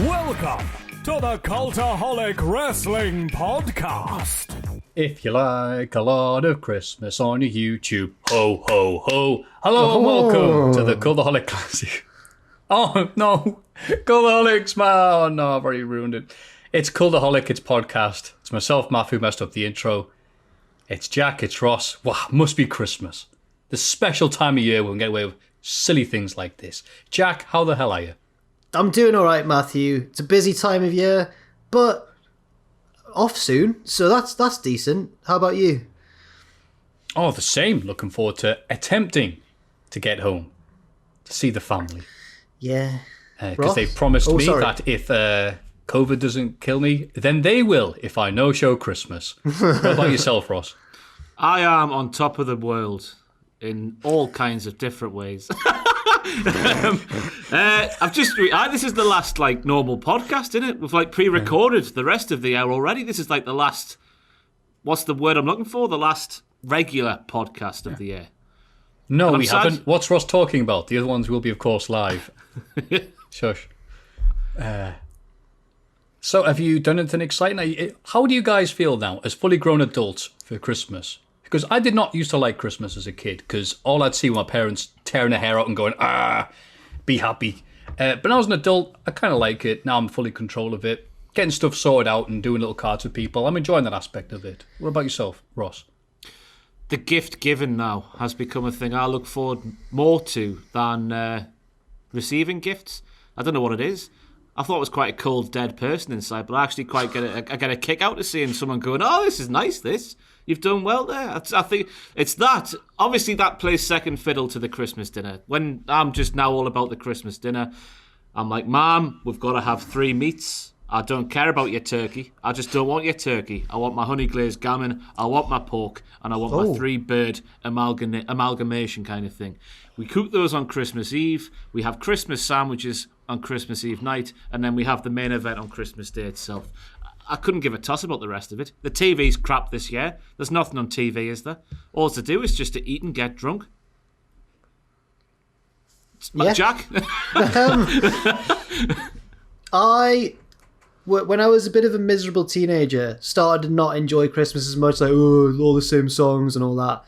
Welcome to the Cultaholic Wrestling Podcast. If you like a lot of Christmas on your YouTube, ho, ho, ho. Hello and welcome to the Cultaholic Classic. Oh, no. Cultaholics, man. Oh, no, I've already ruined it. It's Cultaholic, it's podcast. It's myself, Maffew, messed up the intro. It's Jack, it's Ross. Wow, must be Christmas. The special time of year when we get away with silly things like this. Jack, how the hell are you? I'm doing all right, Maffew. It's a busy time of year, but off soon, so that's decent. How about you? Oh, the same. Looking forward to attempting to get home to see the family. Yeah. Because they promised me that if COVID doesn't kill me, then they will if I no-show Christmas. What about yourself, Ross? I am on top of the world in all kinds of different ways. This is the last normal podcast, isn't it? We've pre-recorded the rest of the hour already. This is the last, what's the word I'm looking for? The last regular podcast of the year. No, we haven't. What's Ross talking about? The other ones will be, of course, live. Shush. So have you done anything exciting? How do you guys feel now as fully grown adults for Christmas? Because I did not used to like Christmas as a kid, because all I'd see were my parents tearing their hair out and going, be happy. But now as an adult, I kind of like it. Now I'm fully in control of it. Getting stuff sorted out and doing little cards with people. I'm enjoying that aspect of it. What about yourself, Ross? The gift given now has become a thing I look forward more to than receiving gifts. I don't know what it is. I thought I was quite a cold, dead person inside, but I actually quite get a kick out of seeing someone going, oh, this is nice, this. You've done well there. I think it's that. Obviously, that plays second fiddle to the Christmas dinner. When I'm just now all about the Christmas dinner, I'm like, Mom, we've got to have 3 meats. I don't care about your turkey. I just don't want your turkey. I want my honey glazed gammon. I want my pork. And I want my 3-bird amalgamation kind of thing. We cook those on Christmas Eve. We have Christmas sandwiches on Christmas Eve night. And then we have the main event on Christmas Day itself. I couldn't give a toss about the rest of it. The TV's crap this year. There's nothing on TV, is there? All to do is just to eat and get drunk. Yeah. Jack? When I was a bit of a miserable teenager, started to not enjoy Christmas as much, all the same songs and all that.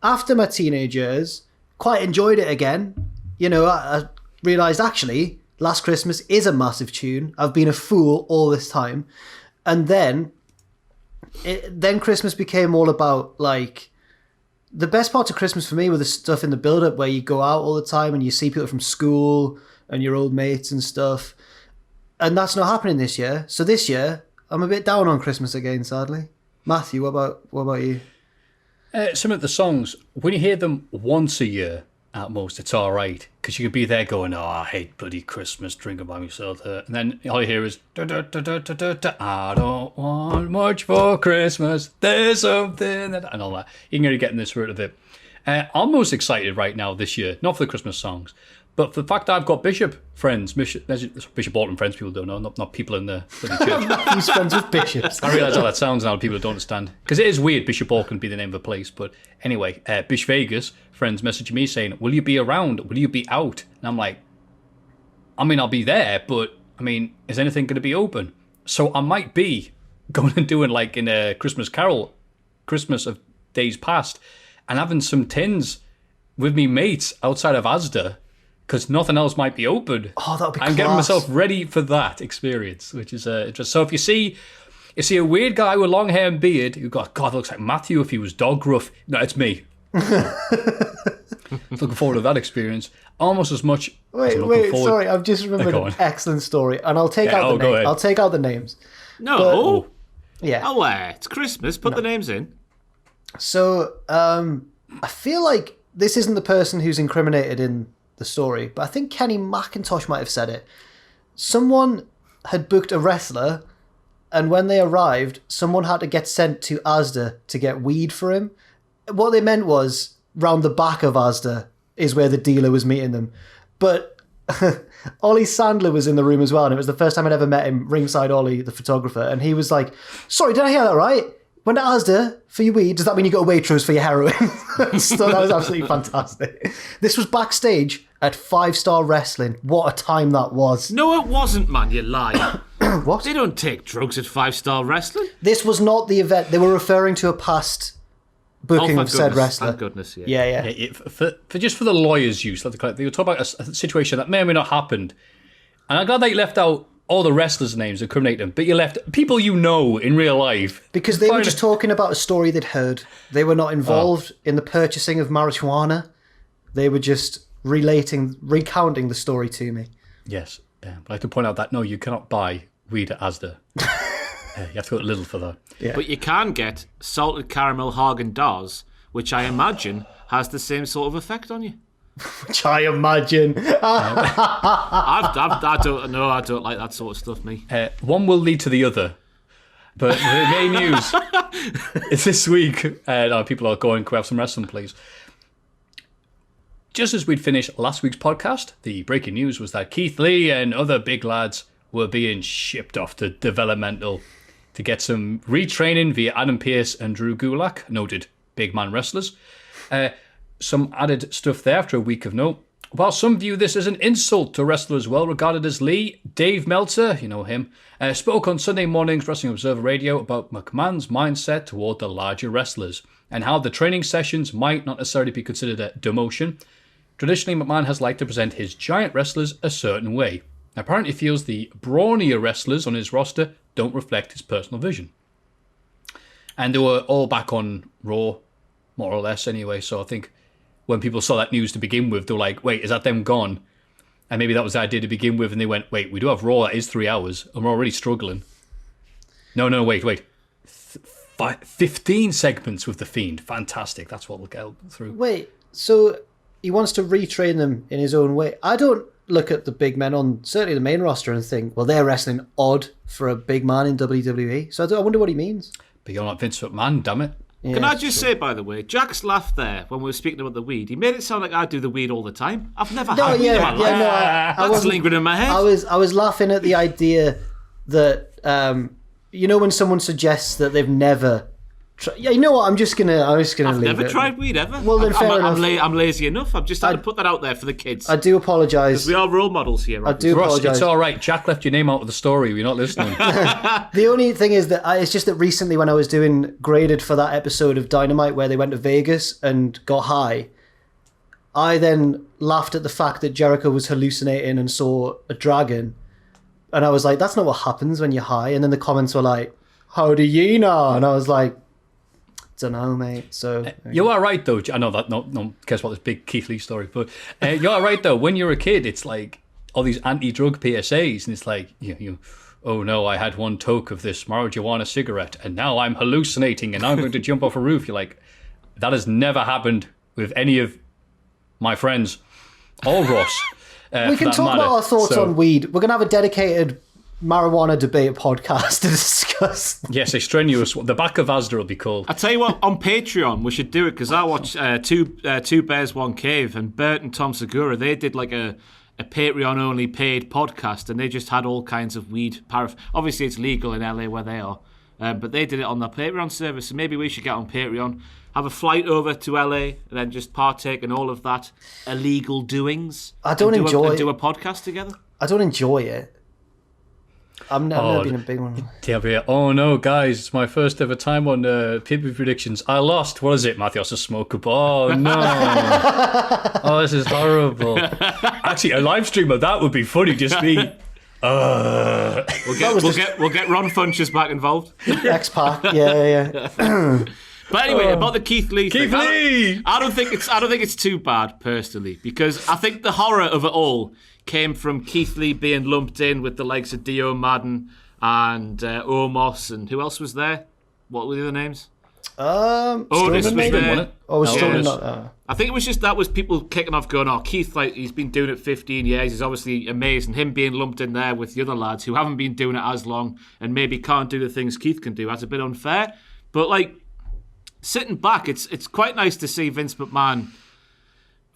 After my teenage years, quite enjoyed it again. You know, I realised actually, Last Christmas is a massive tune. I've been a fool all this time. And then Christmas became all about, the best part of Christmas for me were the stuff in the build-up where you go out all the time and you see people from school and your old mates and stuff. And that's not happening this year. So this year, I'm a bit down on Christmas again, sadly. Maffew, what about you? Some of the songs, when you hear them once a year, at most, it's all right. Because you could be there going, I hate bloody Christmas, drinking by myself. And then all you hear is, I don't want much for Christmas. There's something that... And all that. You can really get in the spirit of it. I'm most excited right now this year, not for the Christmas songs, but for the fact that I've got Bishop friends. Bishop Alton friends, people don't know, not people in the bloody church. He's friends with bishops. I realise how that sounds now, people don't understand. Because it is weird, Bishop Auckland be the name of a place. But anyway, Bish Vegas friends messaging me saying, will you be around? Will you be out? And I'm like, I'll be there, but, is anything going to be open? So I might be going and doing in a Christmas Carol, Christmas of days past, and having some tins with me mates outside of Asda, because nothing else might be open. Oh, that would be class. I'm getting myself ready for that experience, which is interesting. So if you see a weird guy with long hair and beard who God, that looks like Maffew if he was dog rough. No, it's me. Looking forward to that experience almost as much. Sorry, I've just remembered an excellent story, and I'll take out the names. I'll take out the names. No, yeah. Oh, it's Christmas. Put the names in. So, I feel like this isn't the person who's incriminated in the story, but I think Kenny McIntosh might have said it. Someone had booked a wrestler, and when they arrived, someone had to get sent to Asda to get weed for him. What they meant was, round the back of Asda is where the dealer was meeting them. But Ollie Sandler was in the room as well, and it was the first time I'd ever met him, ringside Ollie, the photographer, and he was like, sorry, did I hear that right? went to Asda for your weed. Does that mean you got a Waitrose for your heroin? So that was absolutely fantastic. This was backstage at 5-Star Wrestling. What a time that was. No, it wasn't, man. You lie. What? They don't take drugs at 5-Star Wrestling. This was not the event. They were referring to a past booking of said wrestler. Thank goodness, yeah. Yeah. For the lawyer's use, they were talking about a situation that may or may not happened. And I'm glad that you left out all the wrestlers' names and incriminate them, but you left people you know in real life. Because they were just talking about a story they'd heard. They were not involved in the purchasing of marijuana. They were just recounting the story to me. Yes. But I like to point out that, no, you cannot buy weed at Asda. You have to go to Lidl for that. Yeah. But you can get salted caramel Haagen-Dazs, which I imagine has the same sort of effect on you. Which I imagine. I don't like that sort of stuff, me. One will lead to the other. But the main news is this week. People are going, can we have some wrestling, please? Just as we'd finished last week's podcast, the breaking news was that Keith Lee and other big lads were being shipped off to developmental to get some retraining via Adam Pearce and Drew Gulak, noted big man wrestlers. Some added stuff there after a week of note. While some view this as an insult to wrestlers well regarded as Lee, Dave Meltzer, you know him, spoke on Sunday morning's Wrestling Observer Radio about McMahon's mindset toward the larger wrestlers and how the training sessions might not necessarily be considered a demotion. Traditionally, McMahon has liked to present his giant wrestlers a certain way. Apparently feels the brawnier wrestlers on his roster don't reflect his personal vision. And they were all back on Raw, more or less anyway, so I think when people saw that news to begin with, they were like, wait, is that them gone? And maybe that was the idea to begin with, and they went, wait, we do have Raw, that is 3 hours, and we're already struggling. No, wait. 15 segments with The Fiend. Fantastic, that's what we'll get through. Wait, so he wants to retrain them in his own way. I don't look at the big men on, certainly the main roster, and think, well, they're wrestling odd for a big man in WWE. So I wonder what he means. But you're not Vince McMahon, damn it. Yeah, Can I just say, by the way, Jack's laugh there when we were speaking about the weed, he made it sound like I do the weed all the time. I've never had weed in my life. That's lingering in my head. I was laughing at the idea that, when someone suggests that they've never... you know what? I'm just gonna leave it. I've never tried weed ever. Well, then fair enough. I'm lazy enough. I've just had to put that out there for the kids. I do apologise. Because we are role models here. I do Ross, apologise. it's all right. Jack left your name out of the story. We're not listening. The only thing is that it's just that recently when I was doing graded for that episode of Dynamite where they went to Vegas and got high, I then laughed at the fact that Jericho was hallucinating and saw a dragon. And I was like, that's not what happens when you're high. And then the comments were like, how do you know? And I was like, don't know, mate. So you are right, though. I know that no one cares about this big Keith Lee story, but you are right, though. When you're a kid, it's like all these anti-drug PSAs, and it's like, oh no, I had one toke of this marijuana cigarette, and now I'm hallucinating, and I'm going to jump off a roof. You're like, that has never happened with any of my friends or Ross. we can talk about our thoughts on weed. We're going to have a dedicated marijuana debate podcast to discuss. Yes, a strenuous one. The back of Asda will be called. I tell you what, on Patreon we should do it because I watched Two Bears One Cave, and Bert and Tom Segura, they did like a Patreon only paid podcast, and they just had all kinds of weed obviously it's legal in LA where they are, but they did it on their Patreon service. So maybe we should get on Patreon, have a flight over to LA, and then just partake in all of that illegal doings. I don't enjoy it. Do a podcast together. I don't enjoy it. I've never been a big one. Oh no, guys, it's my first ever time on PPV predictions. I lost. What is it, Maffew? It's a smoke up. Oh no. Oh, this is horrible. Actually, a live stream of that would be funny. Just me. We'll get Ron Funches back involved. X-Pac. Yeah. But anyway, about the Keith Lee thing. Keith Lee! I don't think it's too bad personally, because I think the horror of it all came from Keith Lee being lumped in with the likes of Dio Madden and Omos, and who else was there? What were the other names? Otis was there. I think it was just that was people kicking off going, Keith, like, he's been doing it 15 years, he's obviously amazing. Him being lumped in there with the other lads who haven't been doing it as long and maybe can't do the things Keith can do. That's a bit unfair. But like, sitting back, it's quite nice to see Vince McMahon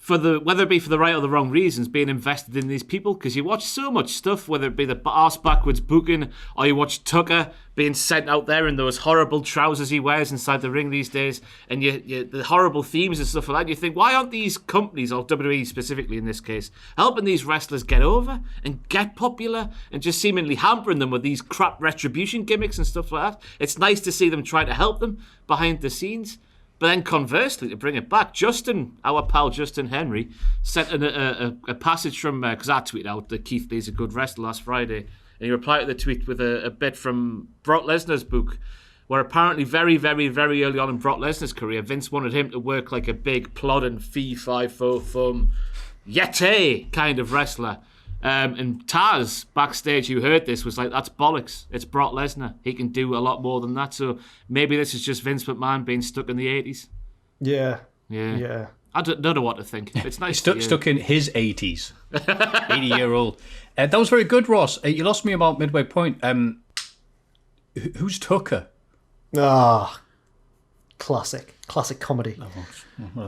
whether it be for the right or the wrong reasons, being invested in these people, because you watch so much stuff, whether it be the arse backwards booking, or you watch Tucker being sent out there in those horrible trousers he wears inside the ring these days, and the horrible themes and stuff like that. You think, why aren't these companies, or WWE specifically in this case, helping these wrestlers get over and get popular, and just seemingly hampering them with these crap retribution gimmicks and stuff like that? It's nice to see them try to help them behind the scenes. But then conversely, to bring it back, Justin, our pal Justin Henry, sent a passage from, because I tweeted out that Keith Lee's a good wrestler last Friday, and he replied to the tweet with a bit from Brock Lesnar's book, where apparently very, very, very early on in Brock Lesnar's career, Vince wanted him to work like a big, plodding, fee-fi-fo-fum, yeti kind of wrestler. And Taz, backstage, who heard this, was like, that's bollocks. It's Brock Lesnar. He can do a lot more than that. So maybe this is just Vince McMahon being stuck in the 80s. Yeah. I don't know what to think. It's nice. Stuck in his 80s. 80-year-old. That was very good, Ross. You lost me about midway point. Who's Tucker? Classic comedy.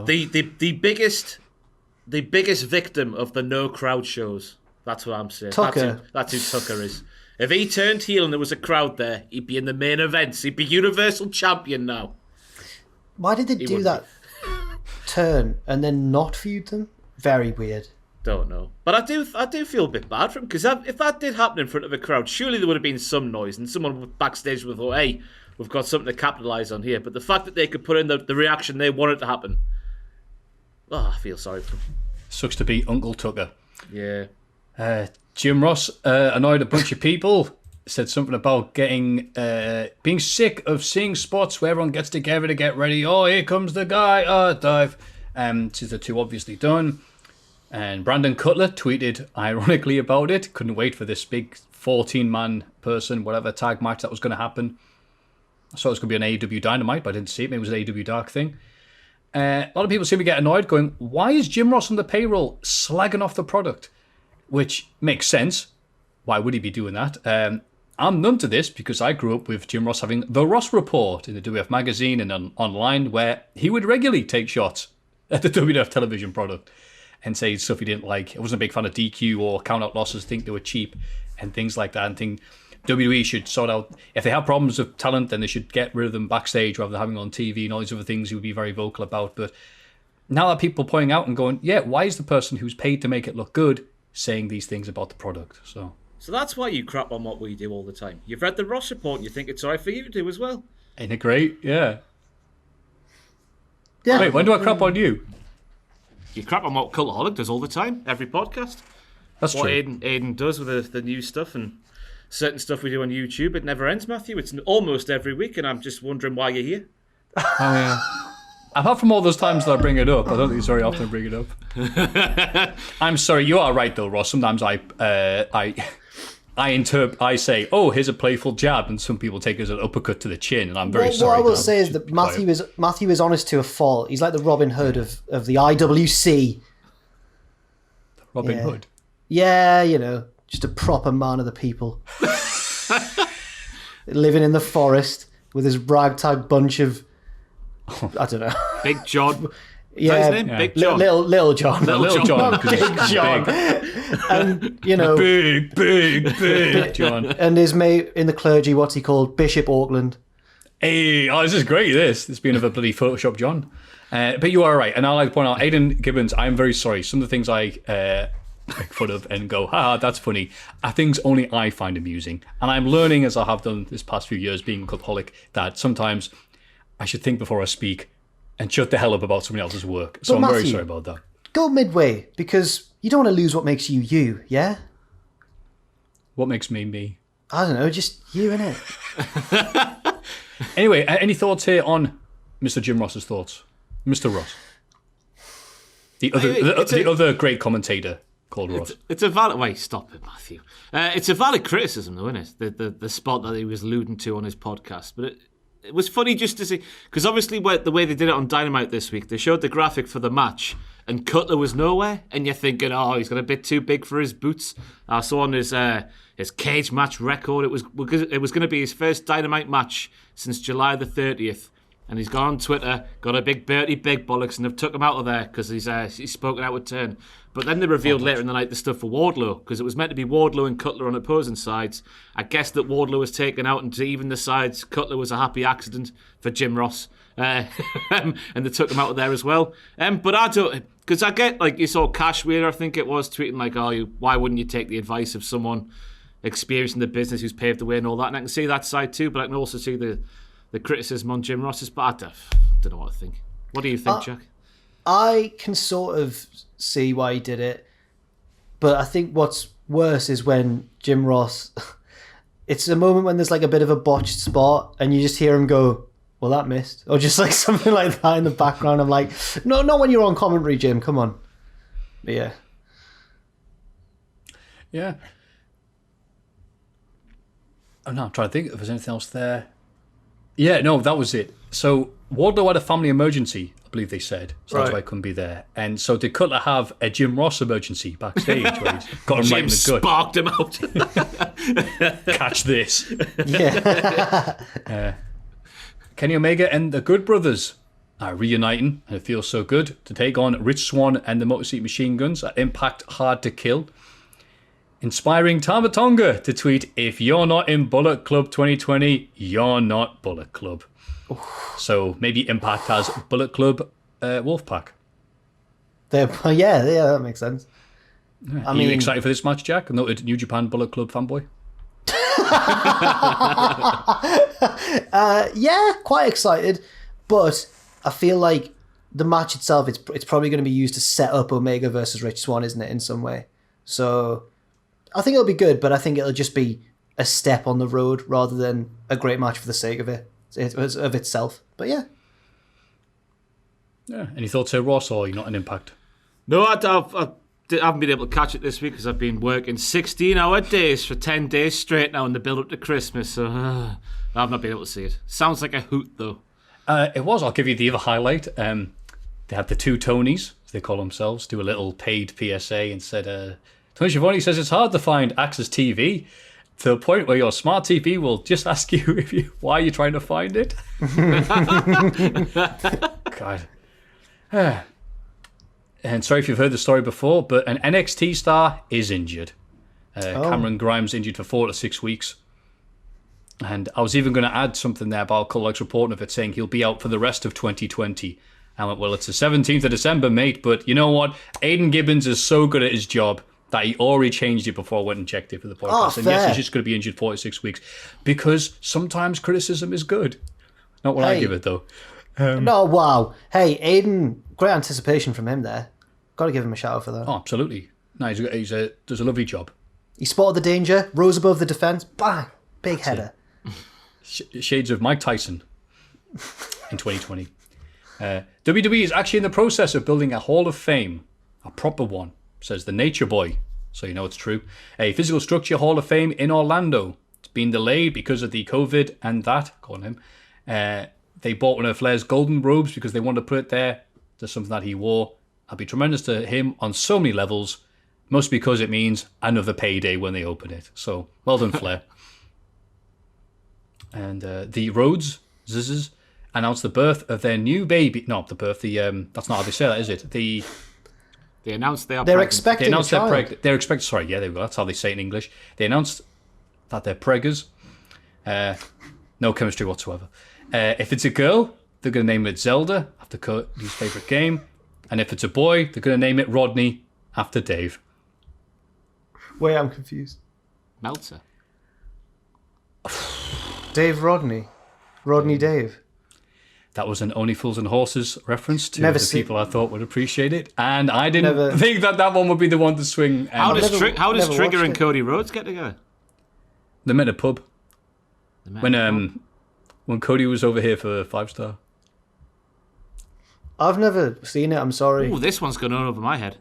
The biggest victim of the no crowd shows. That's what I'm saying. Tucker. That's who Tucker is. If he turned heel and there was a crowd there, he'd be in the main events. He'd be Universal Champion now. Why did they do that turn and then not feud them? Very weird. Don't know. But I do feel a bit bad for him, because if that did happen in front of a crowd, surely there would have been some noise and someone backstage would have thought, hey, we've got something to capitalise on here. But the fact that they could put in the reaction they wanted to happen, I feel sorry for them. Sucks to be Uncle Tucker. Yeah. Jim Ross annoyed a bunch of people. Said something about being sick of seeing spots where everyone gets together to get ready. Oh, here comes the guy. Dive. Which is the two obviously done. And Brandon Cutler tweeted ironically about it. Couldn't wait for this big 14-man person, whatever tag match that was going to happen. I thought it was going to be an AEW Dynamite, but I didn't see it. Maybe it was an AEW Dark thing. A lot of people seem to get annoyed going, why is Jim Ross on the payroll slagging off the product? Which makes sense. Why would he be doing that? I'm none to this because I grew up with Jim Ross having the Ross Report in the WF magazine and online, where he would regularly take shots at the WF television product and say stuff he didn't like. I wasn't a big fan of DQ or count out losses, think they were cheap and things like that, and think WWE should sort out, if they have problems with talent, then they should get rid of them backstage rather than having them on TV and all these other things he would be very vocal about. But now that people are pointing out and going, yeah, why is the person who's paid to make it look good saying these things about the product? So that's why you crap on what we do all the time. You've read the Ross Report and you think it's alright for you to do as well. Ain't it great? Yeah. Yeah. Wait, when do I crap on you? You crap on what Cultaholic does all the time, every podcast. That's what true. Aiden does with the new stuff and certain stuff we do on YouTube. It never ends, Maffew. It's almost every week, and I'm just wondering why you're here. Oh, yeah. Apart from all those times that I bring it up, I don't think it's very often I bring it up. I'm sorry, you are right though, Ross. Sometimes I say, oh, here's a playful jab, and some people take it as an uppercut to the chin, and I'm very sorry. What I will say is that Maffew is honest to a fault. He's like the Robin Hood of the IWC. Robin Hood? Yeah, just a proper man of the people. Living in the forest with his ragtag bunch of, I don't know. Big John. Yeah, his name? Yeah. Big John. Little John. Little John. Big John. And, Big John. And his mate in the clergy, what's he called? Bishop Auckland. Hey, this is great, this. It's been of a bloody Photoshop John. But you are right. And I like to point out, Aidan Gibbons, I'm very sorry. Some of the things I make fun of and go, haha, that's funny, are things only I find amusing. And I'm learning, as I have done this past few years being a cultaholic, that sometimes I should think before I speak and shut the hell up about someone else's work. So I'm very sorry about that. Go midway, because you don't want to lose what makes you you, yeah? What makes me me? I don't know, just you, innit? Anyway, any thoughts here on Mr. Jim Ross's thoughts? Mr. Ross. The other great commentator called Ross. It's a valid... Wait, stop it, Maffew. It's a valid criticism, though, isn't it? The spot that he was alluding to on his podcast. But it was funny just to see... Because obviously the way they did it on Dynamite this week, they showed the graphic for the match, and Cutler was nowhere, and you're thinking, oh, he's got a bit too big for his boots. I saw on his cage match record, it was going to be his first Dynamite match since July the 30th. and he's gone on Twitter, got a big Bertie Big Bollocks, and they've took him out of there because he's spoken out with turn. But then they revealed later in the night the stuff for Wardlow, because it was meant to be Wardlow and Cutler on opposing sides. I guess that Wardlow was taken out, and to even the sides, Cutler was a happy accident for Jim Ross. And they took him out of there as well. But I don't, because I get, like, you saw Cash Wheeler, I think it was, tweeting like, why wouldn't you take the advice of someone experienced in the business who's paved the way and all that? And I can see that side too, but I can also see the criticism on Jim Ross's part. I don't know what to think. What do you think, Jack? I can sort of see why he did it, but I think what's worse is when Jim Ross, it's a moment when there's like a bit of a botched spot and you just hear him go, well, that missed. Or just like something like that in the background. I'm like, no, not when you're on commentary, Jim, come on. But yeah. Yeah. I'm trying to think if there's anything else there. Yeah, no, that was it. So Wardlow had a family emergency, I believe they said. So that's why he couldn't be there. And so did Cutler have a Jim Ross emergency backstage where he's got him right in the gut. Sparked him out. Catch this. Yeah. Kenny Omega and the Good Brothers are reuniting, and it feels so good to take on Rich Swann and the Motor City Machine Guns at Impact Hard to Kill. Inspiring Tama Tonga to tweet, if you're not in Bullet Club 2020, you're not Bullet Club. So maybe Impact has Bullet Club Wolfpack. Yeah, that makes sense. Are you excited for this match, Jack? Noted New Japan Bullet Club fanboy. Yeah, quite excited, but I feel like the match itself, it's probably going to be used to set up Omega versus Rich Swann, isn't it, in some way? So I think it'll be good, but I think it'll just be a step on the road rather than a great match for the sake of of itself. But yeah. Any thoughts here, Ross, or are you not an Impact? No, I haven't been able to catch it this week because I've been working 16-hour days for 10 days straight now in the build-up to Christmas, so I've not been able to see it. Sounds like a hoot, though. It was. I'll give you the other highlight. They had the two Tonys, as they call themselves, do a little paid PSA and said, Tony Schiavone says it's hard to find Access TV to the point where your smart TV will just ask you why you're trying to find it. God. And sorry if you've heard the story before, but an NXT star is injured. Cameron Grimes injured for 4 to 6 weeks. And I was even going to add something there about Cultaholic reporting of it, saying he'll be out for the rest of 2020. I went, well, it's the 17th of December, mate, but you know what? Aidan Gibbons is so good at his job that he already changed it before I went and checked it for the podcast. And yes, he's just going to be injured 4 to 6 weeks. Because sometimes criticism is good. Not what I give it, though. No, wow. Hey, Aidan, great anticipation from him there. Got to give him a shout out for that. Oh, absolutely. No, does a lovely job. He spotted the danger, rose above the defence, bang, big header. Shades of Mike Tyson in 2020. WWE is actually in the process of building a Hall of Fame, a proper one, says the Nature Boy, so you know it's true. A physical structure Hall of Fame in Orlando. It's been delayed because of the COVID and that, calling him. They bought one of Flair's golden robes because they wanted to put it there. There's something that he wore. That'll be tremendous to him on so many levels, mostly because it means another payday when they open it. So, well done, Flair. And the Rhodes, Zizzes, announced the birth of their new baby. Not the birth, that's not how they say that, is it? They announced they're expecting they announced a child. They're expecting, sorry, yeah, there we go. That's how they say it in English. They announced that they're preggers. No chemistry whatsoever. If it's a girl, they're going to name it Zelda, after Cody's favourite game. And if it's a boy, they're going to name it Rodney, after Dave. Wait, I'm confused. Meltzer. Dave Rodney. Rodney Dave. That was an Only Fools and Horses reference to Never the seen- people I thought would appreciate it. And I didn't think that one would be the one to swing. How does never Trigger watched and it. Cody Rhodes get together? They met at a pub. When Cody was over here for 5-star. I've never seen it, I'm sorry. Oh, this one's going on over my head.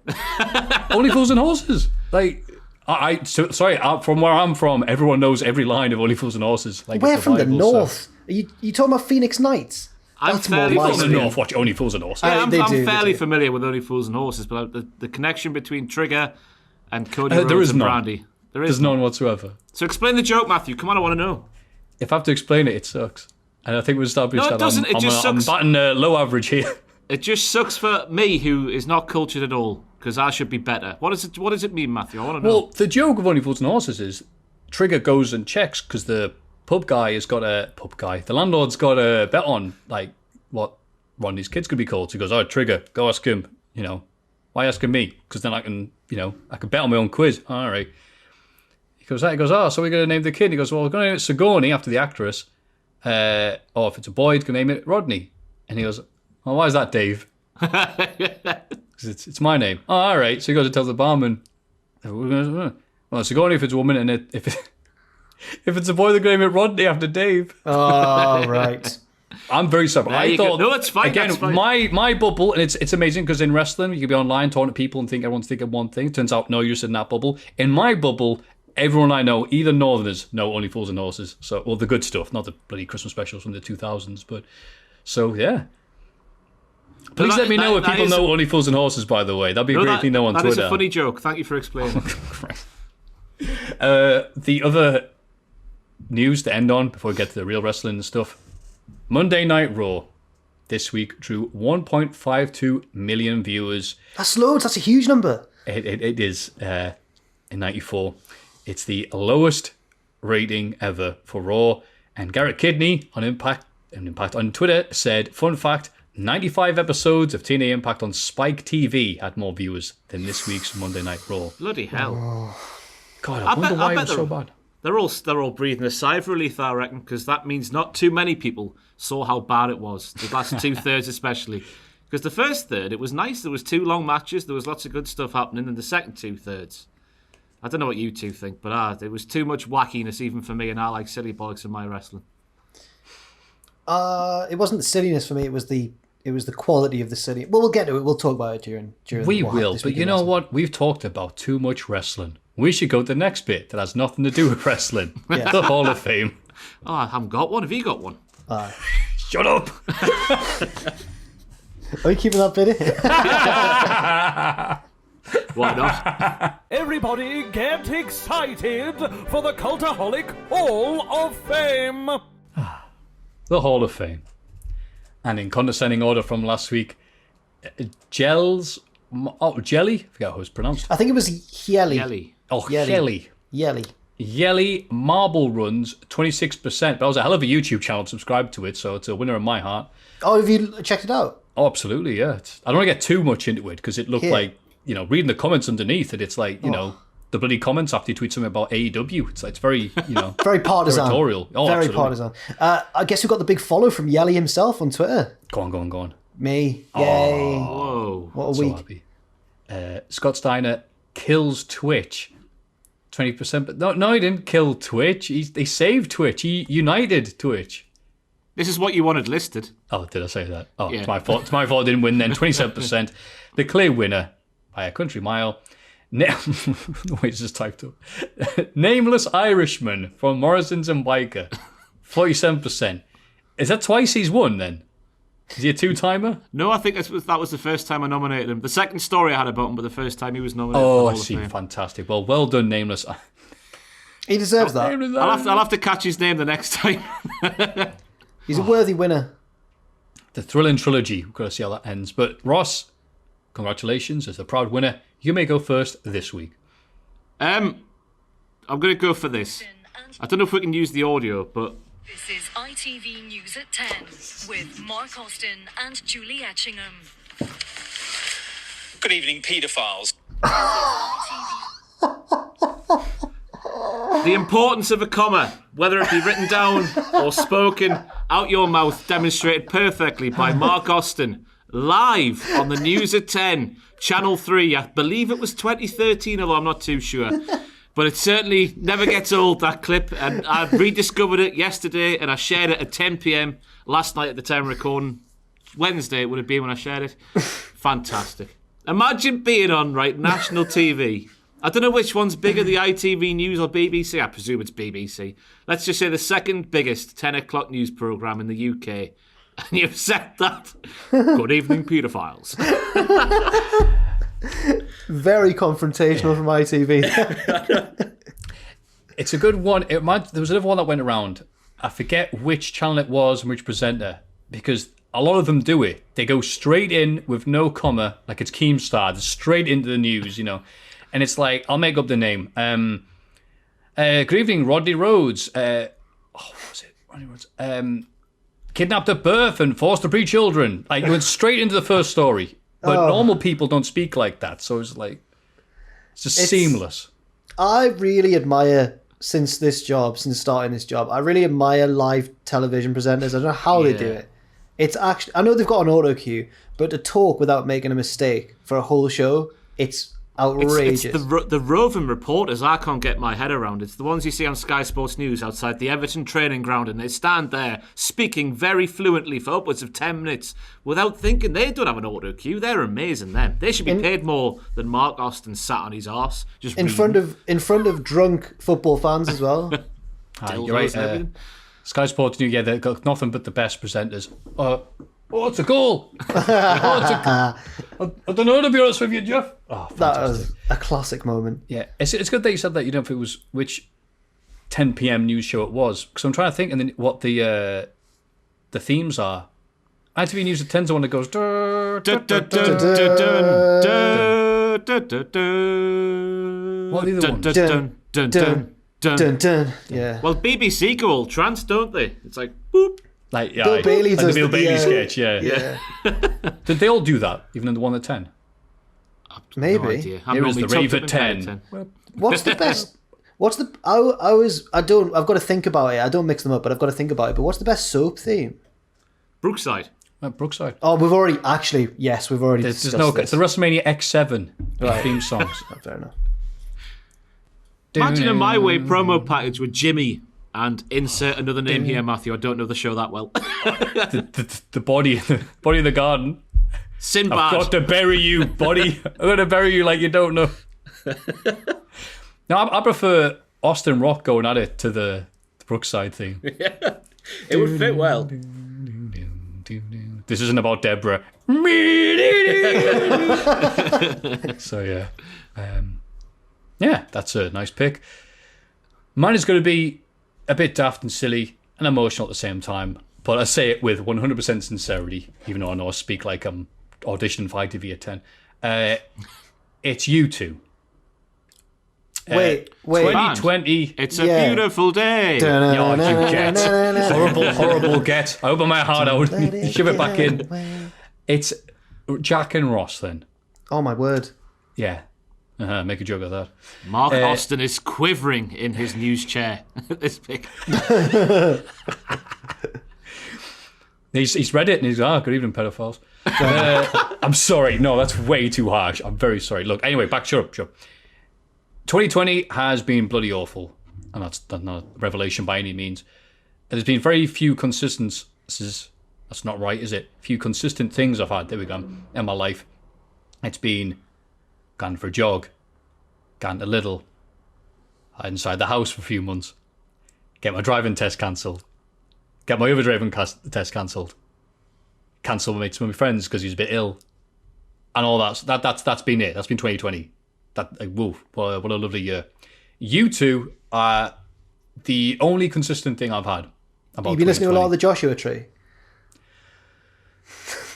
Only Fools and Horses. Like, from where I'm from, everyone knows every line of Only Fools and Horses. Like, We're it's from the Bible, so- north. Are you talking about Phoenix Knights? I'm That's more fairly my From the speed. north, watch Only Fools and Horses. I'm They do. fairly familiar with Only Fools and Horses, but the connection between Trigger and Cody There Rhodes is and none. Brandy. There is There's none whatsoever. So explain the joke, Maffew. Come on, I want to know. If I have to explain it, it sucks. And I think we've established No, it that doesn't. It just I'm sucks. batting low average here. It just sucks for me, who is not cultured at all, because I should be better. What does it mean, Maffew? I want to know. Well, the joke of Only Fools and Horses is Trigger goes and checks because the the landlord's got a bet on like what Rodney's kid's could be called. So he goes, "Oh, Trigger, go ask him. Why asking me? Because then I can bet on my own quiz." All right. He goes, "Oh, so we're going to name the kid?" He goes, "Well, we're going to name it Sigourney after the actress. Or if it's a boy, it's going to name it Rodney." And he goes, "Oh, why is that, Dave?" Because it's my name. "Oh, all right." So he goes and tells the barman, "Well, Sigourney if it's a woman, and if it's a boy, they're going to name it Rodney after Dave." Oh, right. I'm very sorry. There you go. No, it's fine. Again, that's fine. my bubble, and it's amazing because in wrestling, you can be online talking to people and think everyone's thinking one thing. Turns out, no, you're just in that bubble. In my bubble, everyone I know, either Northerners, know Only Fools and Horses. So, well, the good stuff, not the bloody Christmas specials from the 2000s. But, so, yeah. Please let me know if people know Only Fools and Horses, by the way. That'd be a great thing to know on Twitter. That is a funny joke. Thank you for explaining. The other news to end on, before we get to the real wrestling and stuff. Monday Night Raw this week drew 1.52 million viewers. That's loads. That's a huge number. It is in 94. It's the lowest rating ever for Raw. And Garrett Kidney on Impact on Twitter said, "Fun fact, 95 episodes of TNA Impact on Spike TV had more viewers than this week's Monday Night Raw." Bloody hell. God, I wonder why it was so bad. They're all breathing a sigh of relief, I reckon, because that means not too many people saw how bad it was. The last 2/3 especially. Because the first third, it was nice. There was 2 long matches. There was lots of good stuff happening. And the second 2/3, I don't know what you two think, but it was too much wackiness even for me, and I like silly bollocks in my wrestling. It wasn't the silliness for me. It was the quality of the silly. Well, we'll get to it. We'll talk about it during. We will, but you know what? We've talked about too much wrestling. We should go to the next bit that has nothing to do with wrestling. Yeah. The Hall of Fame. Oh, I haven't got one. Have you got one? Shut up! Are you keeping that bit in? Why not? Everybody get excited for the Cultaholic Hall of Fame! The Hall of Fame. And in condescending order from last week, Jelly? I forget how it was pronounced. I think it was Yelly. Jelly. Oh, Yelly. Yelly Marble Runs 26%. But that was a hell of a YouTube channel. Subscribe to it, so it's a winner in my heart. Oh, have you checked it out? Oh, absolutely, yeah. I don't want to get too much into it because it looked like, reading the comments underneath it, it's like, the bloody comments after you tweet something about AEW. It's very, very partisan. territorial. Oh, very absolutely. partisan. I guess we got the big follow from Yelly himself on Twitter. Go on. Me. Yay. Whoa. What a So week. happy. Scott Steiner kills Twitch 20%, but no, he didn't kill Twitch. He saved Twitch. He united Twitch. This is what you wanted listed. Oh, did I say that? Oh, Yeah. It's my fault. It's my fault I didn't win then. 27%. The clear winner by a country mile. Wait, it's just typed up. Nameless Irishman from Morrison's and Biker. 47%. Is that twice he's won then? Is he a 2-timer? No, I think that was the first time I nominated him. The second story I had about him, but the first time he was nominated. Oh, for I the Hall of see. Fame. Fantastic. Well done, Nameless. He deserves that. I'll have to catch his name the next time. He's a worthy winner. The Thrilling Trilogy. We've got to see how that ends. But Ross, congratulations as the proud winner. You may go first this week. I'm going to go for this. I don't know if we can use the audio, but This is ITV News at 10 with Mark Austin and Julie Etchingham. Good evening, paedophiles. the importance of a comma, whether it be written down or spoken out your mouth, demonstrated perfectly by Mark Austin, live on the News at 10, Channel 3. I believe it was 2013, although I'm not too sure. But it certainly never gets old, that clip. And I rediscovered it yesterday, and I shared it at 10 p.m. last night at the time of recording. Wednesday it would have been when I shared it. Fantastic. Imagine being on, national TV. I don't know which one's bigger, the ITV News or BBC. I presume it's BBC. Let's just say the second biggest 10 o'clock news programme in the UK. And you've said that. Good evening, paedophiles. Very confrontational from ITV. It's a good one. There was another one that went around I forget which channel it was and which presenter, because a lot of them do it. They go straight in with no comma, like it's Keemstar, straight into the news, And it's like, I'll make up the name. Good evening, Rodney Rhodes. What was it? Rodney Rhodes. Kidnapped at birth and forced to breed children. Like, you went straight into the first story. But normal people don't speak like that. So it's like, it's seamless. I really admire, since starting this job, I really admire live television presenters. I don't know how they do it. It's actually, I know they've got an auto cue, but to talk without making a mistake for a whole show, it's outrageous. It's the roving reporters I can't get my head around. It's the ones you see on Sky Sports News outside the Everton training ground, and they stand there speaking very fluently for upwards of 10 minutes without thinking. They don't have an auto cue. They're amazing, them. They should be paid more than Mark Austin sat on his arse. Just in front of drunk football fans as well. You're right. Sky Sports News, they've got nothing but the best presenters. It's a goal! I don't know, to be honest with you, Jeff. Oh, that was a classic moment. Yeah, it's good that you said that. You don't know if it was which 10 p.m. news show it was, because I'm trying to think and then what the themes are. ITV News at 10's the one that goes. What are the other ones? Dun, dun. Yeah. Well, BBC go all trance, don't they? It's like boop. Like Bill Bailey does the Bill Bailey sketch. Yeah. Did they all do that? Even in the one at 10? Maybe. No idea. Here is the rave at 10. What's the best? I've got to think about it. I don't mix them up, but I've got to think about it. But what's the best soap theme? Brookside. Brookside. Oh, we've already discussed It's the WrestleMania X7 theme songs. Fair enough. Imagine a My Way promo package with Jimmy and insert another name here, Maffew. I don't know the show that well. the body in the garden. Sinbad. I've got to bury you, buddy. I'm going to bury you like you don't know. Now, I prefer Austin Rock going at it to the Brookside theme. Yeah, it would fit well. This isn't about Deborah. So, yeah. Yeah, that's a nice pick. Mine is going to be a bit daft and silly and emotional at the same time, but I say it with 100% sincerity, even though I know I speak like I'm auditioning for ITV at 10. It's you two. Wait. 2020. It's a beautiful day. Horrible get. I open my heart out, shove it back in. It's Jack and Ross then. Oh, my word. Yeah. Make a joke of that. Mark Austin is quivering in his news chair at this pick. He's read it and he's good evening, pedophiles. I'm sorry. No, that's way too harsh. I'm very sorry. Look, anyway, shut up. 2020 has been bloody awful. And that's not a revelation by any means. There's been very few consistencies. That's not right, is it? Few consistent things I've had, there we go, in my life. It's been gone for a jog, gone to Lidl, inside the house for a few months, get my driving test cancelled, get my other driving test cancelled, cancel my mates with my friends because he's a bit ill, and all that. That's been it. That's been 2020. What a lovely year. You two are the only consistent thing I've had. About You've been listening to a lot of the Joshua Tree.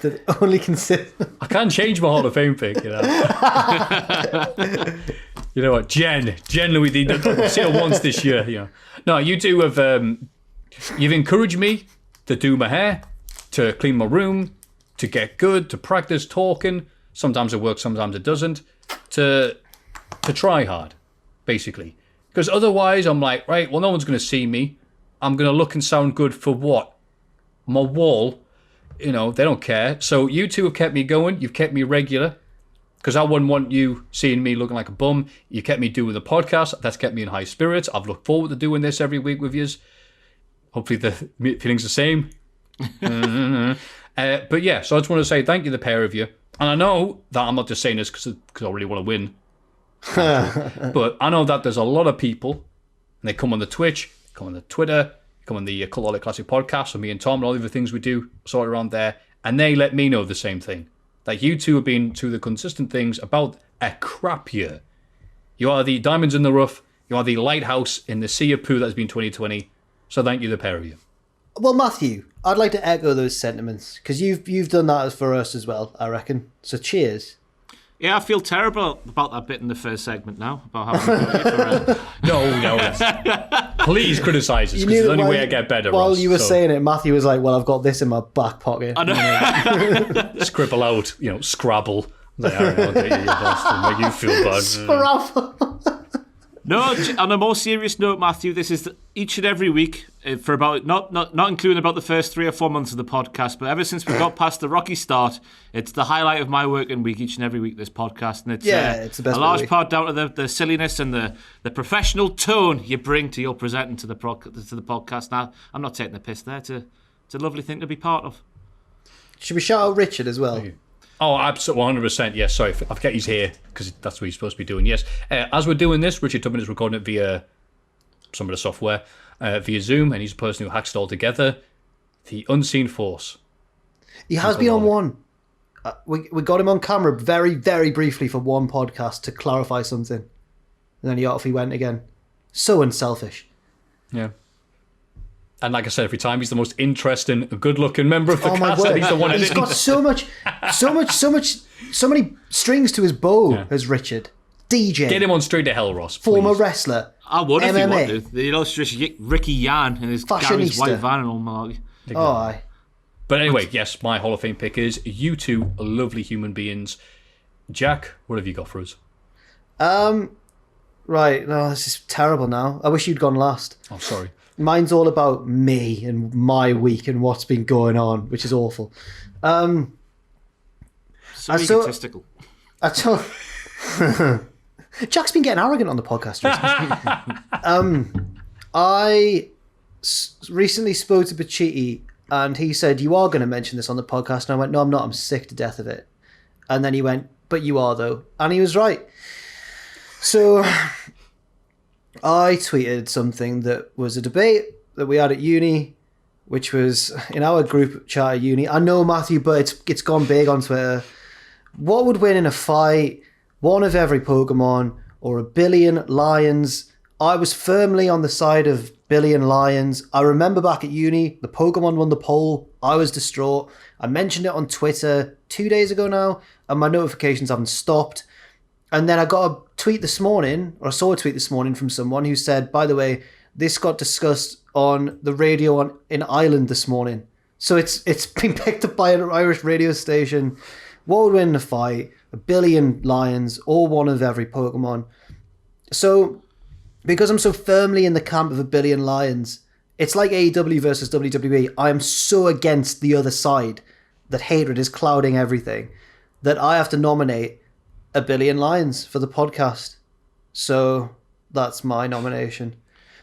The only consistent. I can't change my Hall of Fame pick, you know. You know what, Jen Louis, see her once this year. You know, no, you two have. You've encouraged me to do my hair, to clean my room, to get good, to practice talking. Sometimes it works, sometimes it doesn't. To try hard, basically, because otherwise I'm like, right, well, no one's going to see me. I'm going to look and sound good for what? My wall. You know, they don't care. So you two have kept me going. You've kept me regular. Because I wouldn't want you seeing me looking like a bum. You kept me doing the podcast. That's kept me in high spirits. I've looked forward to doing this every week with you. Hopefully the feeling's the same. But yeah, so I just want to say thank you, the pair of you. And I know that I'm not just saying this because I really want to win. But I know that there's a lot of people, and they come on the Twitch, come on the Twitter, come on the Cultaholic Classic Podcast with me and Tom and all the other things we do sort of around there, and they let me know the same thing. That you two have been to the consistent things about a crap year. You are the diamonds in the rough. You are the lighthouse in the sea of poo that has been 2020. So thank you, the pair of you. Well, Maffew, I'd like to echo those sentiments because you've done that for us as well, I reckon. So cheers. Yeah, I feel terrible about that bit in the first segment now, about having to No. Please criticise us, because it's the only way I get better, While Ross, you were so saying it, Maffew was like, well, I've got this in my back pocket. I know. scribble out, Scrabble. Like, all right, I'll get you bastard, make you feel bad. Scrabble. No, on a more serious note, Maffew, this is each and every week for about, not including about the first 3 or 4 months of the podcast, but ever since we got past the rocky start, it's the highlight of my working week each and every week, this podcast. And it's, it's the best a large part down to the silliness and the professional tone you bring to your presenting to the podcast. Now, I'm not taking the piss there. It's a lovely thing to be part of. Should we shout out Richard as well? Oh, absolutely, 100%. Yes, sorry, I forget he's here because that's what he's supposed to be doing. Yes, as we're doing this, Richard Tubman is recording it via some of the software, via Zoom, and he's a person who hacks it all together. The unseen force. He has been on one. We got him on camera very, very briefly for one podcast to clarify something. And then off he went again. So unselfish. Yeah. And like I said, every time he's the most interesting, good-looking member of the my cast. word. He's the one. He's got so many strings to his bow as Richard. DJ. Get him on Straight to Hell, Ross. Former please. wrestler. I would if MMA. you wanted. The illustrious Ricky Yan and his Gary's Fashionista. white van and all malarkey. Oh, aye. But anyway, yes, my Hall of Fame pick is you two lovely human beings. Jack, what have you got for us? Right. No, this is terrible now. I wish you'd gone last. Oh, sorry. Mine's all about me and my week and what's been going on, which is awful. So egotistical. Jack's been getting arrogant on the podcast recently. I recently spoke to Bachiti and he said, you are going to mention this on the podcast. And I went, no, I'm not. I'm sick to death of it. And then he went, but you are, though. And he was right. So I tweeted something that was a debate that we had at uni, which was in our group chat at uni. I know, Maffew, but it's gone big on Twitter. What would win in a fight? One of every Pokemon or a billion lions? I was firmly on the side of billion lions. I remember back at uni, the Pokemon won the poll. I was distraught. I mentioned it on Twitter 2 days ago now, and my notifications haven't stopped. And then I got a tweet this morning, or I saw a tweet this morning from someone who said, by the way, this got discussed on the radio in Ireland this morning. So it's been picked up by an Irish radio station. What would win in a fight? A billion lions, or one of every Pokemon. So, because I'm so firmly in the camp of a billion lions, it's like AEW versus WWE. I am so against the other side that hatred is clouding everything that I have to nominate a billion lions for the podcast. So that's my nomination.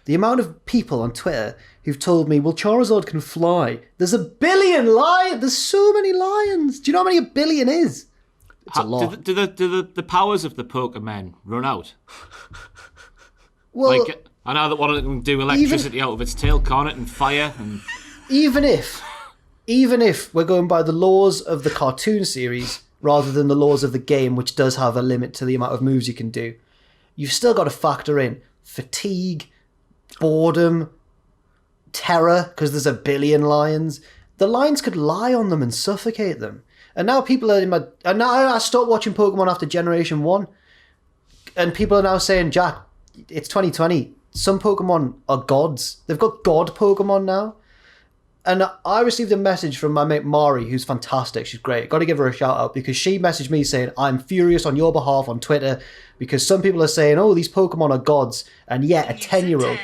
The amount of people on Twitter who've told me, well, Charizard can fly. There's a billion lions. There's so many lions. Do you know how many a billion is? It's a lot. Do the powers of the Pokemon run out? Well, Like, I know that one of them can do electricity out of its tail, can't it? And fire and... even if we're going by the laws of the cartoon series rather than the laws of the game, which does have a limit to the amount of moves you can do, you've still got to factor in fatigue, boredom, terror, because there's a billion lions. The lions could lie on them and suffocate them. And now people are and now I stopped watching Pokemon after Generation 1, and people are now saying, Jack, it's 2020. Some Pokemon are gods. They've got god Pokemon now. And I received a message from my mate Mari, who's fantastic. She's great. Got to give her a shout out because she messaged me saying, I'm furious on your behalf on Twitter because some people are saying, oh, these Pokemon are gods. And yet a 10-year-old...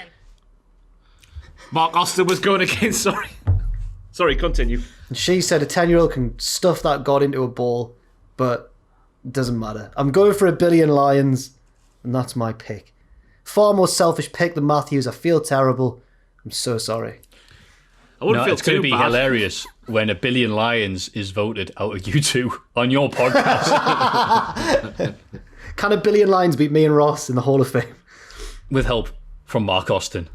Mark Austin was going again, sorry. Sorry, continue. And she said a 10-year-old can stuff that god into a ball, but it doesn't matter. I'm going for a billion lions, and that's my pick. Far more selfish pick than Maffew's. I feel terrible. I'm so sorry. I wouldn't feel it's going to be bad. hilarious when a billion lions is voted out of you two on your podcast. Can a billion lions beat me and Ross in the Hall of Fame? With help from Mark Austin.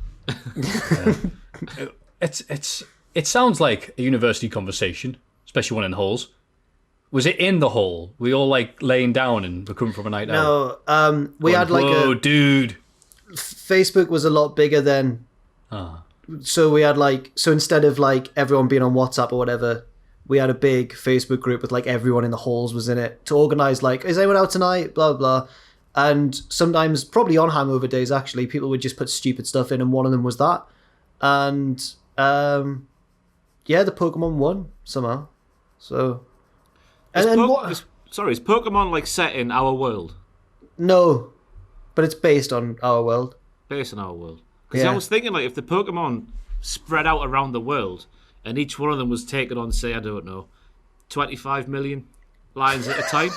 It sounds like a university conversation, especially one in halls. Was it in the hall? We all like laying down and we're coming from a night out? No, we had like whoa, dude. Facebook was a lot bigger then. So we had so instead of everyone being on WhatsApp or whatever, we had a big Facebook group with everyone in the halls was in it to organise is anyone out tonight? Blah blah. And sometimes, probably on hangover days, actually, people would just put stupid stuff in, and one of them was that. And the Pokemon won somehow. So, is Pokemon set in our world? No, but it's based on our world. Based on our world. Because I was thinking, if the Pokemon spread out around the world, and each one of them was taken on, say, I don't know, 25 million lions at a time.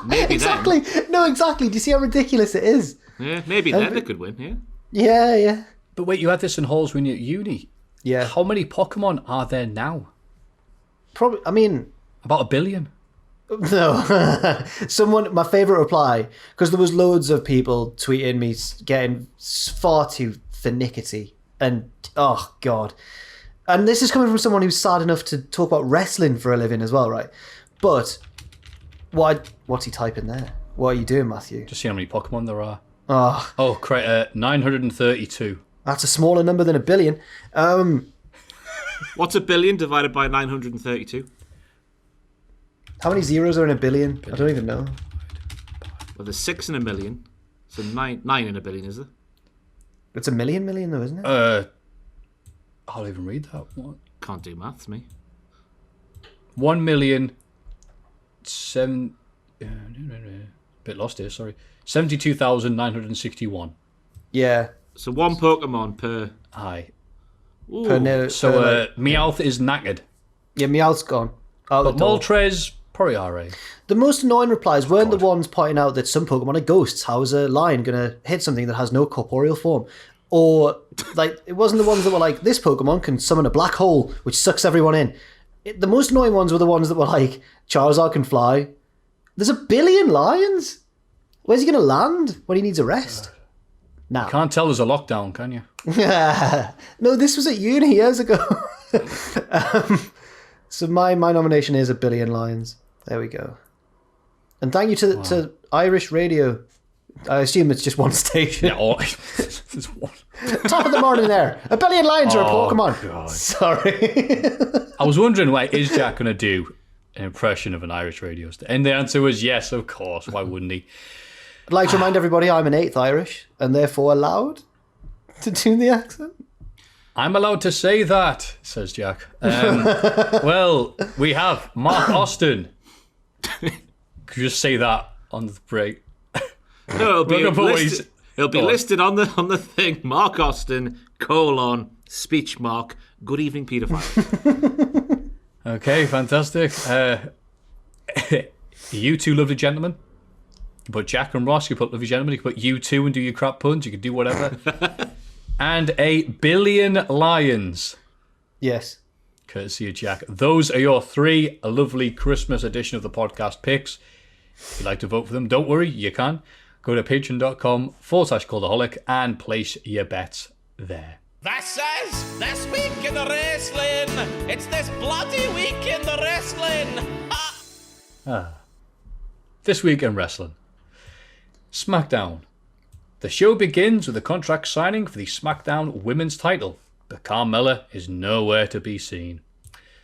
Maybe exactly. Then. No, exactly. Do you see how ridiculous it is? Yeah, maybe then they could win, Yeah. But wait, you had this in halls when you're at uni. Yeah. How many Pokemon are there now? Probably, I mean... About 1 billion. No. My favourite reply, because there was loads of people tweeting me getting far too finicky. And, oh, God. And this is coming from someone who's sad enough to talk about wrestling for a living as well, right? But... What's he typing there? What are you doing, Maffew? Just see how many Pokemon there are. Oh, 932. That's a smaller number than 1 billion. What's 1 billion divided by 932? How many zeros are in 1 billion? I don't even know. Well, there's 6 in a million. So 9 in a billion, is there? It's a million though, isn't it? I'll even read that. What? Can't do maths, me. 1 million... bit lost here, sorry. 72,961. Yeah. So one Pokemon per... Aye. So Meowth is knackered. Yeah, Meowth's gone. But Moltres, probably alright. The most annoying replies weren't the ones pointing out that some Pokemon are ghosts. How is a lion going to hit something that has no corporeal form? Or, it wasn't the ones that were this Pokemon can summon a black hole, which sucks everyone in. The most annoying ones were the ones that were Charizard can fly. There's 1 billion lions? Where's he going to land when he needs a rest? Now. You can't tell there's a lockdown, can you? No, this was at uni years ago. So my nomination is 1 billion lions. There we go. And thank you to Irish Radio. I assume it's just one station. Yeah, there's one. Top of the morning there. 1 billion lions are a Pokemon. God. Sorry. I was wondering, is Jack going to do an impression of an Irish radio station? And the answer was yes, of course. Why wouldn't he? I'd like to remind everybody I'm an 8th Irish and therefore allowed to do the accent. I'm allowed to say that, says Jack. Well, we have Mark Austin. Could you just say that on the break? No, it'll be listed on the thing. Mark Austin, : speech mark. Good evening, paedophile. Okay, fantastic. You two lovely gentlemen. You put Jack and Ross, you put lovely gentlemen, you can put you two and do your crap puns, you can do whatever. And 1 billion lions. Yes. Courtesy of Jack. Those are your 3 lovely Christmas edition of the podcast picks. If you'd like to vote for them, don't worry, you can. Go to patreon.com/Cultaholic and place your bets there. This is This Week in the Wrestling. It's this bloody week in the wrestling. This week in wrestling. SmackDown. The show begins with a contract signing for the SmackDown Women's title, but Carmella is nowhere to be seen.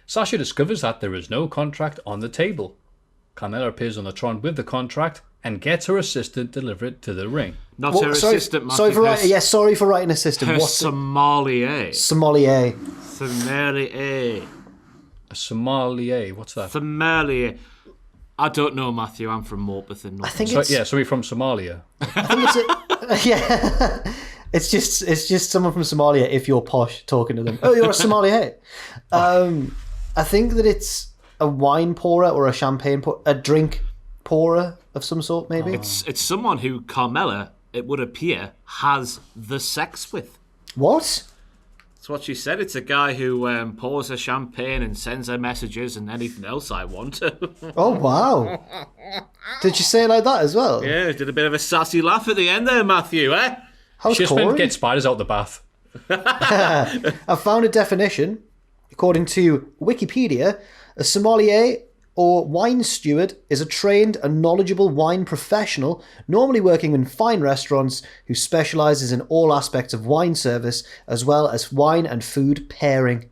Sasha discovers that there is no contract on the table. Carmella appears on the Tron with the contract and gets her assistant deliver it to the ring. Not her assistant, Matthew. Sorry for writing assistant. Her What's sommelier. Sommelier. Sommelier. A sommelier, what's that? Sommelier. I don't know, Matthew. I'm from Morpeth in North. I think it's... Sorry, from Somalia. I think it's yeah. It's just someone from Somalia if you're posh talking to them. Oh, you're a sommelier. I think that it's a wine pourer or a champagne pourer, a drink pourer of some sort, maybe. It's someone who Carmella, it would appear, has the sex with. What? That's what she said. It's a guy who pours her champagne and sends her messages and anything else I want. Oh, wow. Did you say it like that as well? Yeah, did a bit of a sassy laugh at the end there, Matthew, eh? How's She just Corey? meant get spiders out the bath. I found a definition. According to Wikipedia, a sommelier or wine steward is a trained and knowledgeable wine professional, normally working in fine restaurants, who specialises in all aspects of wine service, as well as wine and food pairing.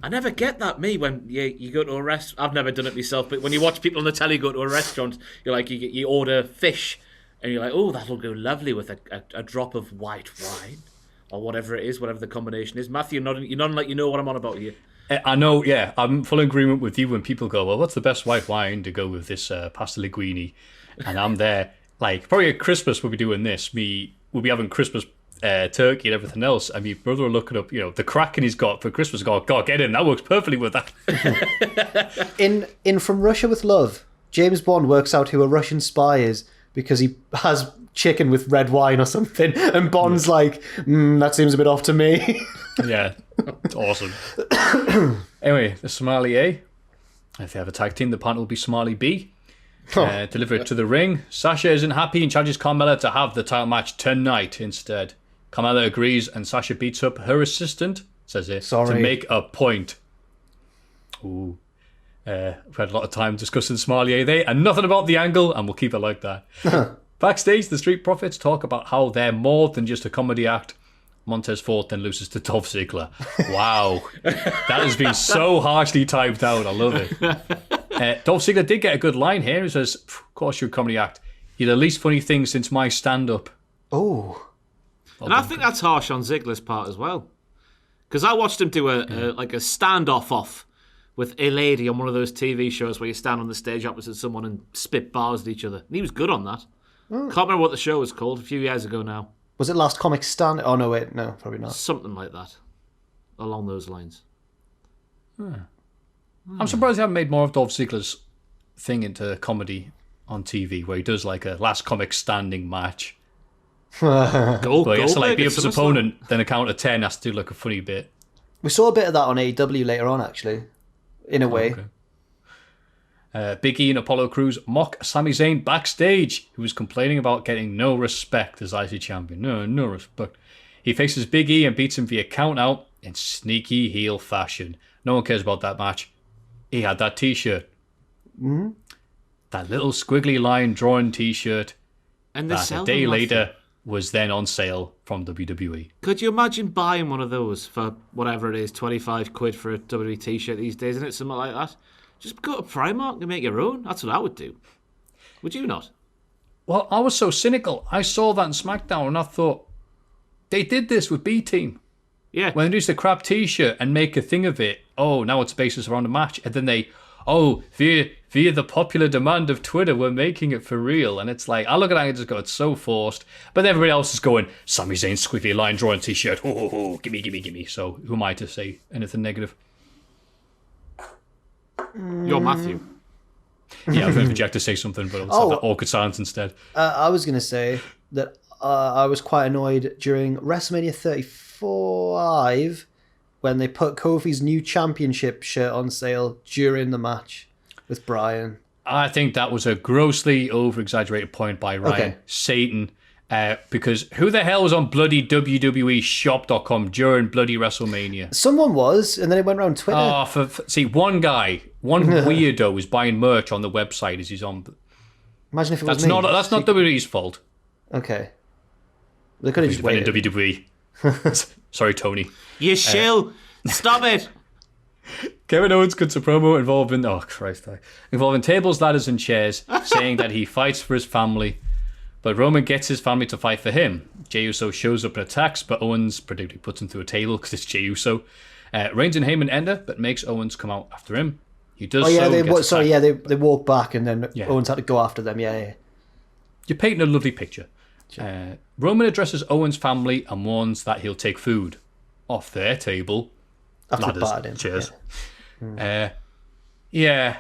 I never get that, me, when you go to a restaurant. I've never done it myself, but when you watch people on the telly go to a restaurant, you're like, you order fish, and you're like, oh, that'll go lovely with a drop of white wine, or whatever it is, whatever the combination is. Maffew, you're nodding like you know what I'm on about here. I know, yeah, I'm full agreement with you when people go, well, what's the best white wine to go with this pasta linguine? And I'm there, like, probably at Christmas we'll be doing this. We'll be having Christmas turkey and everything else. And my brother will look it up, the Kraken he's got for Christmas. God, get in, that works perfectly with that. in From Russia with Love, James Bond works out who a Russian spy is because he has chicken with red wine or something. And Bond's like, that seems a bit off to me. Yeah, it's awesome. Anyway, the Somali A, if they have a tag team, the partner will be Somali B. Deliver it to the ring. Sasha isn't happy and charges Carmella to have the title match tonight instead. Carmella agrees and Sasha beats up her assistant, says it, to make a point. Ooh. We've had a lot of time discussing Somali A there, and nothing about the angle, and we'll keep it like that. Backstage, the Street Profits talk about how they're more than just a comedy act. Montez Ford then loses to Dolph Ziggler. Wow. That has been so harshly typed out. I love it. Dolph Ziggler did get a good line here. He says, of course you're a comedy act. You're the least funny thing since my stand-up. Oh. And I think that's harsh on Ziggler's part as well. Because I watched him do a standoff off with a lady on one of those TV shows where you stand on the stage opposite someone and spit bars at each other. And he was good on that. Can't remember what the show was called, a few years ago now. Was it Last Comic Stand? Oh, no, wait. No, probably not. Something like that. Along those lines. I'm surprised they haven't made more of Dolph Ziggler's thing into comedy on TV, where he does like a last comic standing match. He has to like beat up his opponent, then a count of 10 has to do like a funny bit. We saw a bit of that on AEW later on, actually. In a way. Okay. Big E and Apollo Crews mock Sami Zayn backstage, who was complaining about getting no respect as IC champion. No respect. He faces Big E and beats him via count out in sneaky heel fashion. No one cares about that match. He had that t-shirt. Mm-hmm. That little squiggly line drawn t-shirt. And that a day later was then on sale from WWE. Could you imagine buying one of those for whatever it is, 25 quid for a WWE t-shirt these days, isn't it? Something like that. Just go to Primark and make your own. That's what I would do. Would you not? Well, I was so cynical. I saw that in SmackDown and I thought, they did this with B-Team. Yeah. When they use the crap t-shirt and make a thing of it, now it's basis around a match. And then they, via the popular demand of Twitter, we're making it for real. And it's like, I look at that and just go, it's so forced. But everybody else is going, Sami Zayn squiggly line drawing t-shirt. Gimme. So who am I to say anything negative? You're Maffew. Yeah, I was waiting for Jack to say something, but I'll have that awkward silence instead. I was going to say that I was quite annoyed during WrestleMania 35 when they put Kofi's new championship shirt on sale during the match with Bryan. I think that was a grossly over-exaggerated point by Ryan Satan. Because who the hell was on bloody WWE shop.com during bloody WrestleMania? Someone was, and then it went around Twitter. See, one weirdo was buying merch on the website as he's on. Imagine if it was me. That's not WWE's fault. Okay. They could have just waited. WWE. Sorry, Tony. You shill. Stop it. Kevin Owens cuts a promo involving tables, ladders, and chairs, saying that he fights for his family. But Roman gets his family to fight for him. Jey Uso shows up and attacks, but Owens predictably puts him through a table because it's Jey Uso. Reigns and Heyman enter, but makes Owens come out after him. He does they walk back and then Owens had to go after them. Yeah. You're painting a lovely picture. Sure. Roman addresses Owens' family and warns that he'll take food off their table. After ladders, chairs. Yeah.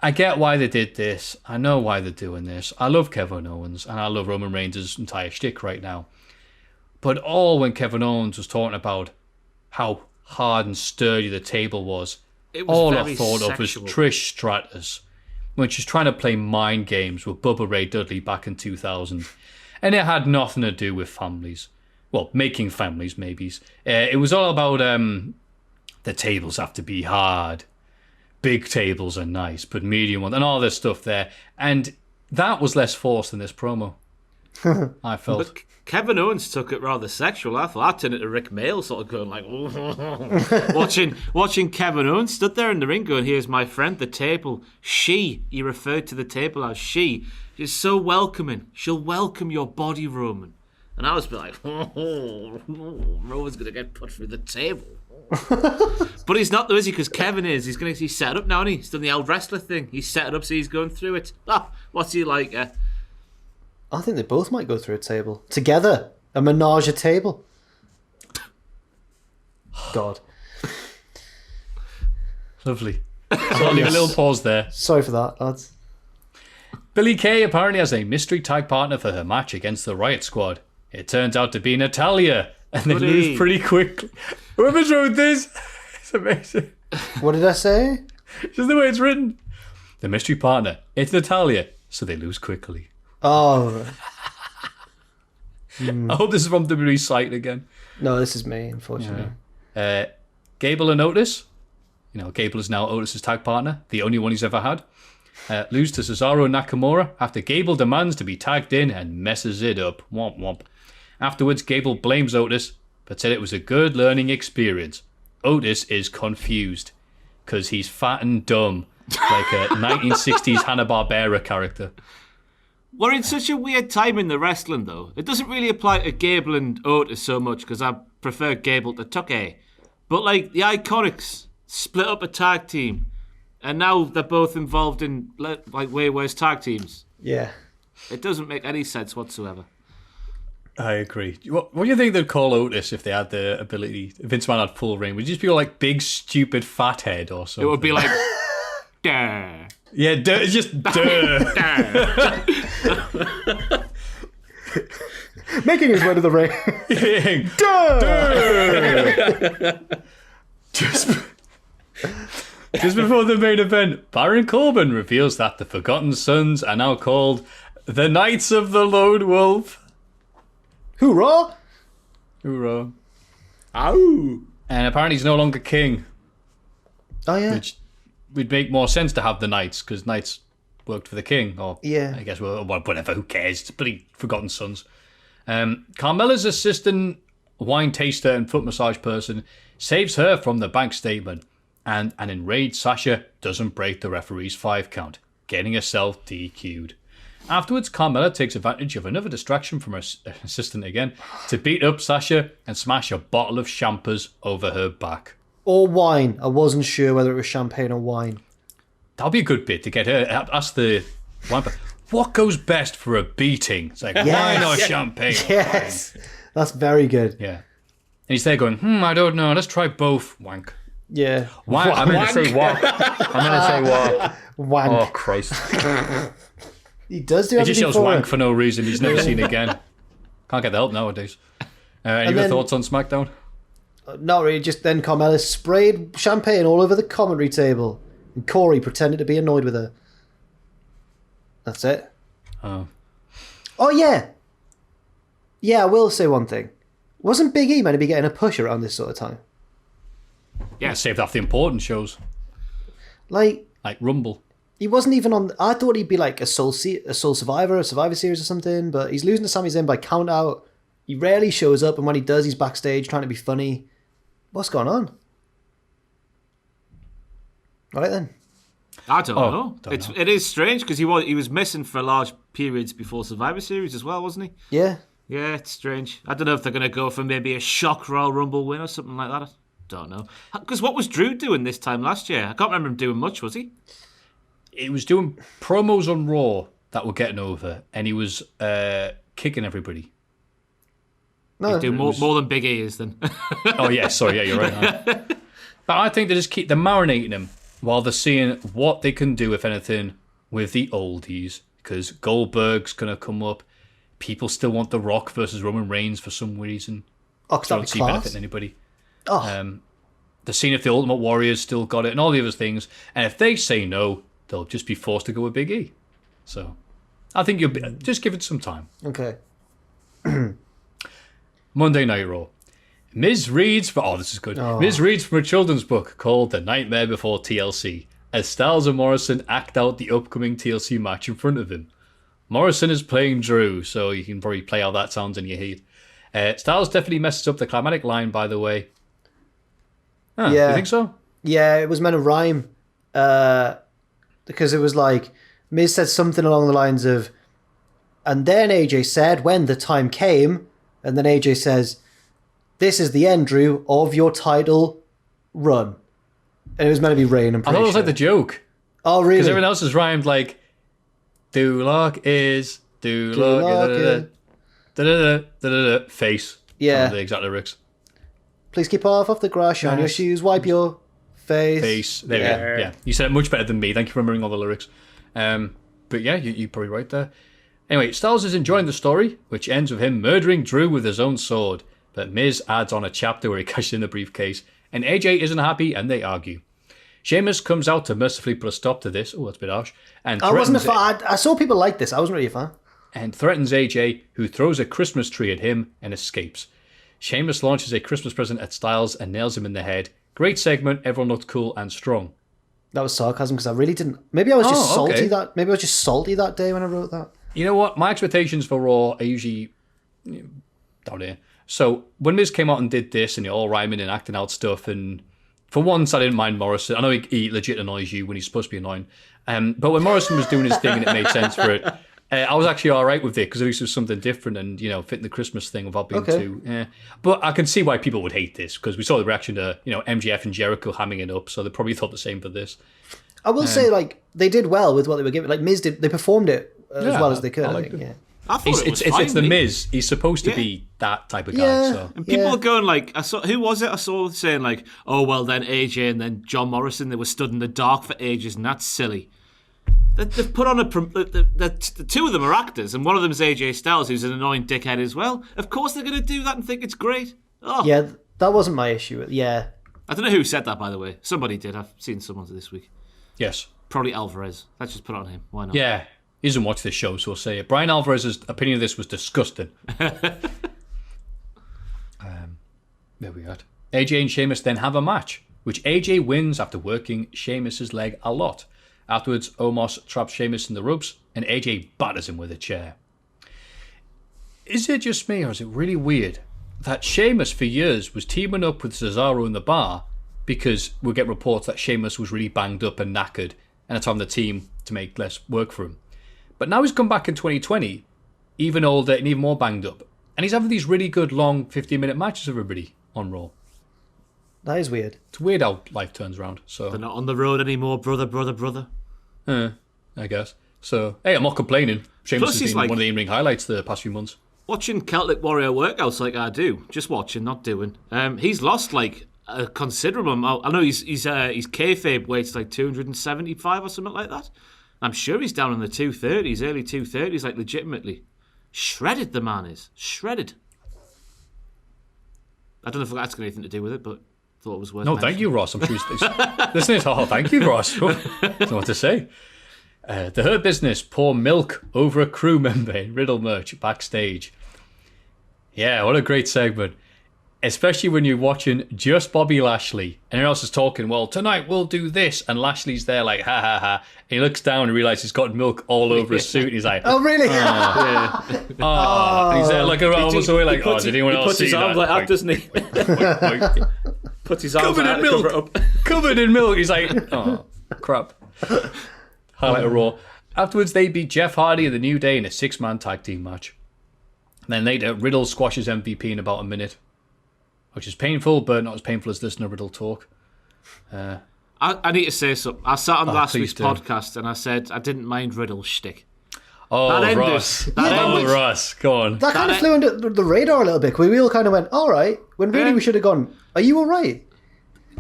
I get why they did this. I know why they're doing this. I love Kevin Owens and I love Roman Reigns' entire shtick right now. But all when Kevin Owens was talking about how hard and sturdy the table was, all I thought of was Trish Stratus when she's trying to play mind games with Bubba Ray Dudley back in 2000. And it had nothing to do with families. Well, making families, maybe. It was all about the tables have to be hard. big tables are nice, but medium ones, and all this stuff there. And that was less forced than this promo. I felt. But Kevin Owens took it rather sexual. I thought I turned into Rick Mail, sort of going like, watching Kevin Owens stood there in the ring going, "Here's my friend, the table. He referred to the table as she. She's so welcoming. She'll welcome your body, Roman." And I was like, Roman's going to get put through the table. But he's not though, is he? Because Kevin is. He's set up now, and he's done the old wrestler thing. He's set it up so he's going through it. What's he like? I think they both might go through a table together. A menage a table. God. Lovely. So I'll leave a little pause there. Sorry for that, lads. Billie Kay apparently has a mystery tag partner for her match against the Riot Squad. It turns out to be Natalya, and they lose pretty quickly. Whoever wrote this, it's amazing. What did I say? Just the way it's written. The mystery partner, it's Natalya, so they lose quickly. Oh. I hope this is from WWE's site again. No, this is me, unfortunately. Yeah. Gable and Otis. Gable is now Otis's tag partner, the only one he's ever had. Lose to Cesaro and Nakamura after Gable demands to be tagged in and messes it up. Womp womp. Afterwards, Gable blames Otis, but said it was a good learning experience. Otis is confused, because he's fat and dumb, like a 1960s Hanna-Barbera character. We're in such a weird time in the wrestling, though. It doesn't really apply to Gable and Otis so much, because I prefer Gable to Tucker. But, like, the Iconics split up a tag team, and now they're both involved in, like, way worse tag teams. Yeah. It doesn't make any sense whatsoever. I agree. What do you think they'd call Otis if they had the ability? If Vince McMahon had full reign, would it just be like big, stupid fathead or something? It would be like, duh. Yeah, duh. It's just duh. Making his way to the ring. Duh. Just before the main event, Baron Corbin reveals that the Forgotten Sons are now called the Knights of the Lone Wolf. Hoorah! Hoorah. Ow! And apparently he's no longer king. Oh, yeah. Which would make more sense to have the Knights, because Knights worked for the king. Or, yeah. I guess, whatever, who cares? It's bloody Forgotten Sons. Carmella's assistant, wine taster and foot massage person saves her from the bank statement. And an enraged Sasha doesn't break the referee's 5 count, getting herself DQ'd. Afterwards, Carmella takes advantage of another distraction from her assistant again to beat up Sasha and smash a bottle of champers over her back. Or wine. I wasn't sure whether it was champagne or wine. That'll be a good bit to get her. Ask the wine. What goes best for a beating? It's like, wine or champagne? Yes. That's very good. Yeah. And he's there going, I don't know. Let's try both. Wank. Yeah. Wank. I'm going to say what? I'm going to say what? Wank. Oh, Christ. He does do He everything just yells for wank it. for no reason. He's never seen it again. Can't get the help nowadays. Any other thoughts on SmackDown? Not really. Just then Carmella sprayed champagne all over the commentary table. And Corey pretended to be annoyed with her. That's it. Oh, yeah. Yeah, I will say one thing. Wasn't Big E meant to be getting a push around this sort of time? yeah. Saved off the important shows. Like Rumble. he wasn't even on... I thought he'd be like a Soul Survivor, a Survivor Series or something, but he's losing to Sami Zayn by count out. He rarely shows up, and when he does, he's backstage trying to be funny. What's going on? All right, then. I don't know. It is strange, because he was missing for large periods before Survivor Series as well, wasn't he? Yeah. Yeah, it's strange. I don't know if they're going to go for maybe a shock Royal Rumble win or something like that. I don't know. Because what was Drew doing this time last year? I can't remember him doing much, was he? He was doing promos on Raw that were getting over, and he was kicking everybody. No. He's doing more than Big E is then. Oh, yeah, sorry, yeah, you're right. But I think they're marinating him while they're seeing what they can do, if anything, with the oldies. Because Goldberg's going to come up. People still want The Rock versus Roman Reigns for some reason. Oh, because Don't see benefit in anybody. Oh. They're seeing if the Ultimate Warrior's still got it and all the other things. And if they say no, they'll just be forced to go with Big E. So I think you'll just give it some time. Okay. Monday Night Raw. Miz reads from... Oh, this is good. Miz reads from a children's book called The Nightmare Before TLC. as Styles and Morrison act out the upcoming TLC match in front of him. Morrison is playing Drew, so you can probably play how that sounds in your head. Styles definitely messes up the climatic line, by the way. Yeah. You think so? Yeah, it was meant to rhyme. Because it was like, Miz said something along the lines of, and then AJ said, when the time came, and then AJ says, this is the end, Drew, of your title run. And it was meant to be rain, I'm I pretty thought it was sure. like the joke. Oh, really? Because everyone else is rhymed like, Duloc is, face. Yeah. The exact lyrics. Please keep off the grass, shine your shoes, wipe your face. There we go. Yeah. You said it much better than me. Thank you for remembering all the lyrics. But yeah, you're probably right there. Anyway, Styles is enjoying the story, which ends with him murdering Drew with his own sword. But Miz adds on a chapter where he cashes in the briefcase, and AJ isn't happy, and they argue. Sheamus comes out to mercifully put a stop to this. Oh, that's a bit harsh. And I wasn't a fan. I saw people like this. I wasn't really a fan. And threatens AJ, who throws a Christmas tree at him and escapes. Sheamus launches a Christmas present at Styles and nails him in the head. Great segment. Everyone looked cool and strong. That was sarcasm because I really didn't. Maybe I was just salty okay. Maybe I was just salty that day when I wrote that. You know what? My expectations for Raw are usually down here. So when Miz came out and did this and all rhyming and acting out stuff, and for once I didn't mind Morrison. I know he legit annoys you when he's supposed to be annoying. But when Morrison was doing his thing and it made sense for it, I was actually all right with it because at least it was something different and, fitting the Christmas thing without being too... But I can see why people would hate this because we saw the reaction to, MJF and Jericho hamming it up, so they probably thought the same for this. I will say, they did well with what they were given. Like, Miz they performed it as well as they could, I think. it. Yeah. I thought It's the Miz. He's supposed to be that type of guy. So. And people are going like, who was it? I saw saying like, oh, well, then AJ and then John Morrison, they were stood in the dark for ages, and that's silly. They've put on the two of them are actors, and one of them is AJ Styles, who's an annoying dickhead as well. Of course they're going to do that and think it's great. Oh. Yeah, that wasn't my issue. Yeah. I don't know who said that, by the way. Somebody did. I've seen someone this week. Yes. Probably Alvarez. Let's just put it on him. Why not? Yeah. He doesn't watch this show, so we'll say it. Brian Alvarez's opinion of this was disgusting. There we go. AJ and Sheamus then have a match, which AJ wins after working Sheamus's leg a lot. Afterwards, Omos traps Sheamus in the ropes, and AJ batters him with a chair. Is it just me, or is it really weird that Sheamus for years was teaming up with Cesaro in the bar because we'll get reports that Sheamus was really banged up and knackered, and it's on the team to make less work for him. But now he's come back in 2020, even older and even more banged up. And he's having these really good, long 15-minute matches with everybody on Raw. That is weird. It's weird how life turns around. So They're not on the road anymore, brother. I guess. So, hey, I'm not complaining. Sheamus has been like, one of the in-ring highlights the past few months. Watching Celtic Warrior workouts like I do, just watching, not doing. He's lost like a considerable amount. I know he's kayfabe weight's like 275 or something like that. I'm sure he's down in the 230s, early 230s, like legitimately. Shredded the man is. Shredded. I don't know if that's got anything to do with it, but thought it was worth mentioning. Thank you, Ross. I'm sure he's listening. Oh, thank you, Ross. I don't know what to say. The Hurt Business pour milk over a crew member in Riddle merch backstage. Yeah, what a great segment. Especially when you're watching just Bobby Lashley and everyone else is talking, well, tonight we'll do this. And Lashley's there like, ha, ha, ha. And he looks down and realizes he's got milk all over his suit. And he's like, oh, really? And he's there like almost away like, did anyone else see that? He puts his arms like that, doesn't he? Puts his arms out to cover it up. Covered in milk. He's like, oh, crap. Highlight of Raw. Afterwards, they beat Jeff Hardy and The New Day in a 6-man tag team match. And then later, Riddle squashes MVP in about a minute, which is painful, but not as painful as listening to Riddle talk. I need to say something. I sat on last week's podcast and I said I didn't mind Riddle's shtick. Oh, Ross. Ross, go on. That kind of flew under the radar a little bit. We all kind of went, all right, when really we should have gone, are you all right?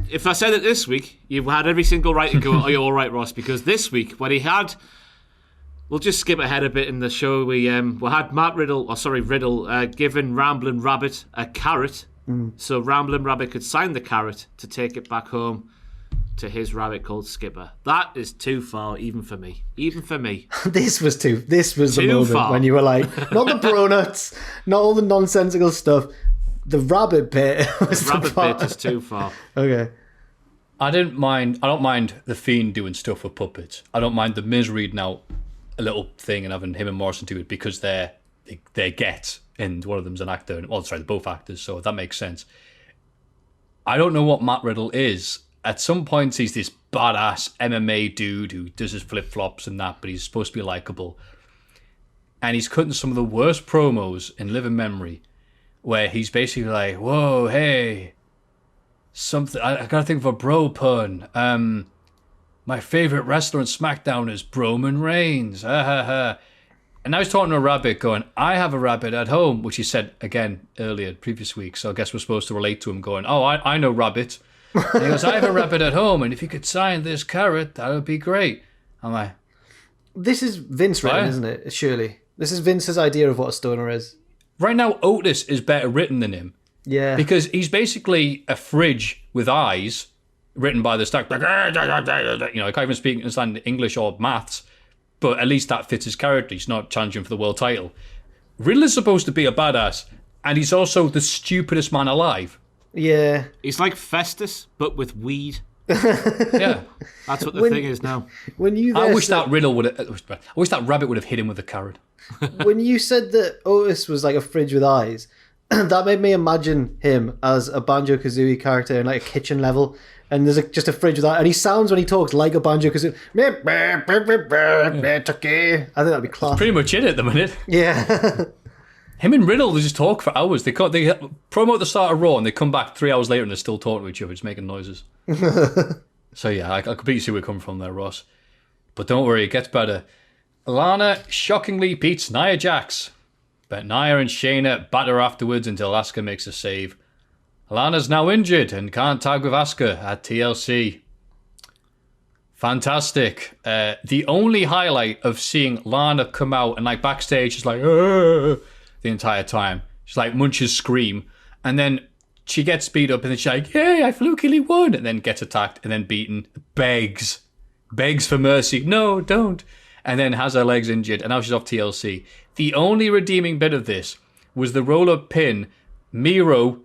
If I said it this week, you had every single right to go, are you all right, Ross? Because this week, when he had... We'll just skip ahead a bit in the show. We had Riddle giving Ramblin' Rabbit a carrot. So Ramblin' Rabbit could sign the carrot to take it back home to his rabbit called Skipper. That is too far, even for me. This was the moment far. When you were like, not the bro nuts, not all the nonsensical stuff. The rabbit bit was the rabbit bit is too far. Okay. I don't mind the Fiend doing stuff with puppets. I don't mind the Miz reading out a little thing and having him and Morrison do it because they get, and one of them's an actor. Well, sorry, they're both actors, so that makes sense. I don't know what Matt Riddle is. At some points, he's this badass MMA dude who does his flip-flops and that, but he's supposed to be likable. And he's cutting some of the worst promos in living memory, where he's basically like, whoa, hey, something, I gotta think of a bro pun. My favorite wrestler on SmackDown is Roman Reigns. And now he's talking to a rabbit going, I have a rabbit at home, which he said again earlier, previous week. So I guess we're supposed to relate to him going, oh, I know rabbit. And he goes, I have a rabbit at home, and if you could sign this carrot, that would be great. I'm like, this is Vince written, isn't it? Surely. This is Vince's idea of what a stoner is. Right now, Otis is better written than him. Yeah. Because he's basically a fridge with eyes written by the stack. Like, I can't even understand English or maths, but at least that fits his character. He's not challenging for the world title. Riddle is supposed to be a badass, and he's also the stupidest man alive. Yeah. He's like Festus, but with weed. Yeah. That's what the thing is now. When you I wish that rabbit would have hit him with a carrot. When you said that Otis was like a fridge with eyes, that made me imagine him as a Banjo-Kazooie character in like a kitchen level, and there's just a fridge with eyes, and he sounds when he talks like a Banjo-Kazooie. I think that'd be class. Pretty much it at the minute. Yeah. Him and Riddle, they just talk for hours. They promote the start of Raw, and they come back 3 hours later and they're still talking to each other, just making noises. So yeah, I completely see where we're coming from there, Ross. But don't worry, it gets better. Lana shockingly beats Nia Jax, but Nia and Shayna batter afterwards until Asuka makes a save. Lana's now injured and can't tag with Asuka at TLC. Fantastic. The only highlight of seeing Lana come out and like backstage, she's like, the entire time. She's like, munches scream. And then she gets beat up and then she's like, yay, I flukily won. And then gets attacked and then beaten. Begs for mercy. No, don't. And then has her legs injured. And now she's off TLC. The only redeeming bit of this was the roll-up pin. Miro,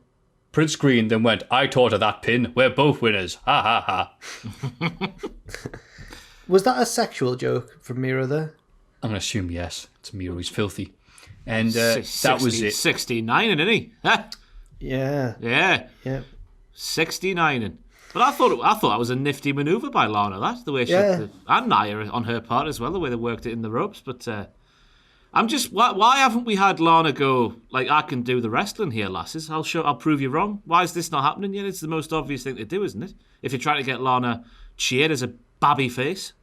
Prince Green, then went, I taught her that pin. We're both winners. Ha ha ha. Was that a sexual joke from Miro there? I'm going to assume yes. It's Miro. He's filthy. And that was it. 69, isn't he? Yeah. Yeah. 69. But I thought that was a nifty manoeuvre by Lana. That's the way she and Nia on her part as well, the way they worked it in the ropes. But I'm just why haven't we had Lana go like, I can do the wrestling here, lasses? I'll prove you wrong. Why is this not happening yet? It's the most obvious thing to do, isn't it? If you're trying to get Lana cheered as a babby face.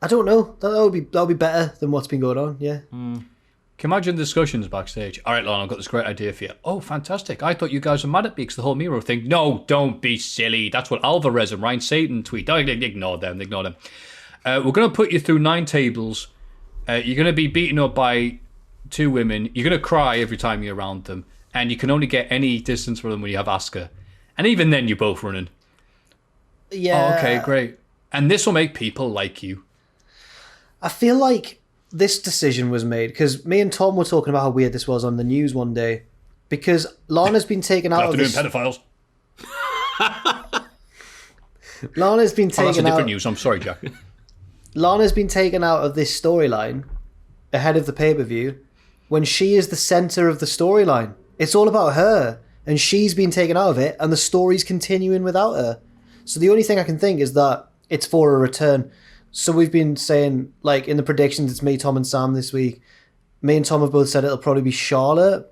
I don't know. That would be better than what's been going on. Yeah. Can you imagine discussions backstage? All right, Lana, I've got this great idea for you. Oh, fantastic. I thought you guys were mad at me because the whole Miro thing. No, don't be silly. That's what Alvarez and Ryan Satan tweet. Ignore them. We're going to put you through 9 tables. You're going to be beaten up by 2 women. You're going to cry every time you're around them. And you can only get any distance from them when you have Asuka. And even then, you're both running. Yeah. Oh, okay, great. And this will make people like you. I feel like this decision was made because me and Tom were talking about how weird this was on the news one day because Lana's been taken out of this... pedophiles. Lana's been taken that's a different out... news. I'm sorry, Jack. Lana's been taken out of this storyline ahead of the pay-per-view when she is the centre of the storyline. It's all about her and she's been taken out of it and the story's continuing without her. So the only thing I can think is that it's for a return. So we've been saying, like, in the predictions, it's me, Tom, and Sam this week. Me and Tom have both said it'll probably be Charlotte.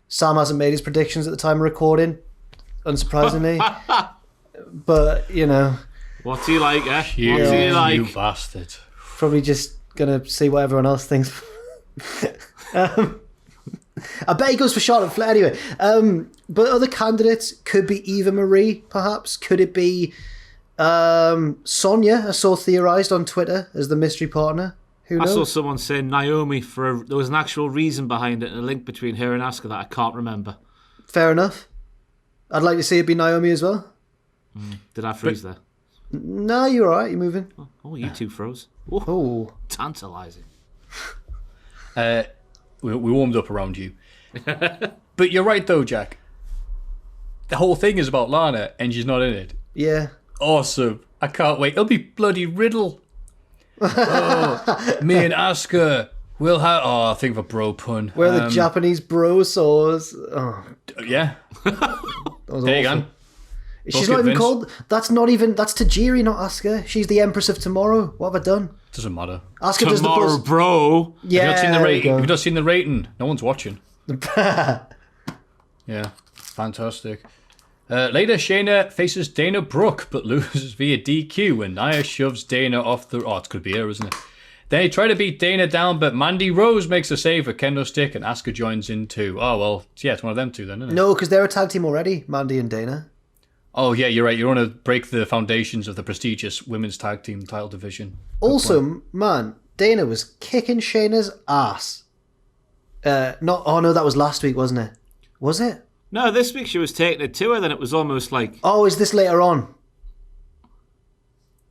Sam hasn't made his predictions at the time of recording, unsurprisingly. But, you know. What's he like, eh? What's he like? You bastard. Probably just going to see what everyone else thinks. I bet he goes for Charlotte Flair anyway. But other candidates could be Eva Marie, perhaps. Could it be... Sonya, I saw theorised on Twitter as the mystery partner. Who knows? I saw someone saying Naomi there was an actual reason behind it and a link between her and Asuka that I can't remember. Fair enough. I'd like to see it be Naomi as well. Did I freeze there? No, you're alright, you're moving. Oh, you two froze. Oh. Tantalising. We warmed up around you. But you're right though, Jack. The whole thing is about Lana and she's not in it. Yeah. awesome. I can't wait. It'll be bloody Riddle. Oh, me and Asuka will have... Oh, I think of a bro pun. Where the Japanese bro saws. Oh, yeah. that was There you awful. go. She's not even called... That's Tajiri, not Asuka. She's the Empress of Tomorrow. What have I done? Doesn't matter. Asuka does the Tomorrow, buzz. bro. Yeah, Have you not seen the there rating? you Have you go. not seen the rating? No one's watching. Yeah, fantastic. Later, Shayna faces Dana Brooke, but loses via DQ when Nia shoves Dana off the... Oh, it could be her, isn't it? They try to beat Dana down, but Mandy Rose makes a save for kendo stick, and Asuka joins in too. Oh, well, yeah, it's one of them two then, isn't it? No, because they're a tag team already, Mandy and Dana. Oh, yeah, you're right. You want to break the foundations of the prestigious women's tag team title division. Also, man, Dana was kicking Shayna's ass. Oh no, that was last week, wasn't it? Was it? No, this week she was taking it to her, then it was almost like... Oh, is this later on?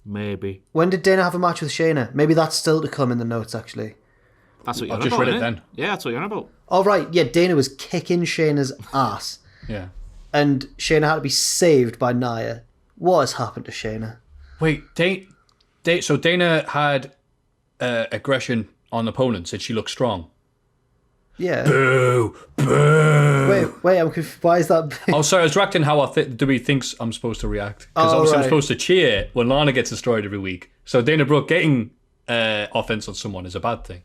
Maybe. When did Dana have a match with Shayna? Maybe that's still to come in the notes, actually. That's what you're I've on just about, read it innit? then. Yeah, that's what you're on about. Oh, right, yeah, Dana was kicking Shayna's ass. Yeah. And Shayna had to be saved by Nia. What has happened to Shayna? Wait, so Dana had aggression on opponents, and she looked strong. Yeah. Boo! Boo! Wait, I'm confused. Why is that? Oh, sorry, I was reacting how WWE thinks I'm supposed to react. Because obviously I'm supposed to cheer when Lana gets destroyed every week. So Dana Brooke getting offense on someone is a bad thing.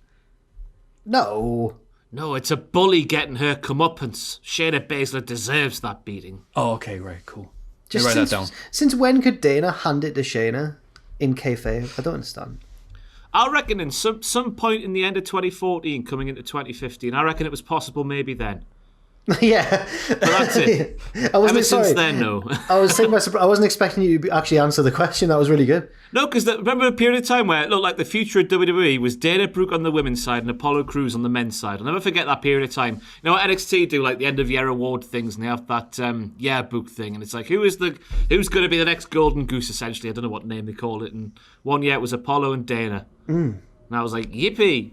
No. No, it's a bully getting her comeuppance. Shayna Baszler deserves that beating. Oh, okay, right, cool. Just write that down. Since when could Dana hand it to Shayna in kayfabe? I don't understand. I reckon in some point in the end of 2014, coming into 2015, I reckon it was possible maybe then. Yeah. But that's it. Ever since then, no. I was taking I wasn't expecting you to actually answer the question. That was really good. No, because remember a period of time where it looked like the future of WWE was Dana Brooke on the women's side and Apollo Crews on the men's side. I'll never forget that period of time. You know what NXT do, like the end of year award things, and they have that yearbook thing, and it's like who's going to be the next golden goose? Essentially, I don't know what name they call it. And one year it was Apollo and Dana, and I was like, yippee!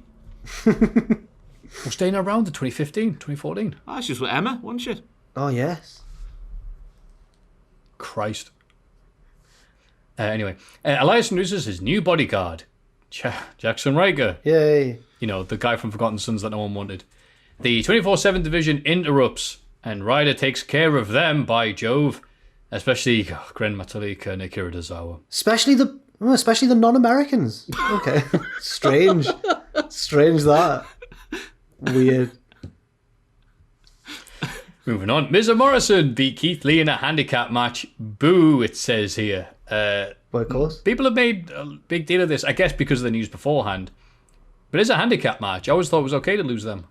Was Dana around in 2015, 2014? Ah, she was with Emma, wasn't she? Oh, yes. Christ. Anyway, Elias introduces his new bodyguard, Jackson Riker. Yay. You know, the guy from Forgotten Sons that no one wanted. The 24/7 division interrupts, and Ryder takes care of them, by Jove. Especially Gren Matalika and Akira Tozawa. Especially the non-Americans. Okay. Strange that. Weird. Moving on. Miz and Morrison beat Keith Lee in a handicap match. Boo, it says here. Well, of course. People have made a big deal of this, I guess because of the news beforehand. But it's a handicap match. I always thought it was okay to lose them.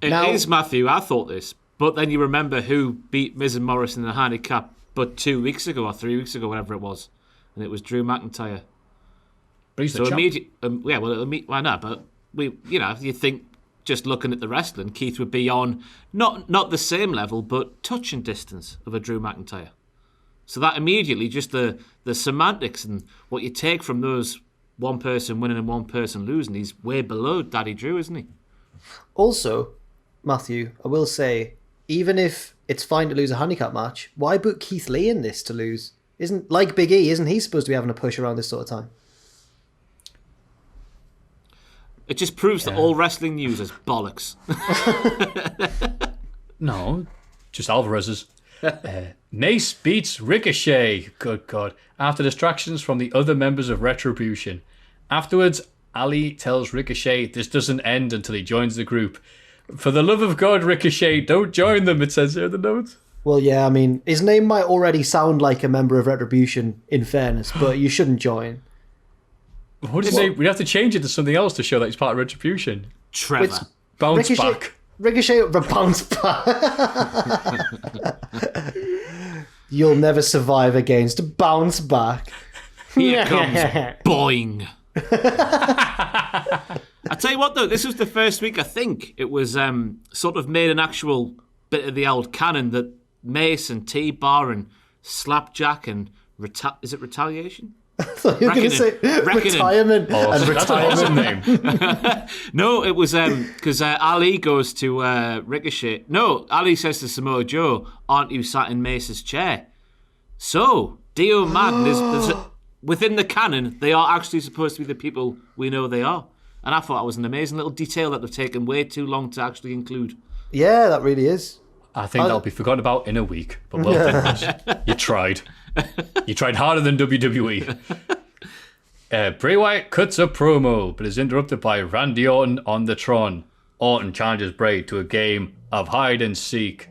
It is, Maffew. I thought this. But then you remember who beat Miz and Morrison in a handicap but 2 weeks ago or 3 weeks ago, whatever it was. And it was Drew McIntyre. But he's the So champ. immediate, why not? But if you think just looking at the wrestling, Keith would be on not the same level, but touching distance of a Drew McIntyre. So that immediately, just the semantics and what you take from those one person winning and one person losing, he's way below Daddy Drew, isn't he? Also, Maffew, I will say, even if it's fine to lose a handicap match, why book Keith Lee in this to lose? Isn't like Big E, isn't he supposed to be having a push around this sort of time? It just proves that all wrestling news is bollocks. No, just Alvarez's. Mace beats Ricochet. Good God. After distractions from the other members of Retribution. Afterwards, Ali tells Ricochet this doesn't end until he joins the group. For the love of God, Ricochet, don't join them, it says here in the notes. Well, yeah, I mean, his name might already sound like a member of Retribution, in fairness, but you shouldn't join. What did they? We'd have to change it to something else to show that he's part of Retribution. Trevor. Bounce Ricochet, back. Ricochet, bounce back. You'll never survive against bounce back. Here comes Boing. I tell you what, though, this was the first week, I think, it was sort of made an actual bit of the old canon that Mace and T-Bar and Slapjack and is it Retaliation? I thought you were going to say retirement and That's an awesome retirement. name. No, it was because Ali goes to Ricochet. No, Ali says to Samoa Joe, aren't you sat in Mace's chair? So, Dio Madden within the canon, they are actually supposed to be the people we know they are. And I thought that was an amazing little detail that they've taken way too long to actually include. Yeah, that really is. I think that'll be forgotten about in a week. But well done, Ross. You tried. You tried harder than WWE. Bray Wyatt cuts a promo, but is interrupted by Randy Orton on the Tron. Orton challenges Bray to a game of hide and seek.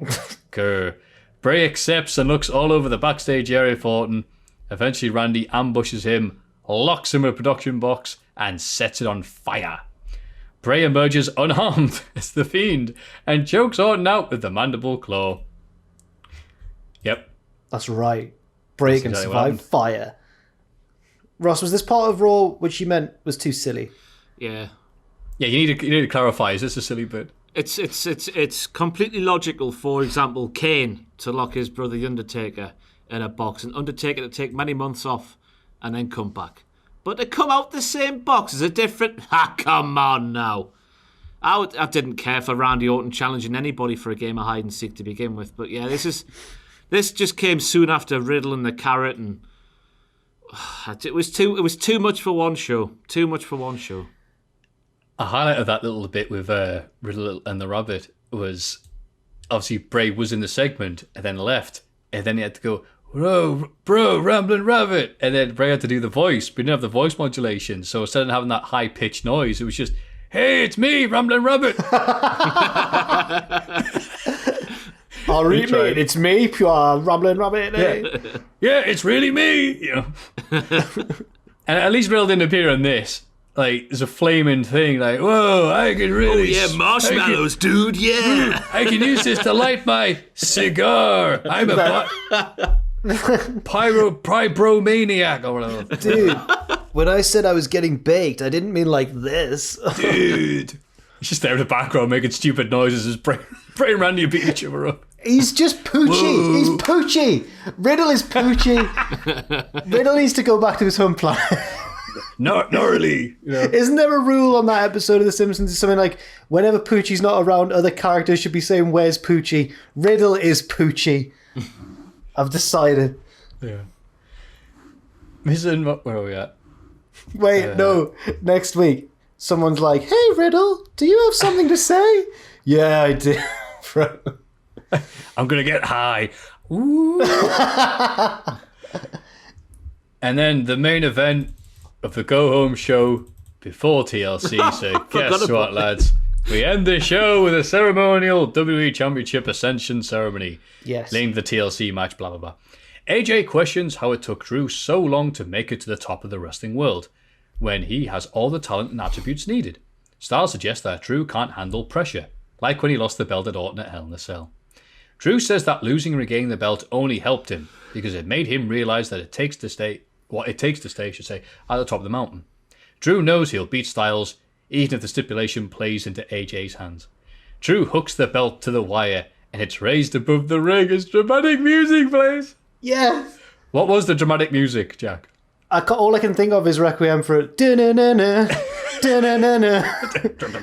Bray accepts and looks all over the backstage area for Orton. Eventually, Randy ambushes him, locks him in a production box, and sets it on fire. Bray emerges unharmed as the Fiend and chokes Orton out with the mandible claw. Yep. That's right. Bray can survive fire. Ross, was this part of Raw which you meant was too silly? Yeah. Yeah, you need to clarify. Is this a silly bit? It's completely logical, for example, Kane to lock his brother The Undertaker in a box, and Undertaker to take many months off and then come back. But to come out the same box is a different... come on now. I didn't care for Randy Orton challenging anybody for a game of hide and seek to begin with, but yeah, this just came soon after Riddle and the Carrot, and it was too much for one show. Too much for one show. A highlight of that little bit with Riddle and the Rabbit was obviously Bray was in the segment and then left, and then he had to go, bro, Ramblin' Rabbit, and then Bray had to do the voice, but he didn't have the voice modulation, so instead of having that high pitched noise, it was just, hey, it's me, Ramblin' Rabbit. All right, mate, it's me, pure Ramblin' Rabbit. Yeah, it's really me. You know? And at least Riddle didn't appear in this. Like, there's a flaming thing, like, whoa, I can really... Oh, yeah, marshmallows, dude, yeah. I can use this to light my cigar. I'm a pybromaniac or whatever. Dude, when I said I was getting baked, I didn't mean like this. Dude. He's just there in the background making stupid noises as Bray and Randy beat each other up. He's just Poochie. Whoa. He's Poochie. Riddle is Poochie. Riddle needs to go back to his home planet. Gnarly. You know? Isn't there a rule on that episode of The Simpsons? It's something like, whenever Poochie's not around, other characters should be saying, where's Poochie? Riddle is Poochie. I've decided. Yeah. Where are we at? Wait, no. Next week, someone's like, hey, Riddle, do you have something to say? Yeah, I do. I'm going to get high. Ooh. And then the main event of the go-home show before TLC. So guess what, lads? We end the show with a ceremonial WWE Championship Ascension ceremony. Yes. Named the TLC match, blah, blah, blah. AJ questions how it took Drew so long to make it to the top of the wrestling world when he has all the talent and attributes needed. Styles suggests that Drew can't handle pressure, like when he lost the belt at Orton at Hell in a Cell. Drew says that losing and regaining the belt only helped him because it made him realize that it takes to stay at the top of the mountain. Drew knows he'll beat Styles, even if the stipulation plays into AJ's hands. Drew hooks the belt to the wire, and it's raised above the ring as dramatic music plays. Yeah. What was the dramatic music, Jack? All I can think of is Requiem for da-na-na-na, da-na-na-na.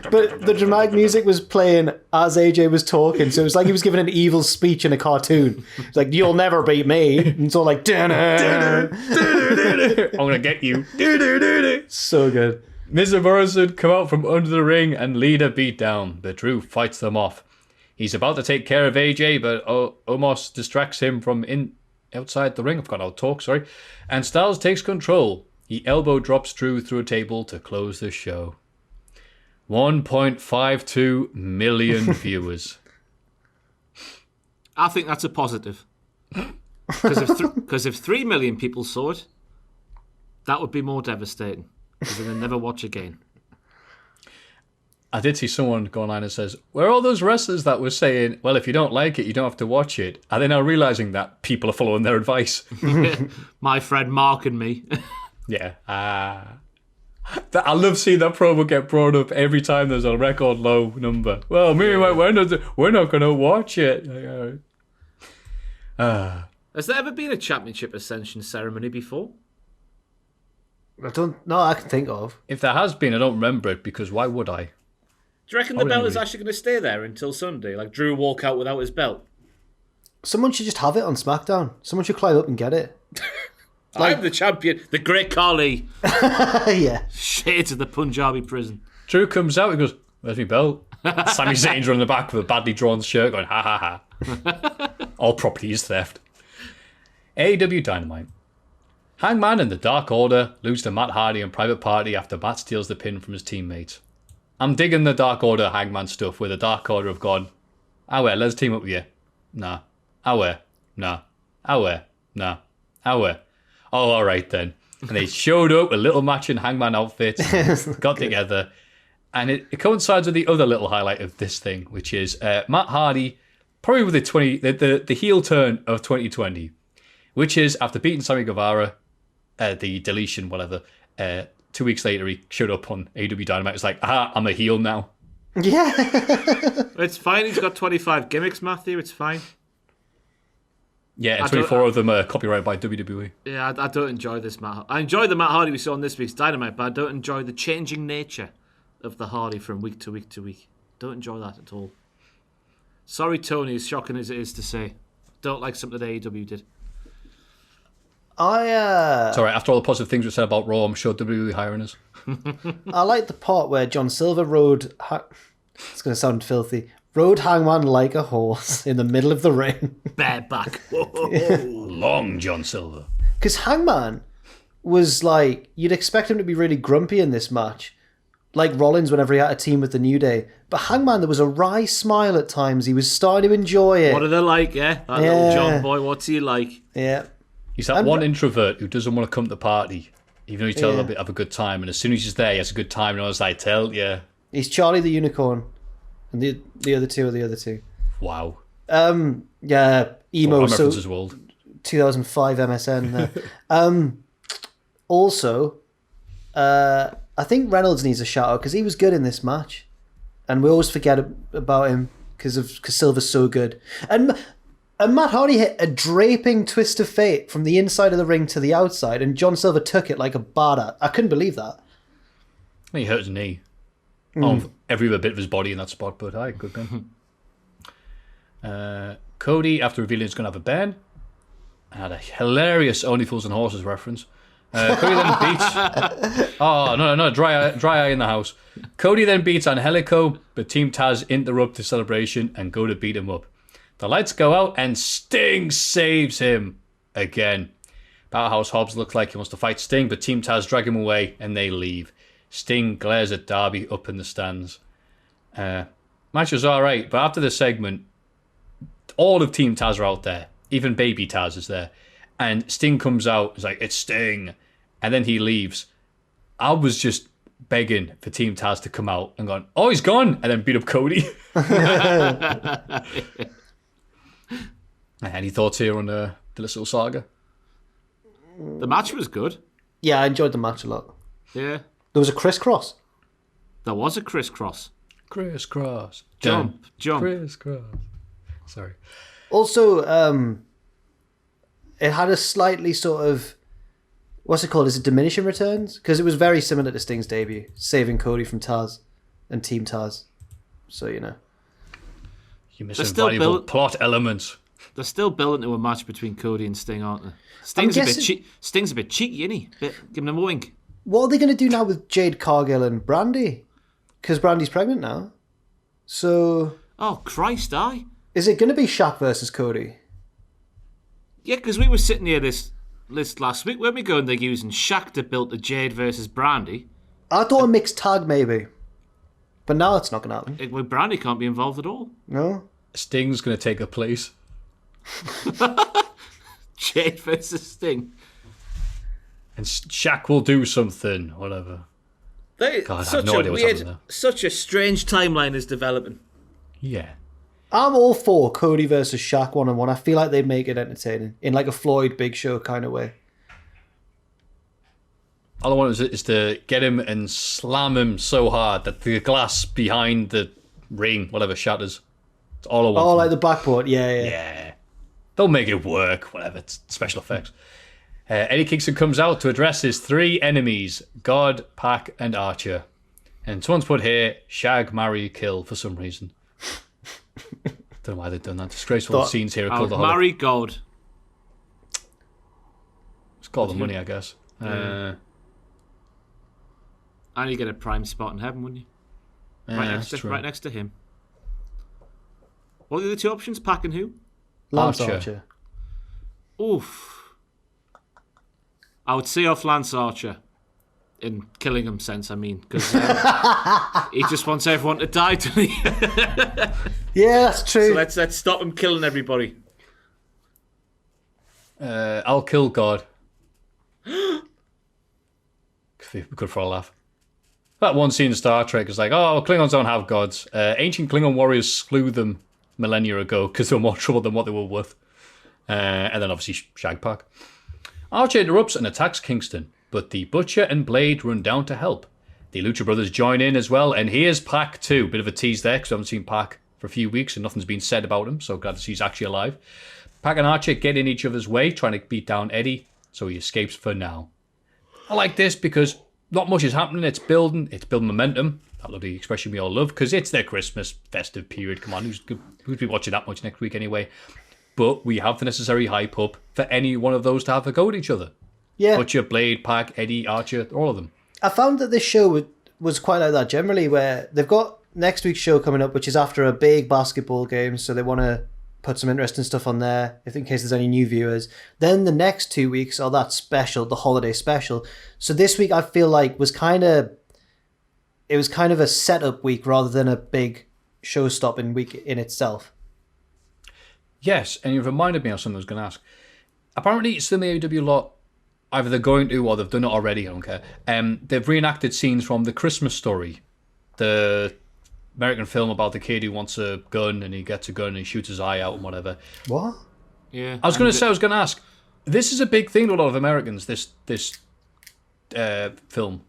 But the dramatic music was playing as AJ was talking, so it was like he was giving an evil speech in a cartoon. It's like, you'll never beat me. And it's all like, da-na. I'm going to get you. So good. Miz and Morrison come out from under the ring and lead a beatdown, but Drew fights them off. He's about to take care of AJ, but Omos distracts him from outside the ring. I've got how to talk, sorry. And Styles takes control. He elbow drops Drew through a table to close the show. 1.52 million viewers. I think that's a positive. Because if 3 million people saw it, that would be more devastating. Because then they'll never watch again. I did see someone go online and says, where are all those wrestlers that were saying, well, if you don't like it, you don't have to watch it? Are they now realising that people are following their advice? My friend Mark and me. Yeah. I love seeing that promo get brought up every time there's a record low number. Well, we're not going to watch it. Has there ever been a championship ascension ceremony before? I can think of. If there has been, I don't remember it, because why would I? Do you reckon the belt is actually going to stay there until Sunday? Like Drew walk out without his belt? Someone should just have it on SmackDown. Someone should climb up and get it. I'm the champion. The great Khali. Yeah. Shades of the Punjabi prison. Drew comes out, he goes, "Where's my belt?" Sami Zayn's running the back with a badly drawn shirt going, "Ha ha ha." All property is theft. AEW Dynamite. Hangman and the Dark Order lose to Matt Hardy and Private Party after Matt steals the pin from his teammates. I'm digging the Dark Order Hangman stuff where the Dark Order have gone, let's team up with you. Nah. Nah. Nah. Oh, alright then. And they showed up with little matching Hangman outfits, got together, and it coincides with the other little highlight of this thing, which is Matt Hardy, probably with the heel turn of 2020, which is after beating Sammy Guevara, the deletion, whatever, 2 weeks later he showed up on AEW Dynamite. It's like, I'm a heel now. Yeah. It's fine, he's got 25 gimmicks, Maffew, it's fine. Yeah, and 24 of them are copyrighted by WWE. Yeah, I don't enjoy this Matt. I enjoy the Matt Hardy we saw on this week's Dynamite, but I don't enjoy the changing nature of the Hardy from week to week to week. Don't enjoy that at all. Sorry, Tony, as shocking as it is to say. Don't like something that AEW did. It's alright, after all the positive things we said about Raw, I'm sure WWE hiring us. I like the part where John Silver rode... It's going to sound filthy. Rode Hangman like a horse in the middle of the ring. Bareback. Long John Silver. Because Hangman was like... You'd expect him to be really grumpy in this match. Like Rollins whenever he had a team with the New Day. But Hangman, there was a wry smile at times. He was starting to enjoy it. What are they like, yeah? That little John boy, what's he like? Yeah. He's that one introvert who doesn't want to come to the party, even though he's telling them to have a good time. And as soon as he's there, he has a good time. And I was like, he's Charlie the Unicorn. And the other two are the other two. Wow. Yeah, emo. So references world. 2005 MSN there. Also, I think Reynolds needs a shout out because he was good in this match, and we always forget about him because Silver's so good. And Matt Hardy hit a draping twist of fate from the inside of the ring to the outside, and John Silver took it like a badass. I couldn't believe that. He hurt his knee. On every bit of his body in that spot, but good gun. Cody, after revealing he's going to have a Ben, had a hilarious Only Fools and Horses reference. Cody then beats... Oh, no, dry eye in the house. Cody then beats Angelico, but Team Taz interrupt the celebration and go to beat him up. The lights go out and Sting saves him again. Powerhouse Hobbs looks like he wants to fight Sting, but Team Taz drag him away and they leave. Sting glares at Darby up in the stands. Match was alright, but after the segment, all of Team Taz are out there. Even Baby Taz is there. And Sting comes out, he's like, "It's Sting." And then he leaves. I was just begging for Team Taz to come out and going, "Oh, he's gone," and then beat up Cody. Any thoughts here on the little saga? The match was good. Yeah, I enjoyed the match a lot. Yeah. There was a crisscross. There was a crisscross. Crisscross. Jump. Crisscross. Sorry. Also, it had a slightly sort of... What's it called? Is it diminishing returns? Because it was very similar to Sting's debut, saving Cody from Taz and Team Taz. So, you know. You miss invaluable plot elements. They're still building to a match between Cody and Sting, aren't they? Sting's a bit cheeky, isn't he? Giving him a wink. What are they going to do now with Jade Cargill and Brandy? Because Brandy's pregnant now. So... Oh, Christ, aye. Is it going to be Shaq versus Cody? Yeah, because we were sitting here this list last week, weren't we, going, they're using Shaq to build the Jade versus Brandy. I thought a mixed tag, maybe. But now it's not going to happen. Well, Brandy can't be involved at all. No? Sting's going to take her place. Jade versus Sting. And Shaq will do something, whatever. God, I have no idea what's happening there. Such a strange timeline is developing. Yeah. I'm all for Cody versus Shaq 1-on-1. I feel like they'd make it entertaining in like a Floyd Big Show kind of way. All I want is to get him and slam him so hard that the glass behind the ring, whatever, shatters. That's all I want. Oh, like the backboard. Yeah. Yeah. Don't make it work, whatever. It's special effects. Eddie Kingston comes out to address his three enemies, God, Pac, and Archer. And someone's put here, shag, marry, kill, for some reason. Don't know why they've done that. Disgraceful scenes here at Cultaholic. Marry God. got all the money, I guess. And you get a prime spot in heaven, wouldn't you? Right next to him. What are the 2 options? Pac and who? Lance Archer. Oof. I would see off Lance Archer. In Killingham sense, I mean. Because he just wants everyone to die, doesn't he? Yeah, that's true. So let's stop him killing everybody. I'll kill God. Good for a laugh. That one scene in Star Trek is like, oh, Klingons don't have gods. Ancient Klingon warriors slew them millennia ago because they were more trouble than what they were worth. And then obviously Shag Pack. Archer interrupts and attacks Kingston, but the Butcher and Blade run down to help. The Lucha Brothers join in as well, and here's Pac too. Bit of a tease there because I haven't seen Pac for a few weeks and nothing's been said about him, so glad to see he's actually alive. Pac and Archer get in each other's way, trying to beat down Eddie, so he escapes for now. I like this because not much is happening. It's building momentum. That lovely expression we all love because it's their Christmas festive period. Come on, who's be watching that much next week anyway? But we have the necessary hype up for any one of those to have a go at each other. Yeah. Butcher, Blade, Pac, Eddie, Archer, all of them. I found that this show was quite like that generally, where they've got next week's show coming up, which is after a big basketball game, so they want to put some interesting stuff on there, if in case there's any new viewers. Then the next 2 weeks are that special, the holiday special. So this week I feel like was kind of a setup week rather than a big show-stopping week in itself. Yes, and you've reminded me of something I was going to ask. Apparently, it's in the AEW lot, either they're going to or they've done it already, I don't care. They've reenacted scenes from The Christmas Story, the American film about the kid who wants a gun and he gets a gun and he shoots his eye out and whatever. What? Yeah. I was going to ask, this is a big thing to a lot of Americans, this film.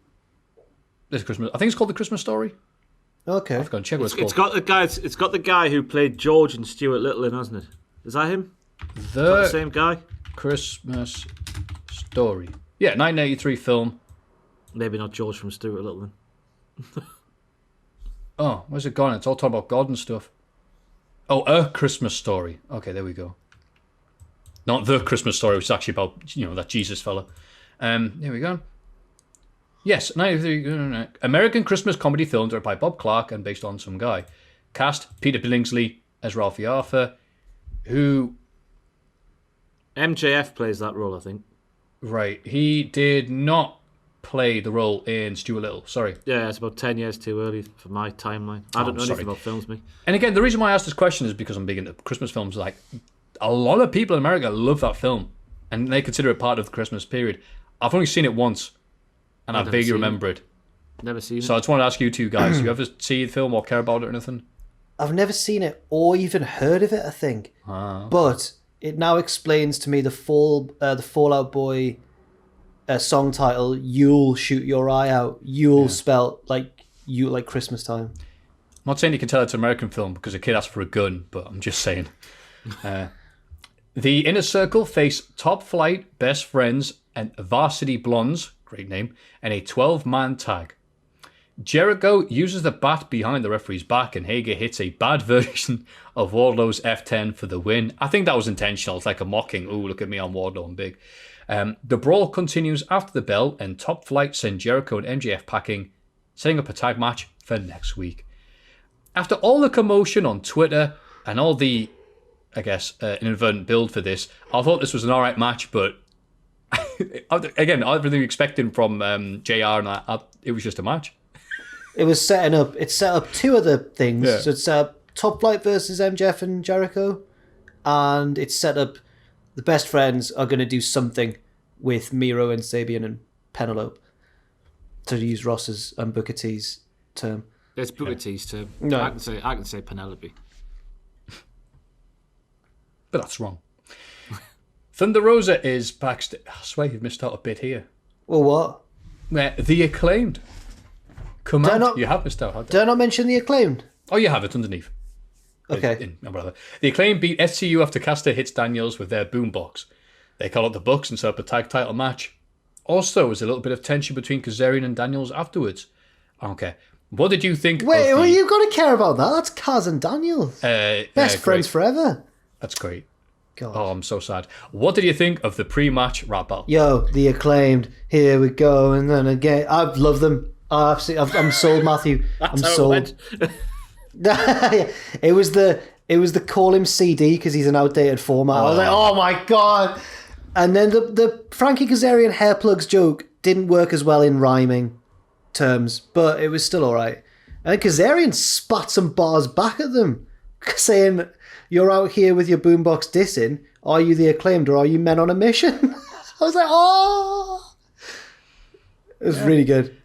This Christmas, I think it's called The Christmas Story. Okay. I've got to check what it's It's called. got the guy who played George and Stuart Little in, hasn't it? Is that him? Is that the same guy? Christmas Story. Yeah, 1983 film. Maybe not George from Stuart Little then. Oh, where's it gone? It's all talking about God and stuff. Oh, A Christmas Story. Okay, there we go. Not The Christmas Story, which is actually about, that Jesus fella. There we go. Yes, 1983 American Christmas comedy film directed by Bob Clark and based on some guy. Cast, Peter Billingsley as Ralphie Arthur, who... MJF plays that role, I think. Right, he did not play the role in Stuart Little, sorry. Yeah, it's about 10 years too early for my timeline. I don't know anything about films, me. And again, the reason why I asked this question is because I'm big into Christmas films. Like, a lot of people in America love that film, and they consider it part of the Christmas period. I've only seen it once, and I vaguely remember it. Never seen it. So I just want to ask you two guys, you ever see the film or care about it or anything? I've never seen it or even heard of it, I think. But it now explains to me the Fallout Boy song title, You'll Shoot Your Eye Out. You'll spelled like Christmas time. I'm not saying you can tell it's an American film because a kid asked for a gun, but I'm just saying. The Inner Circle face Top Flight, Best Friends, and Varsity Blondes, great name, and a 12-man tag. Jericho uses the bat behind the referee's back, and Hager hits a bad version of Wardlow's F10 for the win. I think that was intentional. It's like a mocking, ooh, look at me, I'm Wardlow, I'm big. The brawl continues after the bell, and Top Flight send Jericho and MJF packing, setting up a tag match for next week. After all the commotion on Twitter and all the, I guess, inadvertent build for this, I thought this was an alright match, but again, everything expecting from JR and that, it was just a match. It set up two other things. Yeah. So it's set up Top Flight versus MJF and Jericho, and it's set up the Best Friends are going to do something with Miro and Sabian and Penelope, to use Ross's and Booker T's term. It's Booker T's term. No. I can say Penelope. But that's wrong. Thunder Rosa is backstage. I swear you've missed out a bit here. Well, what? Where The Acclaimed come out. You have missed out. Did I not mention the Acclaimed? Oh, you have it underneath. Okay. The Acclaimed beat SCU after Caster hits Daniels with their boombox. They call up the Bucks and set up a tag title match. Also, there's a little bit of tension between Kazarian and Daniels afterwards. Okay. What did you think? Wait, well, you've got to care about that. That's Kaz and Daniels. Best friends forever. That's great. God. Oh, I'm so sad. What did you think of the pre-match rap-up? Yo, the Acclaimed. Here we go, and then again. I love them. I'm sold, Maffew. I'm sold. It was the call him CD because he's an outdated format. I was like, oh my God. And then the Frankie Kazarian hair plugs joke didn't work as well in rhyming terms, but it was still all right. And Kazarian spat some bars back at them, saying, "You're out here with your boombox dissing. Are you the Acclaimed or are you men on a mission?" I was like, oh. It was really good.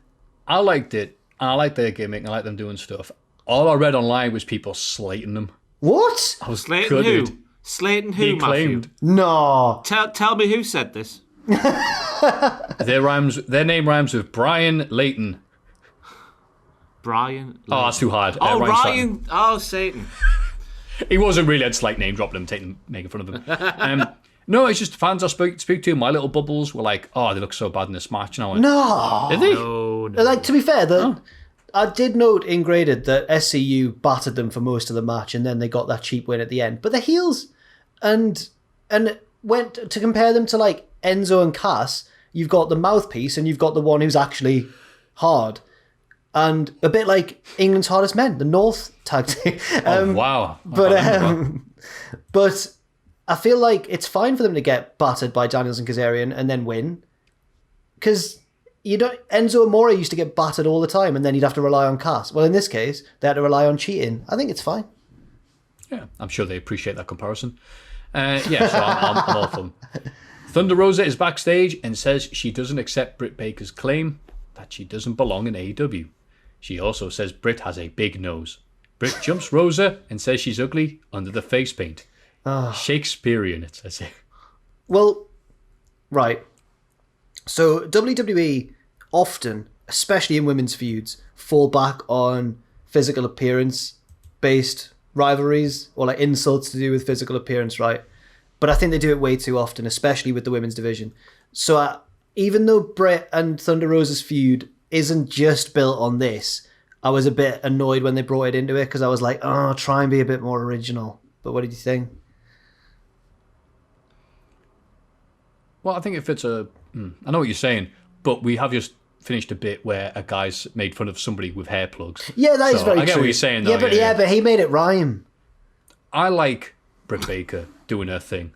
I liked it. I liked their gimmick. I liked them doing stuff. All I read online was people slating them. What? I was Slating gutted. who? Slating who, The Acclaimed. Maffew? No. Tell me who said this. Their name rhymes with Brian Layton. Brian. Oh, that's too hard. Oh, Ryan Sutton. Ryan. Oh, Satan. He wasn't really. I just like name dropping him, making fun of him. No, it's just fans I speak to. My little bubbles were like, "Oh, they look so bad in this match." And I went, No. "Did they?" No. Like, to be fair, I did note in Graded that SCU battered them for most of the match and then they got that cheap win at the end. But they're heels. And went to compare them to like Enzo and Cass, you've got the mouthpiece and you've got the one who's actually hard. And a bit like England's Hardest Men, the North tag team. Wow. But I feel like it's fine for them to get battered by Daniels and Kazarian and then win. Because Enzo Amore used to get battered all the time and then you'd have to rely on Cass. Well, in this case, they had to rely on cheating. I think it's fine. Yeah, I'm sure they appreciate that comparison. So I'm all for them. Thunder Rosa is backstage and says she doesn't accept Britt Baker's claim that she doesn't belong in AEW. She also says Britt has a big nose. Britt jumps Rosa and says she's ugly under the face paint. Shakespearean, it says here. Well, right. So WWE often, especially in women's feuds, fall back on physical appearance-based rivalries or like insults to do with physical appearance, right? But I think they do it way too often, especially with the women's division. So even though Britt and Thunder Rosa's feud isn't just built on this, I was a bit annoyed when they brought it into it because I was like, oh, try and be a bit more original. But what did you think? Well, I think it fits I know what you're saying, but we have just finished a bit where a guy's made fun of somebody with hair plugs. Yeah, that is very true. I get what you're saying, though. But he made it rhyme. I like Britt Baker doing her thing,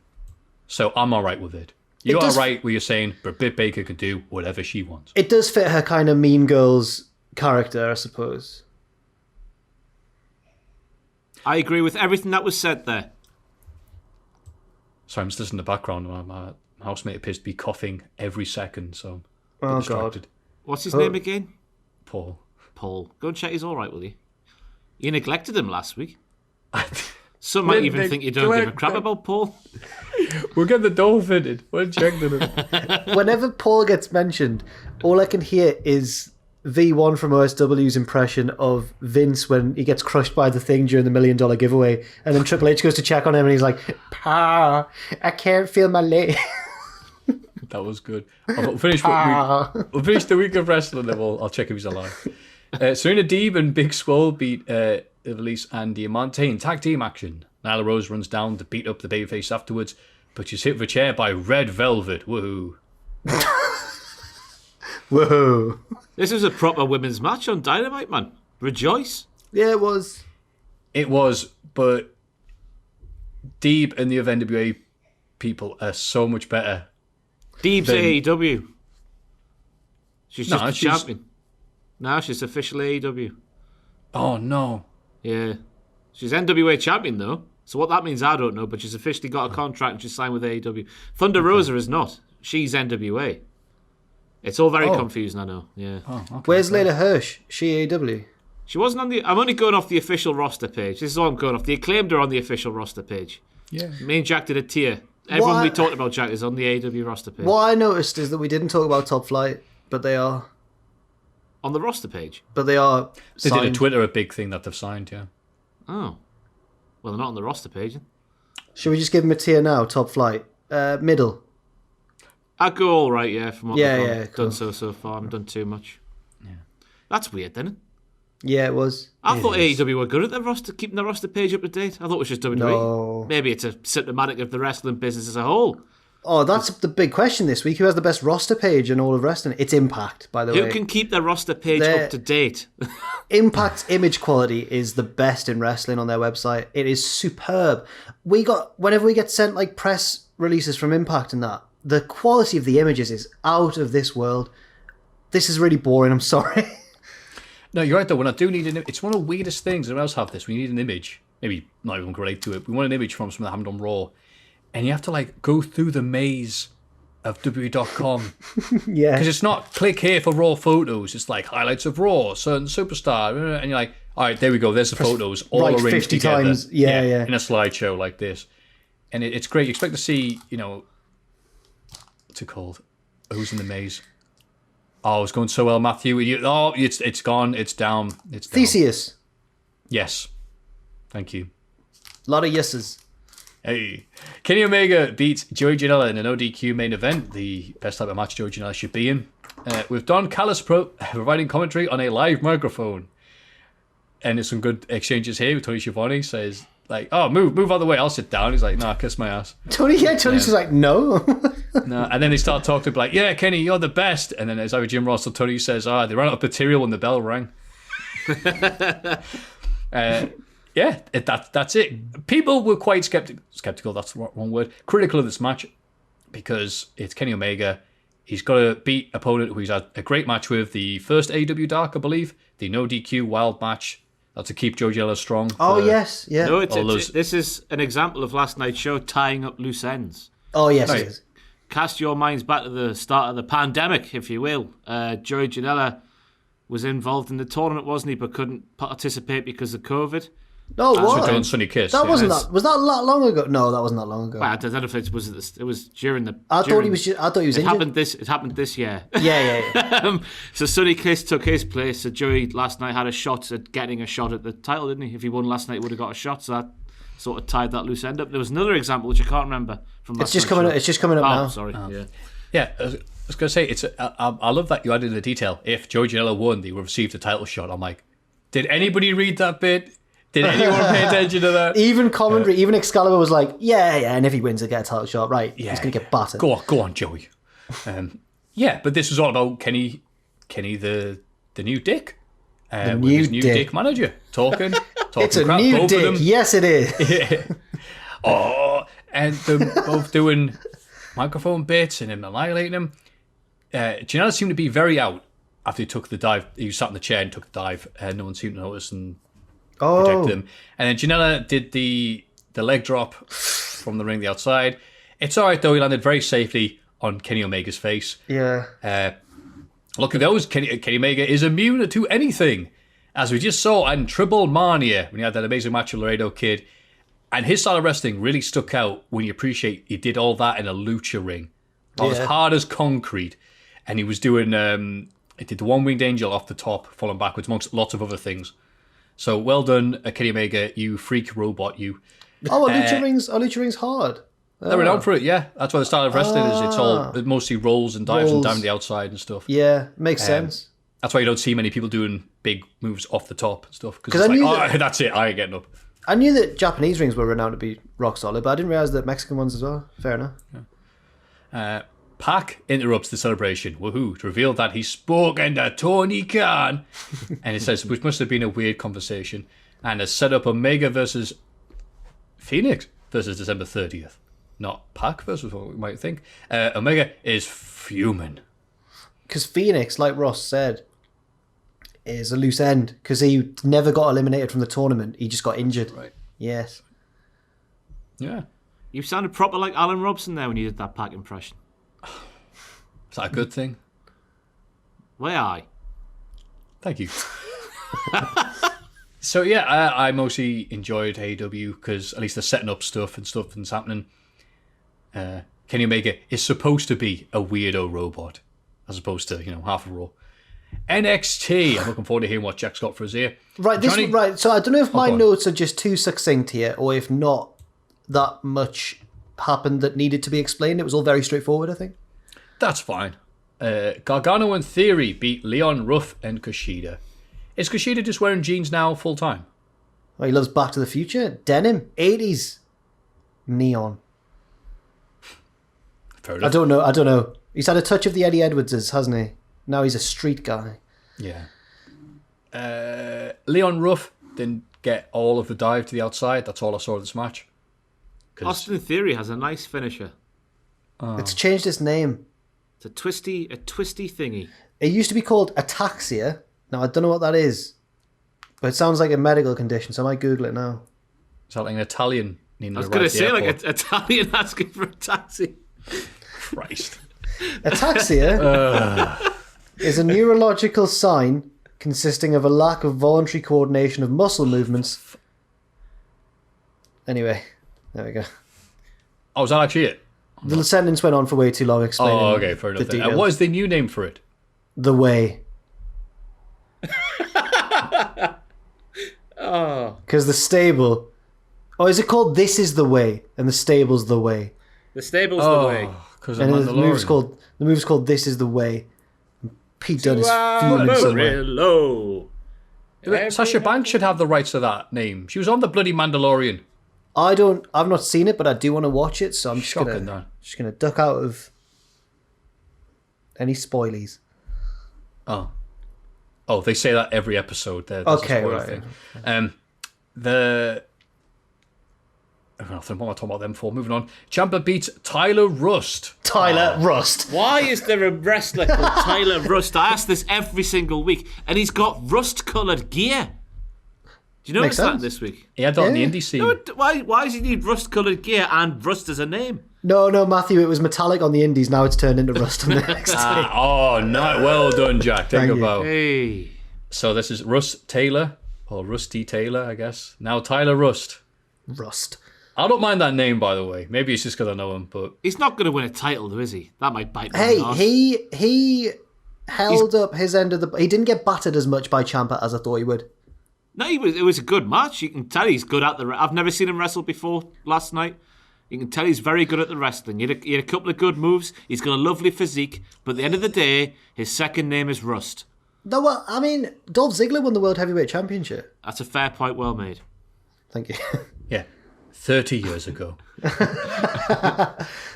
so I'm all right with it. You are right where you're saying Britt Baker can do whatever she wants. It does fit her kind of Mean Girls character, I suppose. I agree with everything that was said there. Sorry, I'm just listening in the background. My housemate appears to be coughing every second, so I'm a bit distracted. What's his name again? Paul. Go and check he's all right, will you? You neglected him last week. Some might even think you don't give a crap about Paul. We'll get the door fitted. We'll check them. Whenever Paul gets mentioned, all I can hear is V1 from OSW's impression of Vince when he gets crushed by the Thing during the $1 million giveaway, and then Triple H goes to check on him and he's like, "Pa, I can't feel my leg." That was good. We'll finish the week of wrestling, then I'll check if he's alive. Serena Deeb and Big Swole beat Ivelisse and Diamante in tag team action. Nyla Rose runs down to beat up the babyface afterwards, but she's hit with a chair by Red Velvet. Woohoo. Whoa. This is a proper women's match on Dynamite, man. Rejoice. Yeah, it was. It was, but Deeb and the other NWA people are so much better. Deeb's AEW. She's just a champion. Now she's official AEW. Oh, no. Yeah. She's NWA champion, though. So what that means, I don't know, but she's officially got a contract and she's signed with AEW. Thunder Rosa is not. She's NWA. It's all very confusing, I know. Yeah. Oh, okay. Where's Layla Hirsch? She AEW. She wasn't on the... I'm only going off the official roster page. This is all I'm going off. The Acclaimed are on the official roster page. Yeah. Me and Jack did a tier. Everyone we talked about, Jack, is on the AEW roster page. What I noticed is that we didn't talk about Top Flight, but they are. On the roster page? But they are They signed. did a Twitter, a big thing that they've signed, yeah. Oh. Well, they're not on the roster page. Should we just give them a tier now? Top Flight. Middle. I'd go all right, yeah, from what Yeah, we've yeah, cool. done so far. I haven't done too much. Yeah. That's weird, then. Yeah, it was. I thought AEW were good at the roster, keeping the roster page up to date. I thought it was just WWE. No. Maybe it's a symptomatic of the wrestling business as a whole. Oh, that's the big question this week. Who has the best roster page in all of wrestling? It's Impact, by the way. Who can keep their roster page up to date? Impact's image quality is the best in wrestling on their website. It is superb. Whenever we get sent like press releases from Impact and that, the quality of the images is out of this world. This is really boring, I'm sorry. No, you're right though. When I do need an image, it's one of the weirdest things. Everyone else have this. When you need an image, maybe not everyone can relate to it. We want an image from something that happened on Raw, and you have to like go through the maze of WWE.com. Yeah. Because it's not click here for Raw photos. It's like highlights of Raw, certain superstar, and you're like, all right, there we go. There's the photos all right, arranged 50 together. times. Yeah. In a slideshow like this, and it's great. You expect to see, what's it called? Who's in the maze? Oh, it's going so well, Maffew. It's gone. It's down. It's down. Theseus. Yes. Thank you. A lot of yeses. Hey. Kenny Omega beats Joey Janela in an ODQ main event, the best type of match Joey Janela should be in, with Don Callis providing commentary on a live microphone. And there's some good exchanges here with Tony Schiavone. Says, like, oh, move out of the way, I'll sit down. He's like, nah, kiss my ass. Tony's just like, no. No, and then they start talking like, yeah, Kenny, you're the best. And then it's either Jim Ross or Tony says, they ran out of material when the bell rang. That's it. People were quite skeptical, that's the wrong word, critical of this match because it's Kenny Omega. He's got to beat opponent who he's had a great match with, the first AEW Dark, I believe, the no DQ wild match. That's to keep Joe Janela strong. Oh, yes, yeah. No, this is an example of last night's show tying up loose ends. Oh, yes, right. it is. Cast your minds back to the start of the pandemic, if you will. Joey Janela was involved in the tournament, wasn't he, but couldn't participate because of COVID. No, what? John Sonny Kiss. That wasn't that. Was that long ago? No, that wasn't that long ago. Well, I don't know if it was during the. I thought he was injured. It happened this year. Yeah. So Sonny Kiss took his place. So Joey last night had a shot at getting a shot at the title, didn't he? If he won last night, he would have got a shot. So that sort of tied that loose end up. There was another example which I can't remember from last It's just coming up now. Sorry. Yeah, I was going to say, I love that you added the detail. If Joey Janela won, they would receive the title shot. I'm like, did anybody read that bit? Did anyone pay attention to that? Even commentary, even Excalibur was like, yeah, and if he wins, he'll get a title shot. Right, he's going to get battered. Go on, Joey. But this was all about Kenny the new dick. With his new dick manager. Talking it's a crap, new both dick. of them. Yes, it is. And they're both doing microphone bits and him annihilating him. Janela seemed to be very out after he took the dive. He sat in the chair and took the dive, and no one seemed to notice and protected him. And then Janela did the leg drop from the ring the outside. It's all right, though. He landed very safely on Kenny Omega's face. Yeah. Look at those. Kenny Omega is immune to anything, as we just saw in Triple Mania when he had that amazing match with Laredo Kid. And his style of wrestling really stuck out when you appreciate he did all that in a lucha ring. It was hard as concrete. And he was doing, he did the one-winged angel off the top, falling backwards, amongst lots of other things. So well done, Kenny Omega, you freak robot, you. Oh, are lucha rings hard? They're renowned for it, yeah. That's why the style of wrestling is. It's all mostly rolls and dives and down the outside and stuff. Yeah, makes sense. That's why you don't see many people doing big moves off the top and stuff. Because it's like, that's it, I ain't getting up. I knew that Japanese rings were renowned to be rock solid, but I didn't realise that Mexican ones as well. Fair enough. Yeah. Pac interrupts the celebration, woohoo, to reveal that he's spoken to Tony Khan. And it says, which must have been a weird conversation, and has set up Omega versus Phoenix versus December 30th. Not Pac versus what we might think. Omega is fuming. Because Phoenix, like Ross said, is a loose end, because he never got eliminated from the tournament. He just got injured. Right. Yes. Yeah. You sounded proper like Alan Robson there when you did that Pac impression. Is that a good thing? Why I? Thank you. So yeah, I mostly enjoyed AEW because at least they're setting up stuff that's happening. Kenny Omega is supposed to be a weirdo robot, as opposed to half a Raw. NXT. I'm looking forward to hearing what Jack's got for us here. Right, right. So I don't know if my notes are just too succinct here, or if not that much happened that needed to be explained. It was all very straightforward, I think. That's fine. Gargano and Theory beat Leon Ruff and Kushida Is Kushida just wearing jeans now full time? Oh, he loves Back to the Future. Denim. 80s. Neon. Fair enough. I don't know. He's had a touch of the Eddie Edwardses, hasn't he? Now he's a street guy. Yeah. Leon Ruff didn't get all of the dive to the outside. That's all I saw of this match. Austin Theory has a nice finisher. It's changed its name. It's a twisty thingy. It used to be called ataxia. Now, I don't know what that is. But it sounds like a medical condition, so I might Google it now. Is that like an Italian? I was going to say, like, an Italian asking for a taxi. Christ. Ataxia is a neurological sign consisting of a lack of voluntary coordination of muscle movements. Anyway, there we go. Oh, is that actually it? The sentence went on for way too long explaining. Oh, okay, fair enough. the And details. what is the new name for it? The Way. Because the stable... Oh, is it called This Is The Way? And the stable's The Way. The stable's the way. Because of And the move's Mandalorian. called This Is The Way. Pete Dunne is To fuming somewhere. Amarillo. Sasha Banks should have the rights to that name. She was on the bloody Mandalorian. I've not seen it, but I do want to watch it, so I'm just Shocking, gonna that. duck out of any spoilies. Oh, they say that every episode. There's Okay, a spoiler right. thing. I don't know what am I talking about them for. Moving on. Ciampa beats Tyler Rust. Tyler Rust. Why is there a wrestler called Tyler Rust? I ask this every single week, and he's got rust-coloured gear. Do you notice Makes that sense. this week? He had that on the Yeah. indie scene. No, why does he need rust-coloured gear and Rust as a name? No, Maffew, it was metallic on the indies. Now it's turned into rust on the next day. Oh, no. Well done, Jack. Think Thank you. about. Hey. So this is Russ Taylor, or Rusty Taylor, I guess. Now Tyler Rust. Rust. I don't mind that name, by the way. Maybe it's just because I know him, but He's not going to win a title, though, is he? That might bite me Hey, in the arse. he held up his end of the... He didn't get battered as much by Ciampa as I thought he would. No, it was a good match. You can tell he's good at the... I've never seen him wrestle before last night. You can tell he's very good at the wrestling. He had a couple of good moves. He's got a lovely physique. But at the end of the day, his second name is Rust. No, well, I mean, Dolph Ziggler won the World Heavyweight Championship. That's a fair point, well made. Thank you. yeah, 30 years ago.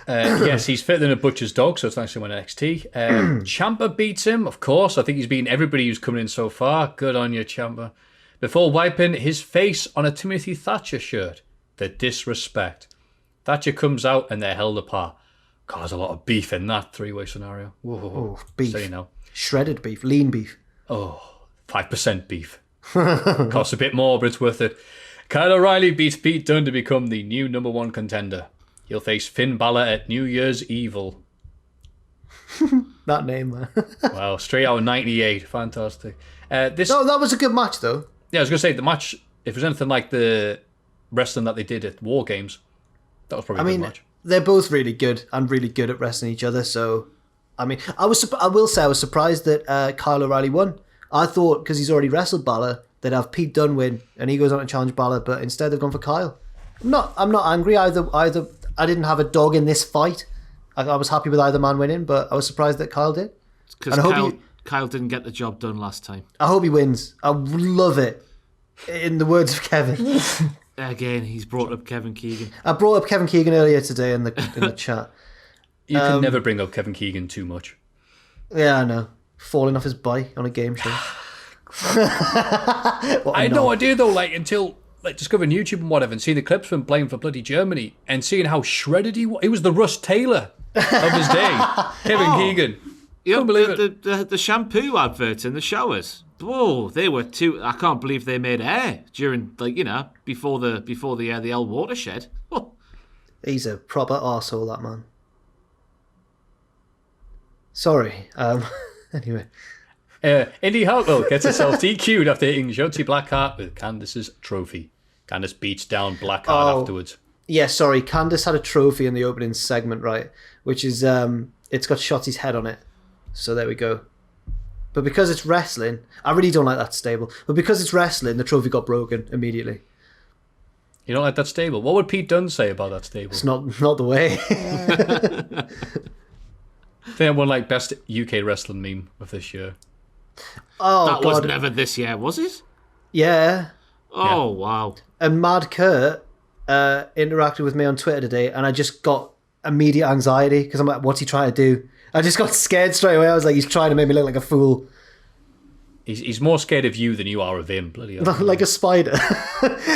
Yes, he's fitter than a butcher's dog, so it's nice to win NXT. Ciampa beats him, of course. I think he's beaten everybody who's coming in so far. Good on you, Ciampa. Before wiping his face on a Timothy Thatcher shirt. The disrespect. Thatcher comes out and they're held apart. God, there's a lot of beef in that three-way scenario. Whoa, beef. So you know. Shredded beef. Lean beef. 5% beef. Costs a bit more, but it's worth it. Kyle O'Reilly beats Pete Dunne to become the new number one contender. He'll face Finn Balor at New Year's Evil. That name, man. Wow, straight out of 98. Fantastic. No, that was a good match, though. Yeah, I was going to say, the match, if it was anything like the wrestling that they did at War Games, that was probably a good match. They're both really good and really good at wrestling each other, so... I mean, I will say I was surprised that Kyle O'Reilly won. I thought, because he's already wrestled Balor, they'd have Pete Dunne win, and he goes on to challenge Balor, but instead they've gone for Kyle. I'm not angry either. I didn't have a dog in this fight. I was happy with either man winning, but I was surprised that Kyle did. Because Kyle didn't get the job done last time. I hope he wins. I would love it. In the words of Kevin. Again, he's brought up Kevin Keegan. I brought up Kevin Keegan earlier today in the chat. You can never bring up Kevin Keegan too much. Yeah, I know. Falling off his bike on a game show. I had no idea though, like until discovering YouTube and whatever, and seeing the clips from playing for bloody Germany, and seeing how shredded he was. He was the Russ Taylor of his day. Kevin Keegan. You Couldn't believe it. The shampoo adverts in the showers. Whoa, they were too. I can't believe they made air during, before the L watershed. Whoa. He's a proper arsehole, that man. Sorry. Anyway. Indy Hartwell gets herself DQ'd after hitting Shotzi Blackheart with Candice's trophy. Candice beats down Blackheart afterwards. Yeah, sorry. Candice had a trophy in the opening segment, right? Which is, it's got Shotzi's head on it. So there we go. But because it's wrestling, I really don't like that stable. But because it's wrestling, the trophy got broken immediately. You don't like that stable? What would Pete Dunne say about that stable? It's not the way. I think I won best UK wrestling meme of this year. Oh, That God. was never this year, was it? Yeah. Oh, wow. And Mad Kurt interacted with me on Twitter today, and I just got immediate anxiety because I'm like, what's he trying to do? I just got scared straight away. I was like, he's trying to make me look like a fool. He's more scared of you than you are of him. Bloody hell. Like a spider.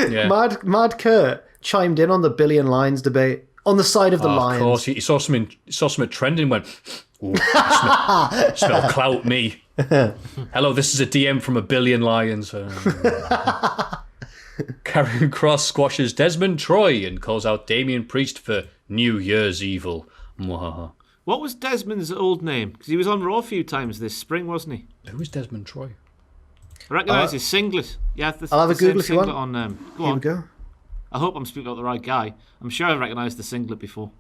Yeah. Mad Kurt chimed in on the billion lines debate on the side of the lions. Of course, he saw something trending and went, ooh, I smell clout me. Hello, this is a DM from a billion lions. Karrion Kross squashes Desmond Troy and calls out Damian Priest for New Year's Evil. Mwahaha. What was Desmond's old name? Because he was on Raw a few times this spring, wasn't he? Who is Desmond Troy? I recognise his singlet. Yeah, I'll have a Google if you want. On, go Here on. we go. I hope I'm speaking about the right guy. I'm sure I recognised the singlet before.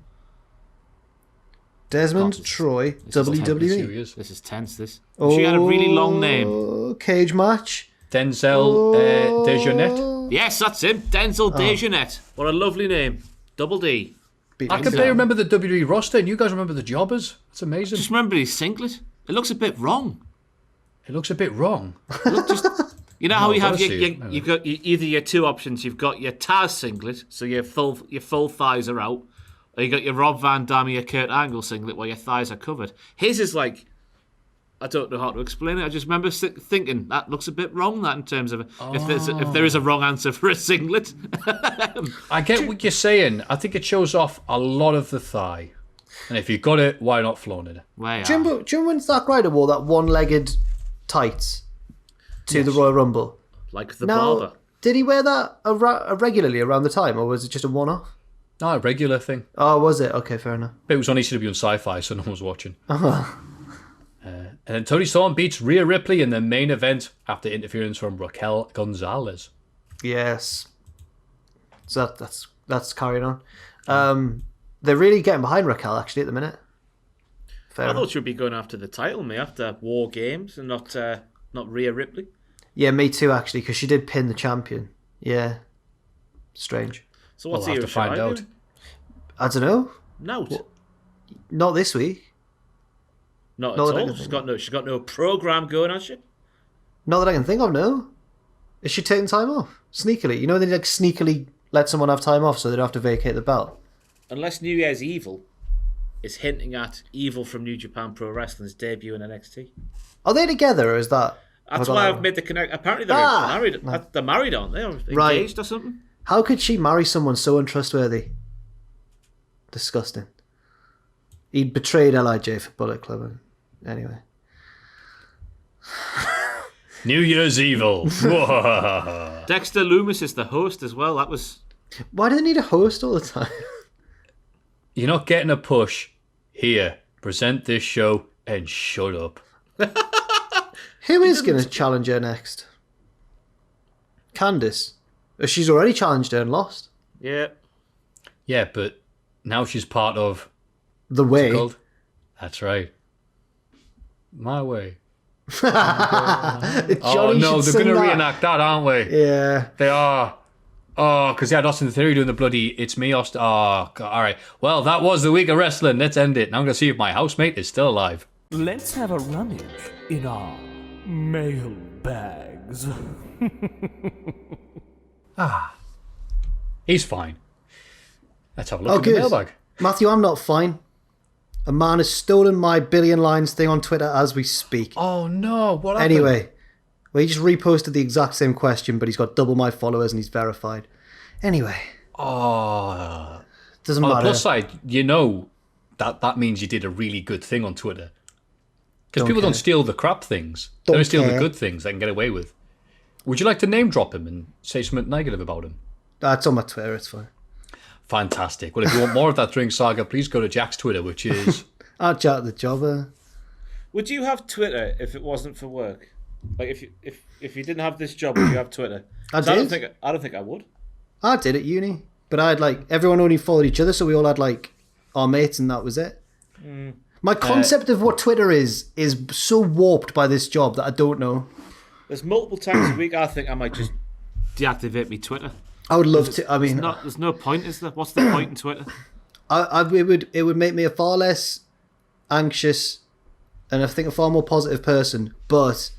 Desmond Troy, WWE. This is tense, this. She had a really long name. Cage match. Denzel Dejournette. Yes, that's him. Denzel Dejournette. What a lovely name. Double D. I can barely remember the WWE roster, and you guys remember the jobbers. It's amazing. Just remember his singlet. It looks a bit wrong. It looks a bit wrong. You know how you have honestly, you've got either your two options. You've got your Taz singlet, so your full thighs are out, or you got your Rob Van Dam or your Kurt Angle singlet where your thighs are covered. His is like, I don't know how to explain it. I just remember thinking that looks a bit wrong. That in terms of if there is a wrong answer for a singlet. I get what you're saying. I think it shows off a lot of the thigh, and if you got it, why not flaunt it? Do you remember when Zack Ryder wore that one-legged tights to the Royal Rumble? Like the barber. Did he wear that regularly around the time, or was it just a one-off? No, a regular thing. Oh, was it? Okay, fair enough. But it was on ECW and Sci-Fi, so no one was watching. And then Tony Storm beats Rhea Ripley in the main event after interference from Raquel Gonzalez. Yes. So that's carrying on. They're really getting behind Raquel, actually, at the minute. I thought she would be going after the title, me, after War Games, and not Rhea Ripley. Yeah, me too, actually, because she did pin the champion. Yeah. Strange. So what's We'll have to find out. I don't know. No. Not this week. Not at all. She's got no program going, has she? Not that I can think of, no. Is she taking time off? Sneakily. You know, they like sneakily let someone have time off so they don't have to vacate the belt. Unless New Year's Evil is hinting at Evil from New Japan Pro Wrestling's debut in NXT. Are they together, or is that... That's why I've made the connection. Apparently they're married. No. They're married, aren't they? Or engaged or something? How could she marry someone so untrustworthy? Disgusting. He betrayed LIJ for Bullet Club. Anyway. New Year's Evil. Dexter Lumis is the host as well. That was... Why do they need a host all the time? You're not getting a push. Here, present this show and shut up. Who is going to challenge her next? Candice. She's already challenged her and lost. Yeah. Yeah, but now she's part of... The Way. That's right. My Way. Oh no, they're going to reenact that, aren't we? Yeah. They are. Oh, because they had Austin Theory doing the bloody It's Me, Austin. Oh, God. All right. Well, that was the week of wrestling. Let's end it. Now I'm going to see if my housemate is still alive. Let's have a rummage in our mail bags. He's fine. Let's have a look in the mailbag. Maffew, I'm not fine. A man has stolen my billion lines thing on Twitter as we speak. Oh, no. What happened? Anyway, well, he just reposted the exact same question, but he's got double my followers and he's verified. Anyway. Oh. Doesn't On matter. the plus side, you know that means you did a really good thing on Twitter. Because people don't steal the crap things. They don't steal the good things they can get away with. Would you like to name drop him and say something negative about him? It's on my Twitter, it's fine. Fantastic. Well, if you want more of that Drink Saga, please go to Jack's Twitter, which is... Jack the Jobber. Would you have Twitter if it wasn't for work? Like, if you didn't have this job, would you have Twitter? I did. I don't think I would. I did at uni. But I had, everyone only followed each other, so we all had, our mates, and that was it. My concept of what Twitter is so warped by this job that I don't know. There's multiple times a week I think I might just deactivate my Twitter. I would love to. I mean, there's no point, is there? What's the point in Twitter? It would make me a far less anxious and I think a far more positive person. But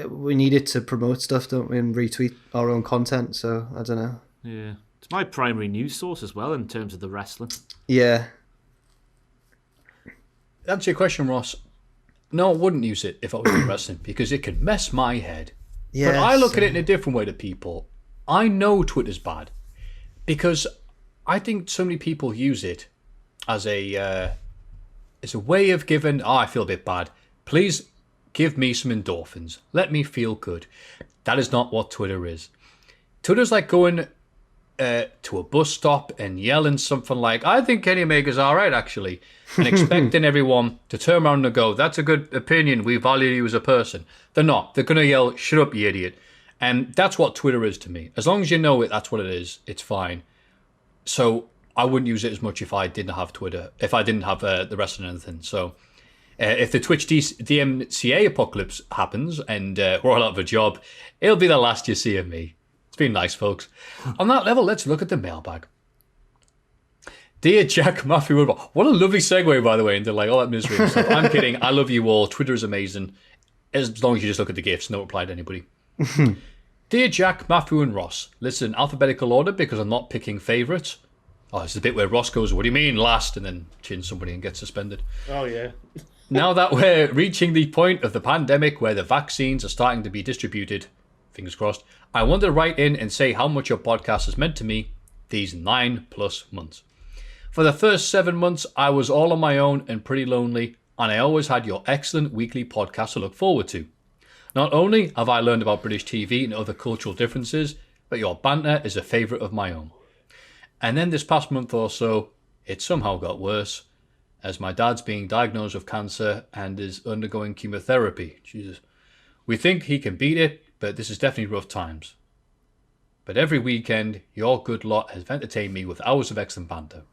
we need it to promote stuff, don't we, and retweet our own content. So I don't know. Yeah, it's my primary news source as well in terms of the wrestling. Yeah. That's your question, Ross. No, I wouldn't use it if I was doing wrestling because it can mess my head. Yeah. But I look at it in a different way to people. I know Twitter's bad because I think so many people use it as a way of giving. Oh, I feel a bit bad. Please give me some endorphins. Let me feel good. That is not what Twitter is. Twitter's like going to a bus stop and yelling something like, I think Kenny Omega's all right, actually, and expecting everyone to turn around and go, that's a good opinion, we value you as a person. They're not. They're going to yell, shut up, you idiot. And that's what Twitter is to me. As long as you know it, that's what it is. It's fine. So I wouldn't use it as much if I didn't have Twitter, if I didn't have the wrestling or anything. So if the Twitch DMCA apocalypse happens and we're all out of a job, it'll be the last you see of me. Been nice, folks. On that level, let's look at the mailbag. Dear Jack, Maffew, what a lovely segue, by the way, into like all that misery and stuff. I'm kidding. I love you all. Twitter is amazing. As long as you just look at the gifts, no reply to anybody. Dear Jack, Maffew, and Ross, listen in alphabetical order because I'm not picking favourites. Oh, it's the bit where Ross goes, what do you mean, last? And then chins somebody and gets suspended. Oh, yeah. Now that we're reaching the point of the pandemic where the vaccines are starting to be distributed, fingers crossed, I wanted to write in and say how much your podcast has meant to me these 9+ months. For the first 7 months, I was all on my own and pretty lonely, and I always had your excellent weekly podcast to look forward to. Not only have I learned about British TV and other cultural differences, but your banter is a favourite of my own. And then this past month or so, it somehow got worse, as my dad's being diagnosed with cancer and is undergoing chemotherapy. Jesus. We think he can beat it, but this is definitely rough times. But every weekend, your good lot has entertained me with hours of excellent banter.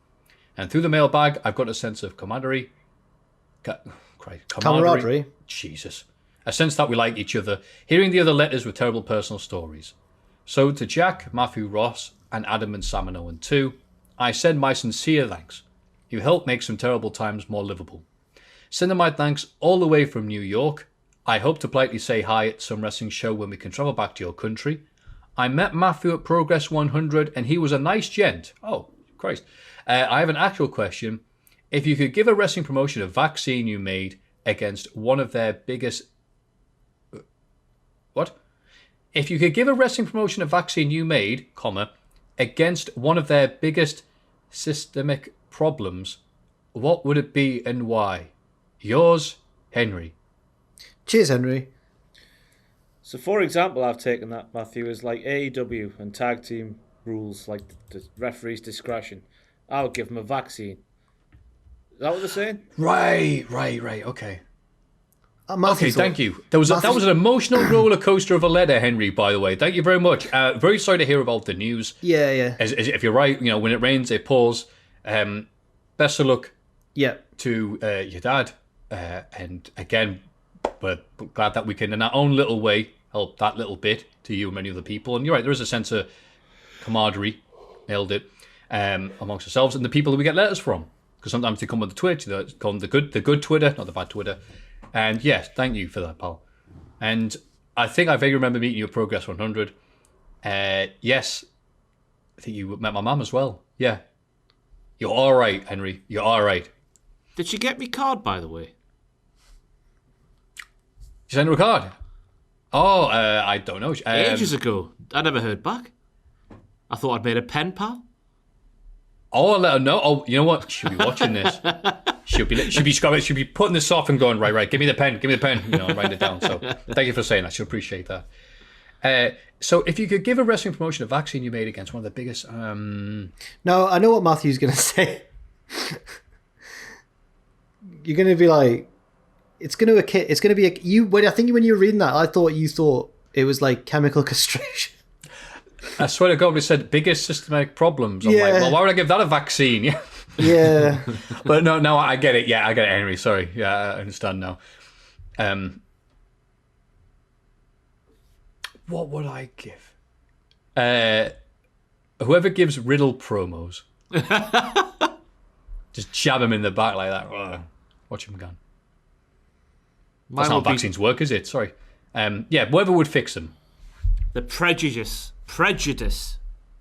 And through the mailbag, I've got a sense of camaraderie. Camaraderie? Jesus. A sense that we like each other, hearing the other letters with terrible personal stories. So to Jack, Maffew, Ross, and Adam and Samino and 2, I send my sincere thanks. You helped make some terrible times more livable. Sending my thanks all the way from New York. I hope to politely say hi at some wrestling show when we can travel back to your country. I met Maffew at Progress 100 and he was a nice gent. Oh, Christ. I have an actual question. If you could give a wrestling promotion a vaccine you made against one of their biggest... What? If you could give a wrestling promotion a vaccine you made, against one of their biggest systemic problems, what would it be and why? Yours, Henry. Cheers, Henry. So, for example, I've taken that, Maffew, as like AEW and tag team rules, like the referee's discretion. I would give them a vaccine. Is that what they're saying? Right. Okay. Matthew's Thank you. That was an emotional roller coaster of a letter, Henry, by the way. Thank you very much. Very sorry to hear about the news. Yeah. As if you're right, when it rains, it pours. Best of luck to your dad. And again, we're glad that we can, in our own little way, help that little bit to you and many other people. And you're right, there is a sense of camaraderie, nailed it, amongst ourselves and the people that we get letters from. Because sometimes they come on the Twitch, they call them the good Twitter, not the bad Twitter. And yes, thank you for that, pal. And I think I vaguely remember meeting you at Progress 100. Yes, I think you met my mum as well. Yeah. You're all right, Henry. You're all right. Did she get me card, by the way? You sent her a card? Oh, I don't know. Ages ago. I never heard back. I thought I'd made a pen pal. Oh, I'll let her know. Oh, you know what? She'll be watching this. She'll be scrubbing. She'll be putting this off and going, right, give me the pen. Write it down. So thank you for saying that. She'll appreciate that. So if you could give a wrestling promotion a vaccine you made against one of the biggest... No, I know what Matthew's going to say. You're going to be like... It's going to be I think when you were reading that, I thought you thought it was like chemical castration. I swear to God, we said biggest systematic problems. I'm like, well, why would I give that a vaccine? Yeah. But no, I get it. Yeah, I get it, Henry. Sorry. Yeah, I understand now. What would I give? Whoever gives Riddle promos. Just jab him in the back like that. Watch him go. That's not how vaccines work, is it? Sorry. whoever would fix them. The prejudice,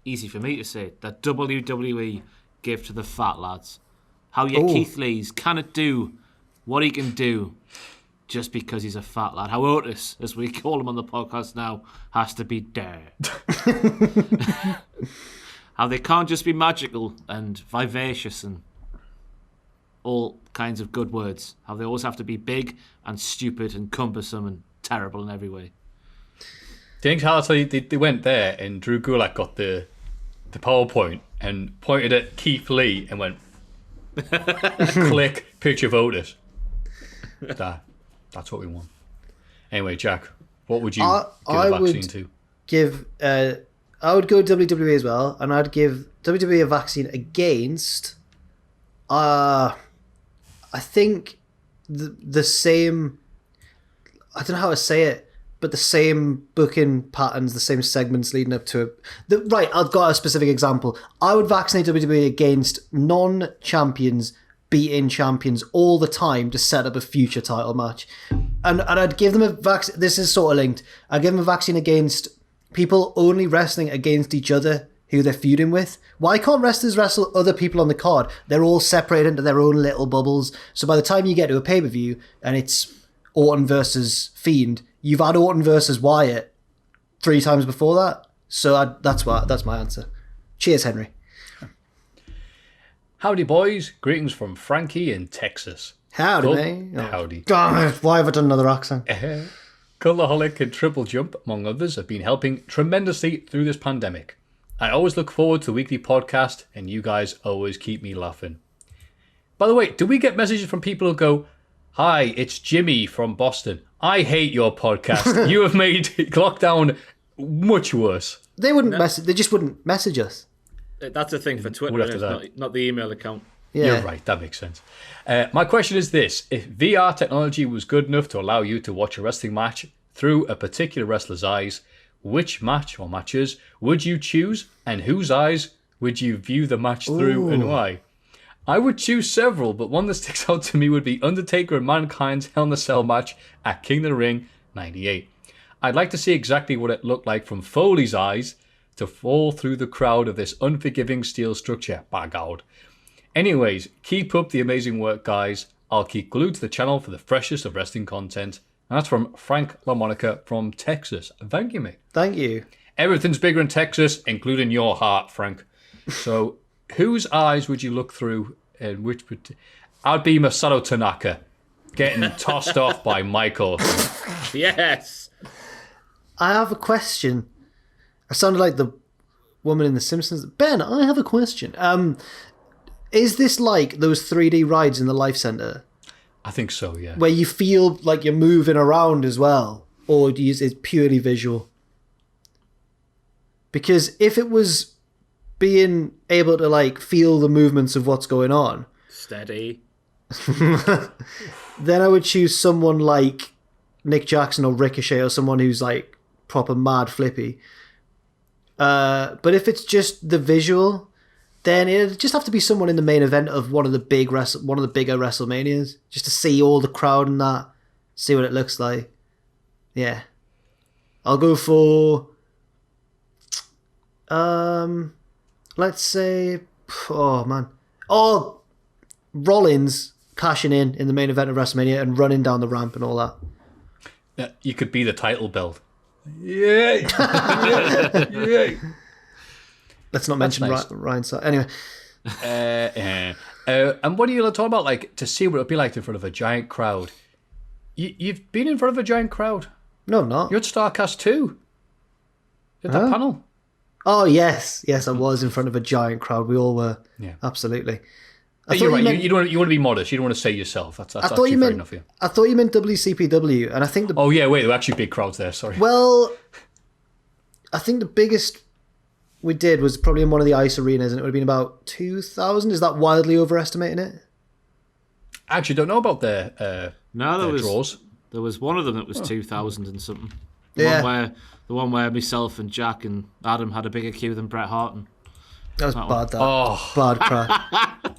easy for me to say, that WWE give to the fat lads. How your Keith Lee's cannot do what he can do just because he's a fat lad. How Otis, as we call him on the podcast now, has to be dead. How they can't just be magical and vivacious and all kinds of good words. How they always have to be big and stupid and cumbersome and terrible in every way. Do you think how they went there and Drew Gulak got the PowerPoint and pointed at Keith Lee and went, click, picture of Otis. That's what we want. Anyway, Jack, what would you give a vaccine to? I would go WWE as well, and I'd give WWE a vaccine against, I think the same, I don't know how to say it, but the same booking patterns, the same segments leading up to it. Right, I've got a specific example. I would vaccinate WWE against non-champions beating champions all the time to set up a future title match. And I'd give them a vaccine. This is sort of linked. I'd give them a vaccine against people only wrestling against each other who they're feuding with. Why can't wrestlers wrestle other people on the card? They're all separated into their own little bubbles. So by the time you get to a pay-per-view and it's Orton versus Fiend, you've had Orton versus Wyatt 3 times before that. So that's my answer. Cheers, Henry. Howdy, boys. Greetings from Frankie in Texas. Howdy, mate. Howdy. Damn it, why have I done another accent? Cultaholic and Triple Jump, among others, have been helping tremendously through this pandemic. I always look forward to the weekly podcast, and you guys always keep me laughing. By the way, do we get messages from people who go, "Hi, it's Jimmy from Boston. I hate your podcast. You have made lockdown much worse." They wouldn't message. They just wouldn't message us. That's a thing for Twitter, not the email account. Yeah. You're right, that makes sense. My question is this. If VR technology was good enough to allow you to watch a wrestling match through a particular wrestler's eyes, which match or matches would you choose, and whose eyes would you view the match through, and why? I would choose several, but one that sticks out to me would be Undertaker and Mankind's Hell in a Cell match at King of the Ring 98. I'd like to see exactly what it looked like from Foley's eyes to fall through the crowd of this unforgiving steel structure. By God. Anyways, keep up the amazing work, guys. I'll keep glued to the channel for the freshest of wrestling content. And that's from Frank LaMonica from Texas. Thank you, mate. Thank you. Everything's bigger in Texas, including your heart, Frank. So, whose eyes would you look through, and which would... I'd be Masato Tanaka, getting tossed off by Michael. Yes. I have a question. I sounded like the woman in The Simpsons. Ben, I have a question. Is this like those 3D rides in the Life Centre? I think so, yeah. Where you feel like you're moving around as well? Or do you use it purely visual? Because if it was being able to like feel the movements of what's going on... Steady. Then I would choose someone like Nick Jackson or Ricochet or someone who's like proper mad flippy. But if it's just the visual, then it'd just have to be someone in the main event of one of the bigger WrestleManias, just to see all the crowd and that, see what it looks like. Yeah, I'll go for let's say, Rollins cashing in the main event of WrestleMania and running down the ramp and all that. Yeah, you could be the title belt. Yeah. Yeah. Let's not mention nice. Ryan. Anyway. And what are you talking about? Like, to see what it'd be like in front of a giant crowd. You've been in front of a giant crowd. No, I'm not. You're at StarCast 2. At that panel. Oh, yes. Yes, I was in front of a giant crowd. We all were. Yeah. Absolutely. You're right. You want to be modest. You don't want to say yourself. That's actually fair enough. Yeah. I thought you meant WCPW, and I think Oh yeah, wait. There were actually big crowds there. Sorry. Well, I think the biggest we did was probably in one of the ice arenas, and it would have been about 2,000. Is that wildly overestimating it? I actually don't know about their draws. There was one of them that was 2,000 and something. The one where myself and Jack and Adam had a bigger queue than Bret Hart. That was bad. Oh, bad crap.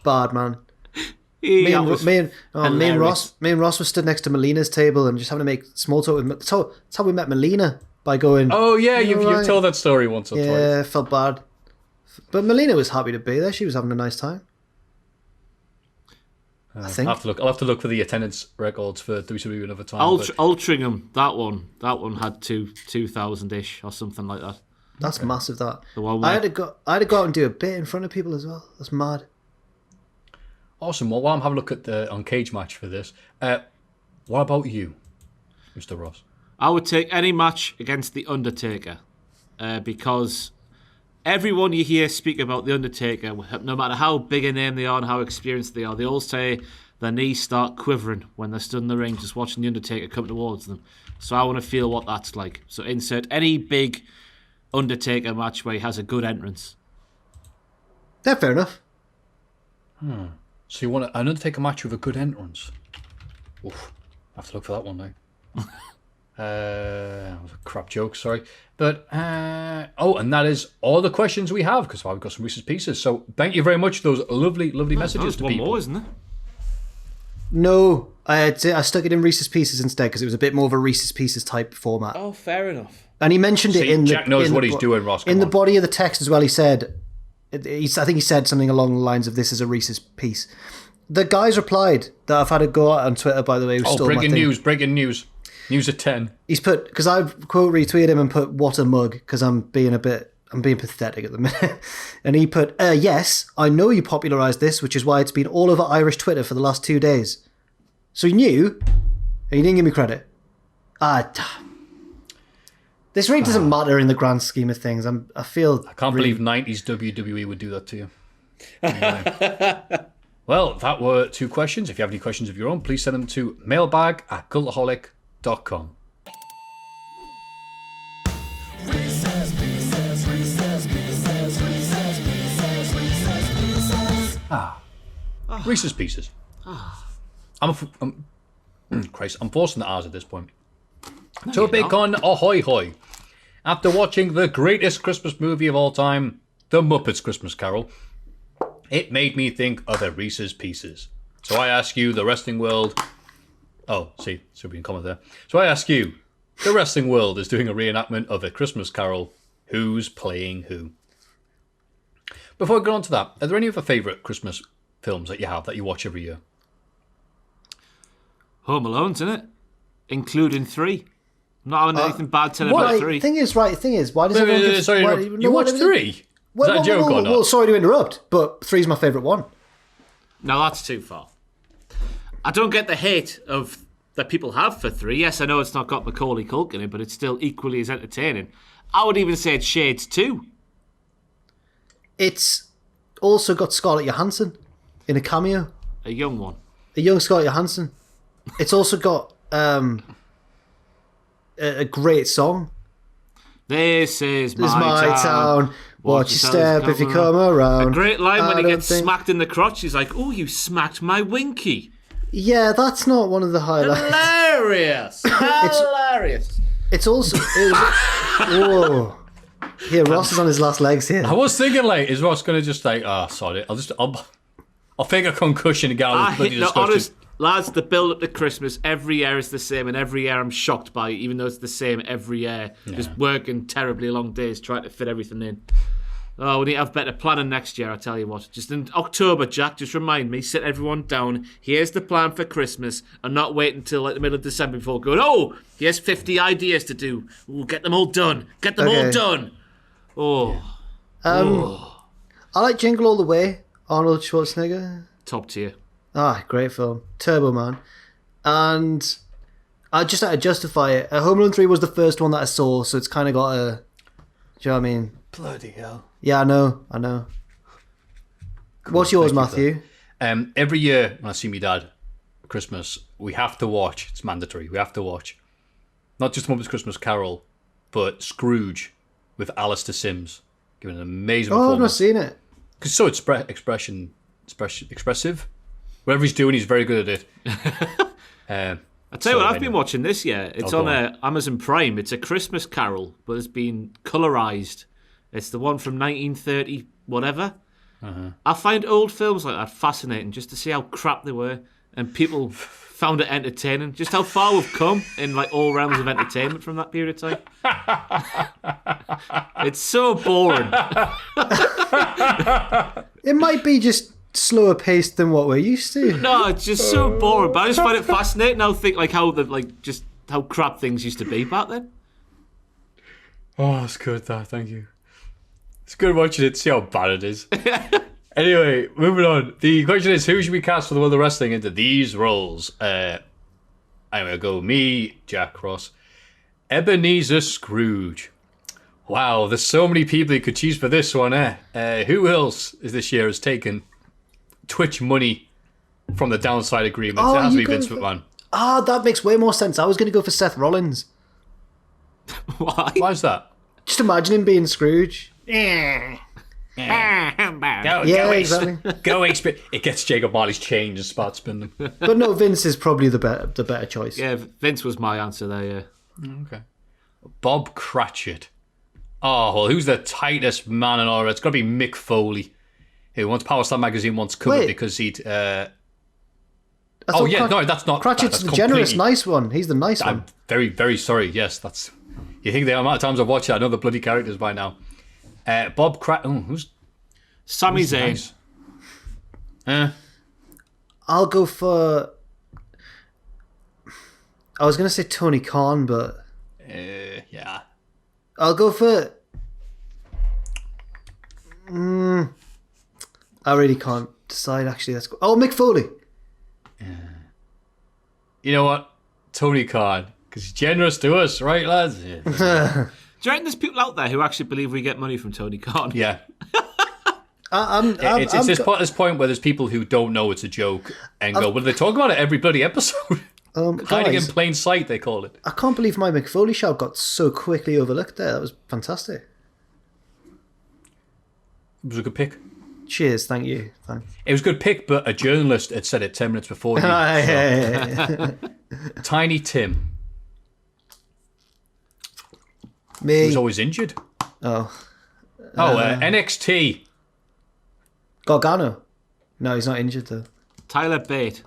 Bad man. Me and Ross were stood next to Melina's table and just having to make small talk with. That's how we met Melina, by going. Oh yeah, you've told that story once or twice. Yeah, felt bad, but Melina was happy to be there. She was having a nice time. I think I'll have to look for the attendance records for WWE another time. Altrincham, that one had 2,000 ish or something like that. That's massive. That the one I had to go out and do a bit in front of people as well. That's mad. Awesome. Well, while I'm having a look at the Cage match for this, what about you, Mr. Ross? I would take any match against The Undertaker because everyone you hear speak about The Undertaker, no matter how big a name they are and how experienced they are, they all say their knees start quivering when they're stood in the ring just watching The Undertaker come towards them. So I want to feel what that's like. So insert any big Undertaker match where he has a good entrance. Yeah, fair enough. So you want an Undertaker match with a good entrance? Oof, I have to look for that one now. That was a crap joke, sorry. But, and that is all the questions we have, because we've got some Reese's Pieces. So thank you very much for those lovely messages to one people. more, isn't there? No, I stuck it in Reese's Pieces instead because it was a bit more of a Reese's Pieces type format. Oh, fair enough. And he mentioned it in Jack knows what he's doing, Ross. In the body of the text as well, he said, I think he said something along the lines of "This is a Reese's piece." The guys replied that I've had a go at on Twitter, by the way. Breaking news. News at 10. He's put, because I've quote retweeted him and put, "What a mug," because I'm being pathetic at the minute. And he put, "Yes, I know you popularised this, which is why it's been all over Irish Twitter for the last 2 days." So he knew, and he didn't give me credit. This really doesn't matter in the grand scheme of things. I can't believe 90s WWE would do that to you. Anyway. Well, that were 2 questions. If you have any questions of your own, please send them to mailbag@cultaholic.com. Reese's Pieces. I'm forcing the R's at this point. So big on ahoy hoy. After watching the greatest Christmas movie of all time, The Muppets Christmas Carol, it made me think of the Reese's Pieces. So I ask you, the wrestling world... Oh, see, so we can comment there. So I ask you, the wrestling world is doing a reenactment of A Christmas Carol. Who's playing who? Before I go on to that, are there any other favourite Christmas films that you have that you watch every year? Home Alone's, isn't it? Including 3. Not having anything bad to say about 3. Thing is, why does everyone give... Sorry, you watched 3? Is that a joke or not? Well, sorry to interrupt, but 3's my favourite one. No, that's too far. I don't get the hate that people have for 3. Yes, I know it's not got Macaulay Culkin in it, but it's still equally as entertaining. I would even say it's Shades 2. It's also got Scarlett Johansson in a cameo. A young one. A young Scarlett Johansson. It's also got a great song. This is my town. Watch your step if you come around. A great line when he gets smacked in the crotch. He's like, "Oh, you smacked my winky." Yeah, that's not one of the highlights. Hilarious. Hilarious. It's also... whoa. Here, Ross is on his last legs here. I was thinking, like, is Ross going to just like, sorry, I'll fake a concussion and get out of this bloody discussion. Honest, lads, the build up to Christmas every year is the same, and every year I'm shocked by it, even though it's the same every year. Yeah. Just working terribly long days trying to fit everything in. Oh, we need to have better planning next year, I tell you what. Just in October, Jack, just remind me, sit everyone down. Here's the plan for Christmas, and not wait until like the middle of December before going, oh, here's 50 ideas to do. We'll get them all done. Get them all done. Oh. I like Jingle All the Way, Arnold Schwarzenegger. Top tier. Great film. Turbo Man. And I just had to justify it. Home Alone 3 was the first one that I saw, so it's kind of got a... Do you know what I mean? Bloody hell. Yeah, I know. Cool. What's yours, Maffew? Every year when I see my dad at Christmas, we have to watch, it's mandatory, we have to watch not just Muppets Christmas Carol, but Scrooge with Alistair Sims giving an amazing performance. I've not seen it. Because so expressive. Whatever he's doing, he's very good at it. I'll tell you what I've been watching this year. It's on Amazon Prime. It's a Christmas Carol, but it's been colourised. It's the one from 1930 whatever. I find old films like that fascinating, just to see how crap they were, and people found it entertaining. Just how far we've come in like all realms of entertainment from that period of time. It's so boring. It might be just slower paced than what we're used to. No, it's just so boring. But I just find it fascinating. Now think like how how crap things used to be back then. Oh, it's good, thank you. It's good watching it, see how bad it is. Anyway, moving on. The question is, who should we cast for the world of wrestling into these roles? I'm going to go me, Jack Ross. Ebenezer Scrooge. Wow, there's so many people you could choose for this one, eh? Who else this year has taken Twitch money from the downside agreement? It has to be Vince McMahon. That makes way more sense. I was going to go for Seth Rollins. Why? Why is that? Just imagine him being Scrooge. Exactly. Go expert. It gets Jacob Marley's change and starts spinning them. But no, Vince is probably the better choice. Yeah, Vince was my answer there, yeah. Okay. Bob Cratchit. Oh, well, who's the tightest man in all of it? It's got to be Mick Foley, who once Power Slam magazine once covered because he'd... no, that's not... Cratchit's the generous, nice one. He's the nice one. I'm very, very sorry. Yes, that's... You think the amount of times I've watched it, I know the bloody characters by now. Bob Cratchit... who's... Sami Zayn. Nice. I'll go for... I was going to say Tony Khan, but... yeah. I'll go for... I really can't decide, actually. Mick Foley. You know what? Tony Khan. Because he's generous to us, right, lads? Yeah. Do you reckon there's people out there who actually believe we get money from Tony Khan? Yeah. It's this point where there's people who don't know it's a joke and go, well, they talk about it every bloody episode. Hiding in plain sight, they call it. I can't believe my Mick Foley shout got so quickly overlooked there. That was fantastic. It was a good pick. Cheers, thank you. Thanks. It was a good pick, but a journalist had said it 10 minutes before you. Tiny Tim. Me. He was always injured. NXT. Gargano. No, he's not injured though. Tyler Bate.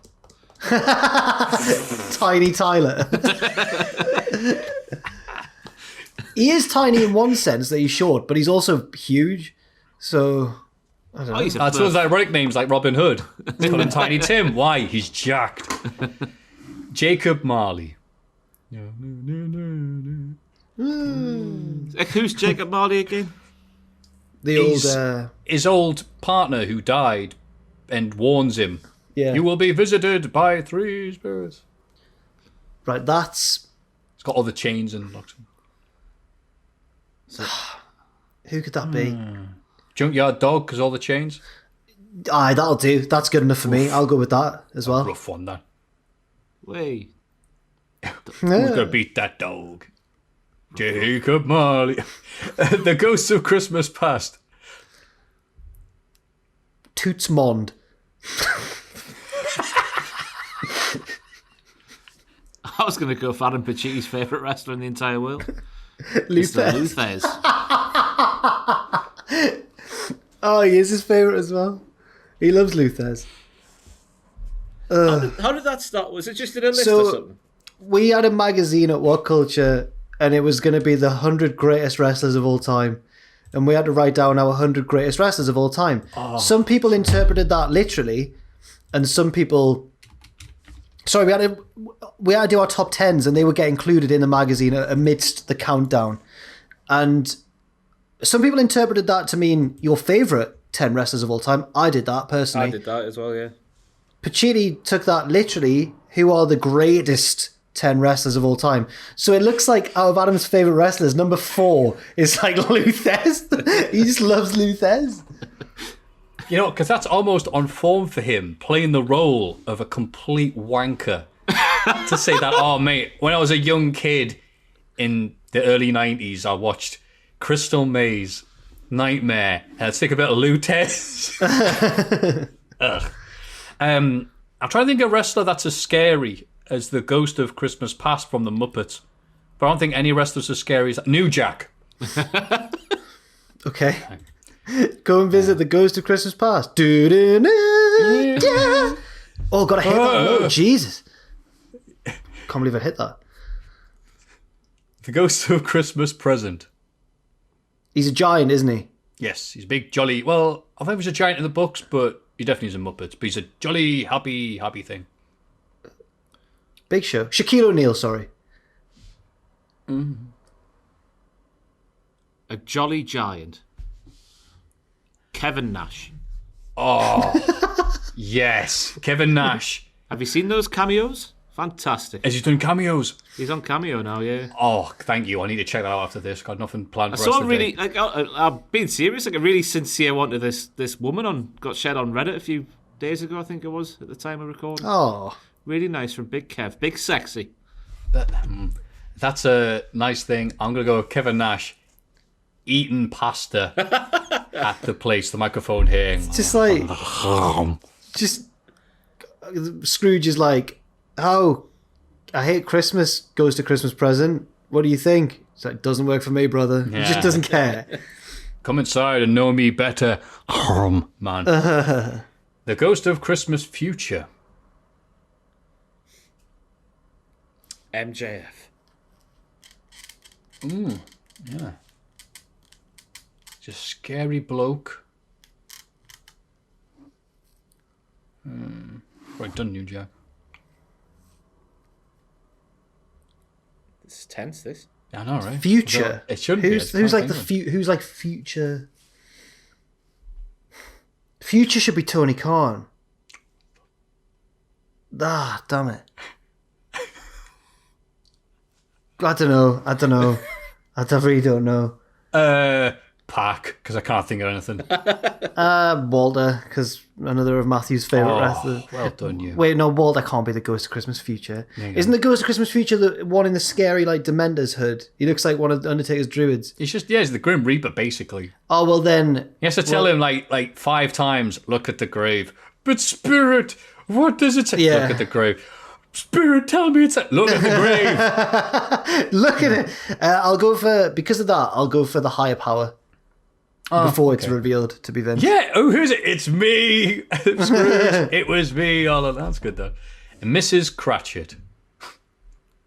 Tiny Tyler. He is tiny in one sense that he's short, but he's also huge. So I don't know. That's those ironic names like Robin Hood. It's called him Tiny Tim. Why? He's jacked. Jacob Marley. Who's Jacob Marley again? His old partner who died and warns him. Yeah. You will be visited by 3 spirits. Right, that's... It's got all the chains and locks. Who could that be? Junkyard Dog, because all the chains? Aye, that'll do. That's good enough for me. I'll go with that as well. Rough one, that. Wait. Who's going to beat that dog? Jacob Marley. The Ghosts of Christmas Past. Toots Mond. I was going to go for Adam Paci's favourite wrestler in the entire world. Luthez. Oh, he is his favourite as well. He loves Luthez. How did that start? Was it just in a list or something? We had a magazine at What Culture, and it was going to be the 100 greatest wrestlers of all time. And we had to write down our 100 greatest wrestlers of all time. Oh. Some people interpreted that literally, and some people... Sorry, we had to do our top 10s, and they would get included in the magazine amidst the countdown. And some people interpreted that to mean your favourite 10 wrestlers of all time. I did that, personally. I did that as well, yeah. Pacini took that literally, who are the greatest 10 wrestlers of all time. So it looks like out of Adam's favourite wrestlers, number 4 is like Luthez. He just loves Luthez. You know, because that's almost on form for him, playing the role of a complete wanker. To say that, oh, mate, when I was a young kid in the early 90s, I watched Crystal Maze, Nightmare, and I'd stick a bit of Luthez. I'm trying to think of a wrestler that's as scary as the Ghost of Christmas Past from the Muppets. But I don't think any wrestler's as scary as... New Jack. Okay. Go and visit the Ghost of Christmas Past. Yeah. Oh, gotta hit that note. Jesus. Can't believe I hit that. The Ghost of Christmas Present. He's a giant, isn't he? Yes, he's a big, jolly... Well, I think he was a giant in the books, but he definitely is a Muppet. But he's a jolly, happy thing. Big Show. Shaquille O'Neal, sorry. A jolly giant. Kevin Nash. Oh, yes. Kevin Nash. Have you seen those cameos? Fantastic. Has he done cameos? He's on Cameo now, yeah. Oh, thank you. I need to check that out after this. Got nothing planned for I the rest saw of a the really, day. I'm being serious, like a really sincere one to this woman got shared on Reddit a few days ago, I think it was, at the time of recording. Oh. Really nice from Big Kev. Big Sexy. That's a nice thing. I'm going to go with Kevin Nash eating pasta at the place, the microphone here. Just like... just... Scrooge is like, oh, I hate Christmas, Goes to Christmas Present. What do you think? It's like, doesn't work for me, brother. He just doesn't care. Come inside and know me better. Man. The Ghost of Christmas Future. MJF. Yeah. Just scary bloke. Right done, New Jack. This is tense, this. I know, right? Future. It shouldn't be. Who's like future? Future should be Tony Khan. Ah, damn it. I don't know. I really don't know. Pac, because I can't think of anything. Walter, because another of Matthew's favourite wrestlers. Well done, you. Wait, no, Walter can't be the Ghost of Christmas Future. Isn't the Ghost of Christmas Future the one in the scary, like, Dementor's hood? He looks like one of Undertaker's druids. He's the Grim Reaper, basically. Oh, well then... He has to tell him, like 5 times, look at the grave. But Spirit, what does it say? Yeah. Look at the grave. Spirit, tell me it's... Look at the grave. Look at it. Because of that, I'll go for the higher power. Before it's revealed to be Vince. Yeah, who's it? It's me. Scrooge. It was me. All of that's good, though. And Mrs. Cratchit.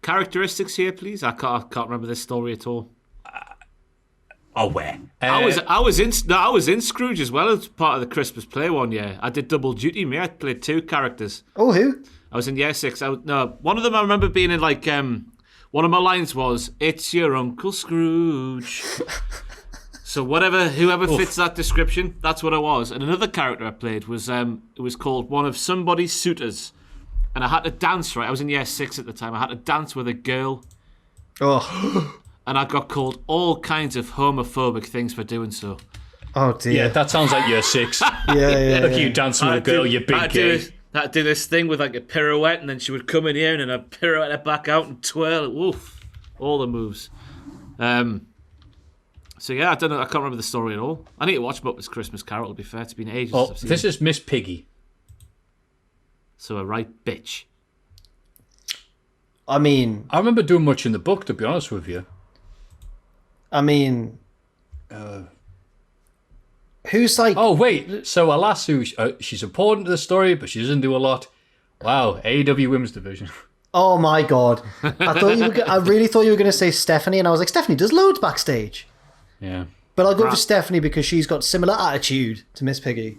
Characteristics here, please. I can't remember this story at all. Where? I was in Scrooge as well as part of the Christmas play one year. I did double duty. I played 2 characters. Oh, who? I was in year 6. One of them I remember being in like one of my lines was, "It's your Uncle Scrooge." So whoever fits that description, that's what I was. And another character I played was it was called One of Somebody's Suitors, and I had to dance. Right, I was in year 6 at the time. I had to dance with a girl. Oh. And I got called all kinds of homophobic things for doing so. Oh dear. Yeah, that sounds like year 6. Yeah. Look at you dancing with a girl, you big gay. I'd do this thing with like a pirouette, and then she would come in here, and then I'd pirouette her back out and twirl. Woof, all the moves. So yeah, I don't know. I can't remember the story at all. I need to watch Muppets Christmas Carol. To be fair, it's been ages. Oh, since I've seen this it. is Miss Piggy. So a right bitch. I mean, I remember doing much in the book, to be honest with you. Who's like... Oh, wait. So a lass who, she's important to the story, but she doesn't do a lot. Wow, AEW Women's Division. Oh my god. I really thought you were going to say Stephanie, and I was like, Stephanie does loads backstage. Yeah. But I'll go for Stephanie because she's got similar attitude to Miss Piggy.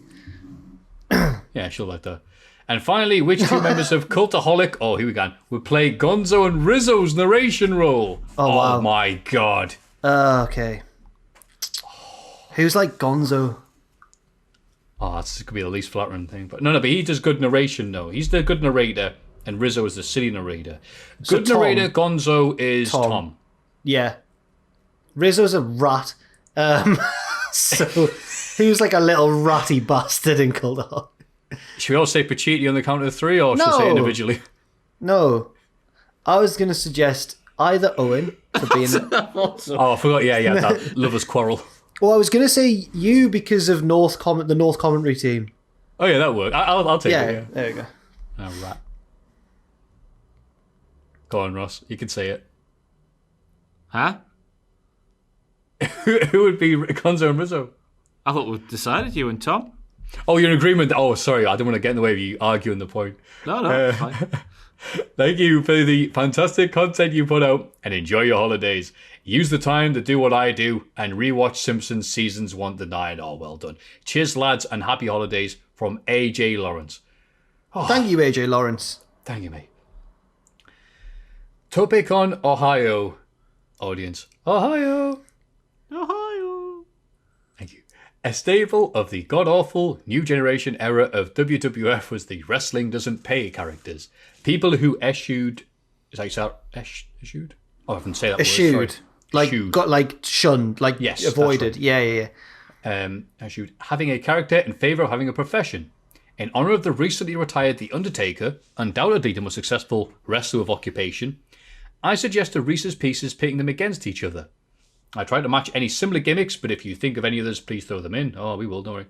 Yeah, she'll like that. And finally, which 2 members of Cultaholic, here we go, would play Gonzo and Rizzo's narration role? Oh, wow. My god. Okay. Who's like Gonzo? Oh, this could be the least flattering thing. But no, but he does good narration, though. He's the good narrator, and Rizzo is the silly narrator. Good narrator, Gonzo is Tom. Yeah. Rizzo's a rat. So he was like a little ratty bastard in Cultaholic. Should we all say Pachiti on the count of 3, or should we say individually? No. I was going to suggest either Owen for being... Oh, I forgot. Yeah, that Lover's Quarrel. Well, I was going to say you because of the North commentary team. Oh, yeah, that worked. I'll take it, yeah. There we go. Oh, rat. Go on, Ross. You can say it. Huh? Who would be Gonzo and Rizzo? I thought we decided, you and Tom. Oh, you're in agreement? Oh, sorry, I didn't want to get in the way of you arguing the point. No, fine. Thank you for the fantastic content you put out, and enjoy your holidays. Use the time to do what I do and rewatch Simpsons seasons 1 to 9. Oh, well done. Cheers, lads, and happy holidays from AJ Lawrence. Thank you, AJ Lawrence. Thank you, mate. Topeka, Ohio. Audience. Ohio. Thank you. A staple of the god-awful new generation era of WWF was the wrestling doesn't pay characters. People who eschewed... Is that how eschewed? Oh, I haven't said that Eschewed. word. Sorry. Like, Eschewed. got like shunned, like Yes, avoided. that's right. Yeah. Eschewed. Having a character in favour of having a profession. In honour of the recently retired The Undertaker, undoubtedly the most successful wrestler of occupation, I suggested Reese's Pieces pitting them against each other. I tried to match any similar gimmicks, but if you think of any others, please throw them in. Oh, we will, don't worry.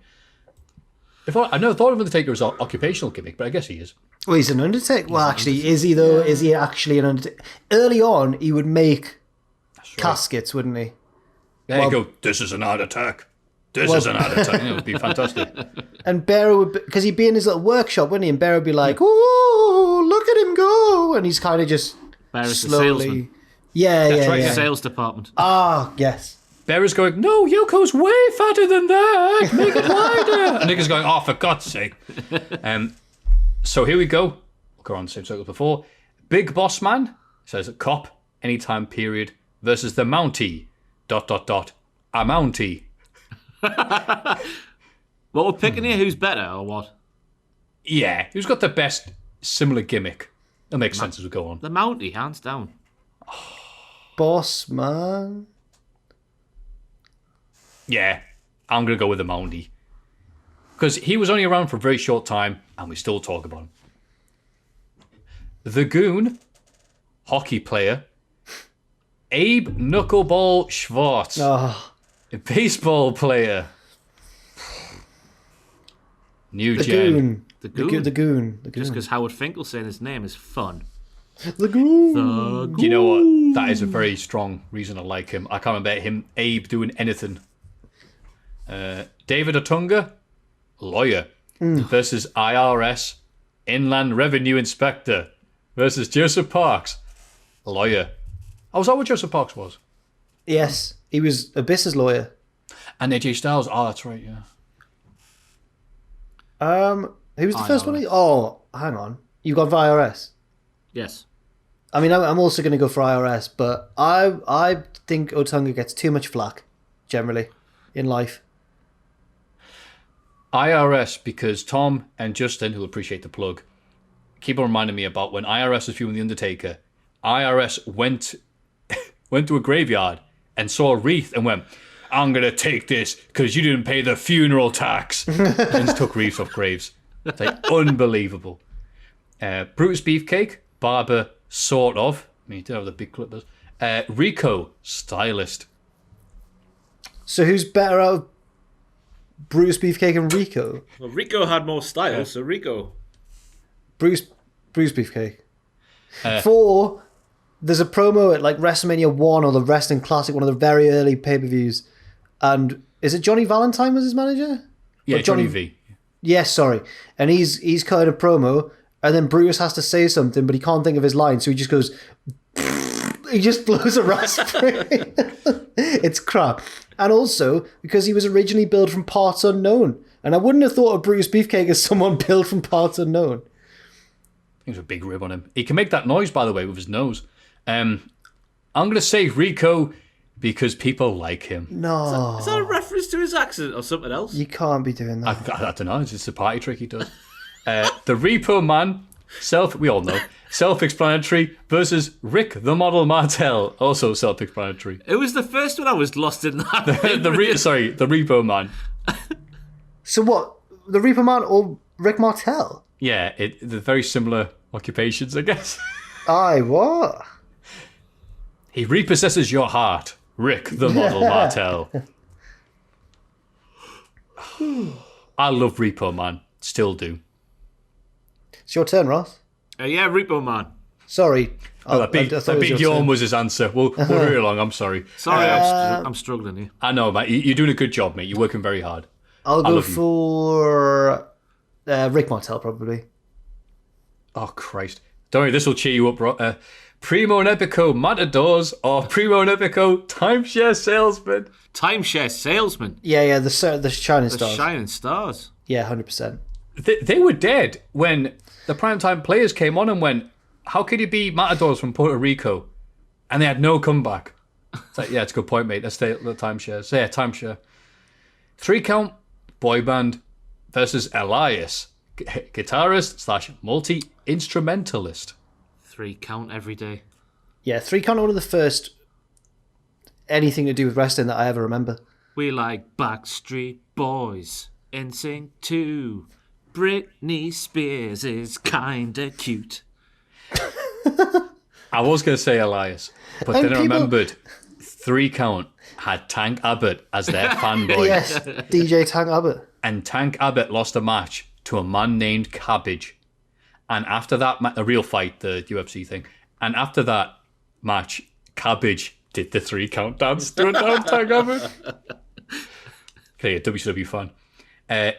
I never thought of Undertaker as an occupational gimmick, but I guess he is. Well, he's an Undertaker. Well, actually, is he though? Is he actually an Undertaker? Early on, he would make caskets, wouldn't he? There you go. This is an heart attack. This is an heart attack. It would be fantastic. And Bearer would, because he'd be in his little workshop, wouldn't he? And Bearer would be like, "Ooh, look at him go!" And he's kind of just Bearer's the slowly. salesman. Yeah, That's yeah, right, yeah. Sales department. Ah, yes. Bearer's going, no, Yoko's way fatter than that. Make it wider. And Nick is going, oh, for God's sake. So here we go. We'll go on the same circle before. Big Boss Man says cop, anytime period, versus the Mountie, ... a Mountie. What we're picking here, who's better or what? Yeah, who's got the best similar gimmick? That makes sense as we go on. The Mountie, hands down. Boss man. Yeah, I'm going to go with the Mountie. Because he was only around for a very short time, and we still talk about him. The Goon, hockey player. Abe Knuckleball Schwartz, Oh, a baseball player. New the gen. goon. The Goon. The goon. The Just goon. because Howard Finkel saying his name is fun. The goon. You know what? That is a very strong reason I like him. I can't remember Abe doing anything. David Otunga, lawyer, versus IRS, Inland Revenue Inspector, versus Joseph Parks, lawyer. Oh, was that what Joseph Parks was? Yes, he was Abyss's lawyer. And AJ Styles. Oh, that's right, yeah. Who was the first one? Oh, hang on. You got for IRS. Yes. I mean, I'm also going to go for IRS, but I think Otunga gets too much flack, generally, in life. IRS, because Tom and Justin, who'll appreciate the plug, keep on reminding me about when IRS was viewing The Undertaker. IRS went to a graveyard and saw a wreath and went, I'm going to take this because you didn't pay the funeral tax. And took wreaths off graves. It's like unbelievable. Brutus Beefcake, barber, sort of. I mean, he did have the big clippers. Rico, stylist. So who's better out of Bruce Beefcake and Rico? Well, Rico had more style, so Rico. Bruce Beefcake. There's a promo at like WrestleMania 1 or the Wrestling Classic, one of the very early pay-per-views. And is it Johnny Valentine was his manager? Yeah, Or Johnny V. Yes, sorry. And he's cutting a promo, and then Brutus has to say something, but he can't think of his line, so he just goes... He just blows a raspberry. It's crap. And also, because he was originally built from parts unknown. And I wouldn't have thought of Brutus Beefcake as someone built from parts unknown. There's a big rib on him. He can make that noise, by the way, with his nose. I'm going to say Rico because people like him. No. Is that a reference to his accent or something else? You can't be doing that. I don't know. It's just a party trick he does. The Repo Man, we all know, self-explanatory, versus Rick the Model Martel, also self-explanatory. It was the first one I was lost in that. the Repo Man. So what? The Reaper Man or Rick Martel? Yeah, they're very similar occupations, I guess. Aye, what? He repossesses your heart, Rick the Model Martel. I love Repo Man, still do. It's your turn, Ross. Yeah, Repo Man. Sorry. Oh, that big yawn was his answer. We'll hurry along. I'm sorry. Sorry, I'm struggling here. I know, mate. You're doing a good job, mate. You're working very hard. I'll go for Rick Martel, probably. Oh, Christ. Don't worry, this will cheer you up, bro. Primo and Epico Matadors or Primo and Epico Timeshare Salesman. Timeshare Salesman? Yeah, the Shining Stars. The Shining Stars? Yeah, 100%. They were dead when the primetime players came on and went, how could you be Matadors from Puerto Rico? And they had no comeback. It's like, yeah, it's a good point, mate. Let's stay at the timeshare. So, yeah, timeshare. 3 count, boy band versus Elias, guitarist / multi-instrumentalist. 3 count every day. Yeah, 3 count, one of the first anything to do with wrestling that I ever remember. We like Backstreet Boys, NSYNC 2. Britney Spears is kinda cute. I was going to say Elias, but then I remembered 3 count had Tank Abbott as their fanboy. Yes, DJ Tank Abbott. And Tank Abbott lost a match to a man named Cabbage. And after that, a real fight, the UFC thing. And after that match, Cabbage did the 3 count dance to Tank Abbott. Okay, a WCW fan.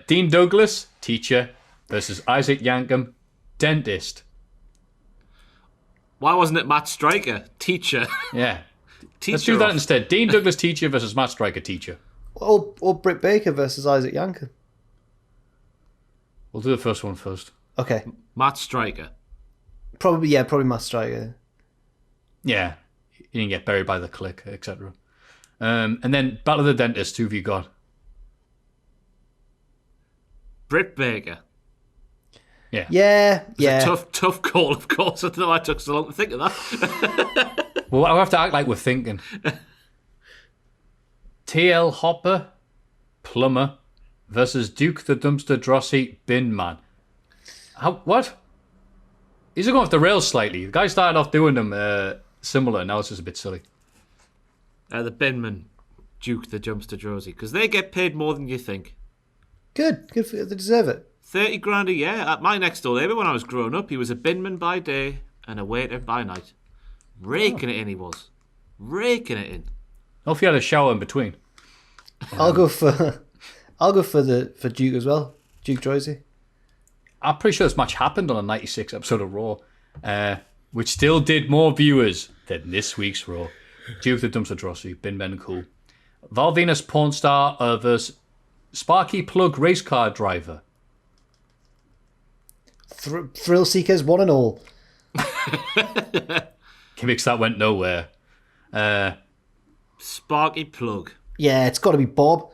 Dean Douglas, teacher, versus Isaac Yankem, dentist. Why wasn't it Matt Striker, teacher? Yeah. Teacher. Let's do that instead. Dean Douglas, teacher, versus Matt Striker, teacher. Or Britt Baker versus Isaac Yankem. We'll do the first one first. Okay. Matt Striker. Probably Matt Striker. Yeah. You didn't get buried by the click, etc. And then Battle of the Dentist, who have you got? Britt Baker. Yeah. Tough call, of course. I don't know why it took so long to think of that. Well, I'll have to act like we're thinking. TL Hopper, plumber, versus Duke the Dumpster Drosy, bin man. What? These are going off the rails slightly. The guy started off doing them similar, now it's just a bit silly. The binman, Duke the Dumpster Drosy, because they get paid more than you think. Good for they deserve it. 30 grand a year. At my next door neighbour when I was growing up, he was a binman by day and a waiter by night. Raking it in, he was. Raking it in. Not if you had a shower in between. I'll go for Duke as well. Duke Drosy. I'm pretty sure this match happened on a 96 episode of Raw, which still did more viewers than this week's Raw. Duke the Dumpster Drosy, Bin Ben Cool. Val Venus Porn Star versus Sparky Plug Race Car Driver. Thrill Seekers, one and all. Gimmicks that went nowhere. Sparky Plug. Yeah, it's got to be Bob.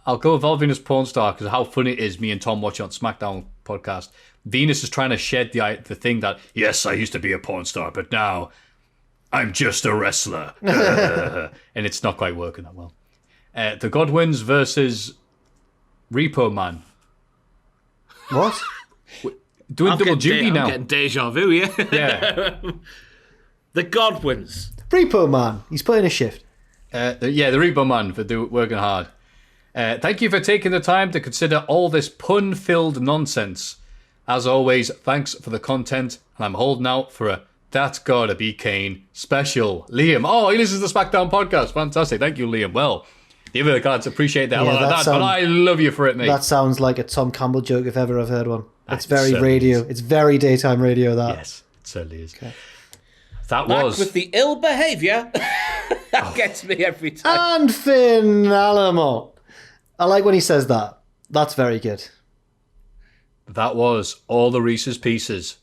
I'll go with Val Venus Porn Star because how funny it is me and Tom watching on SmackDown podcast. Venus is trying to shed the thing that, yes, I used to be a porn star, but now I'm just a wrestler. And it's not quite working that well. The Godwins versus Repo Man. What? Doing double duty now. I'm getting deja vu, yeah? Yeah. The Godwins. Repo Man. He's putting a shift. The Repo Man for working hard. Thank you for taking the time to consider all this pun-filled nonsense. As always, thanks for the content, and I'm holding out for a That's Gotta Be Kane special. Liam. Oh, he listens to the SmackDown podcast. Fantastic. Thank you, Liam. Well, the other guys appreciate the hell out of that, but I love you for it, mate. That sounds like a Tom Campbell joke if ever I've heard one. It's very certainly radio. is. It's very daytime radio, that. Yes, it certainly is. Okay. That Back was... with the ill behaviour. That gets me every time. And Finn Alamo. I like when he says that. That's very good. That was all the Reese's Pieces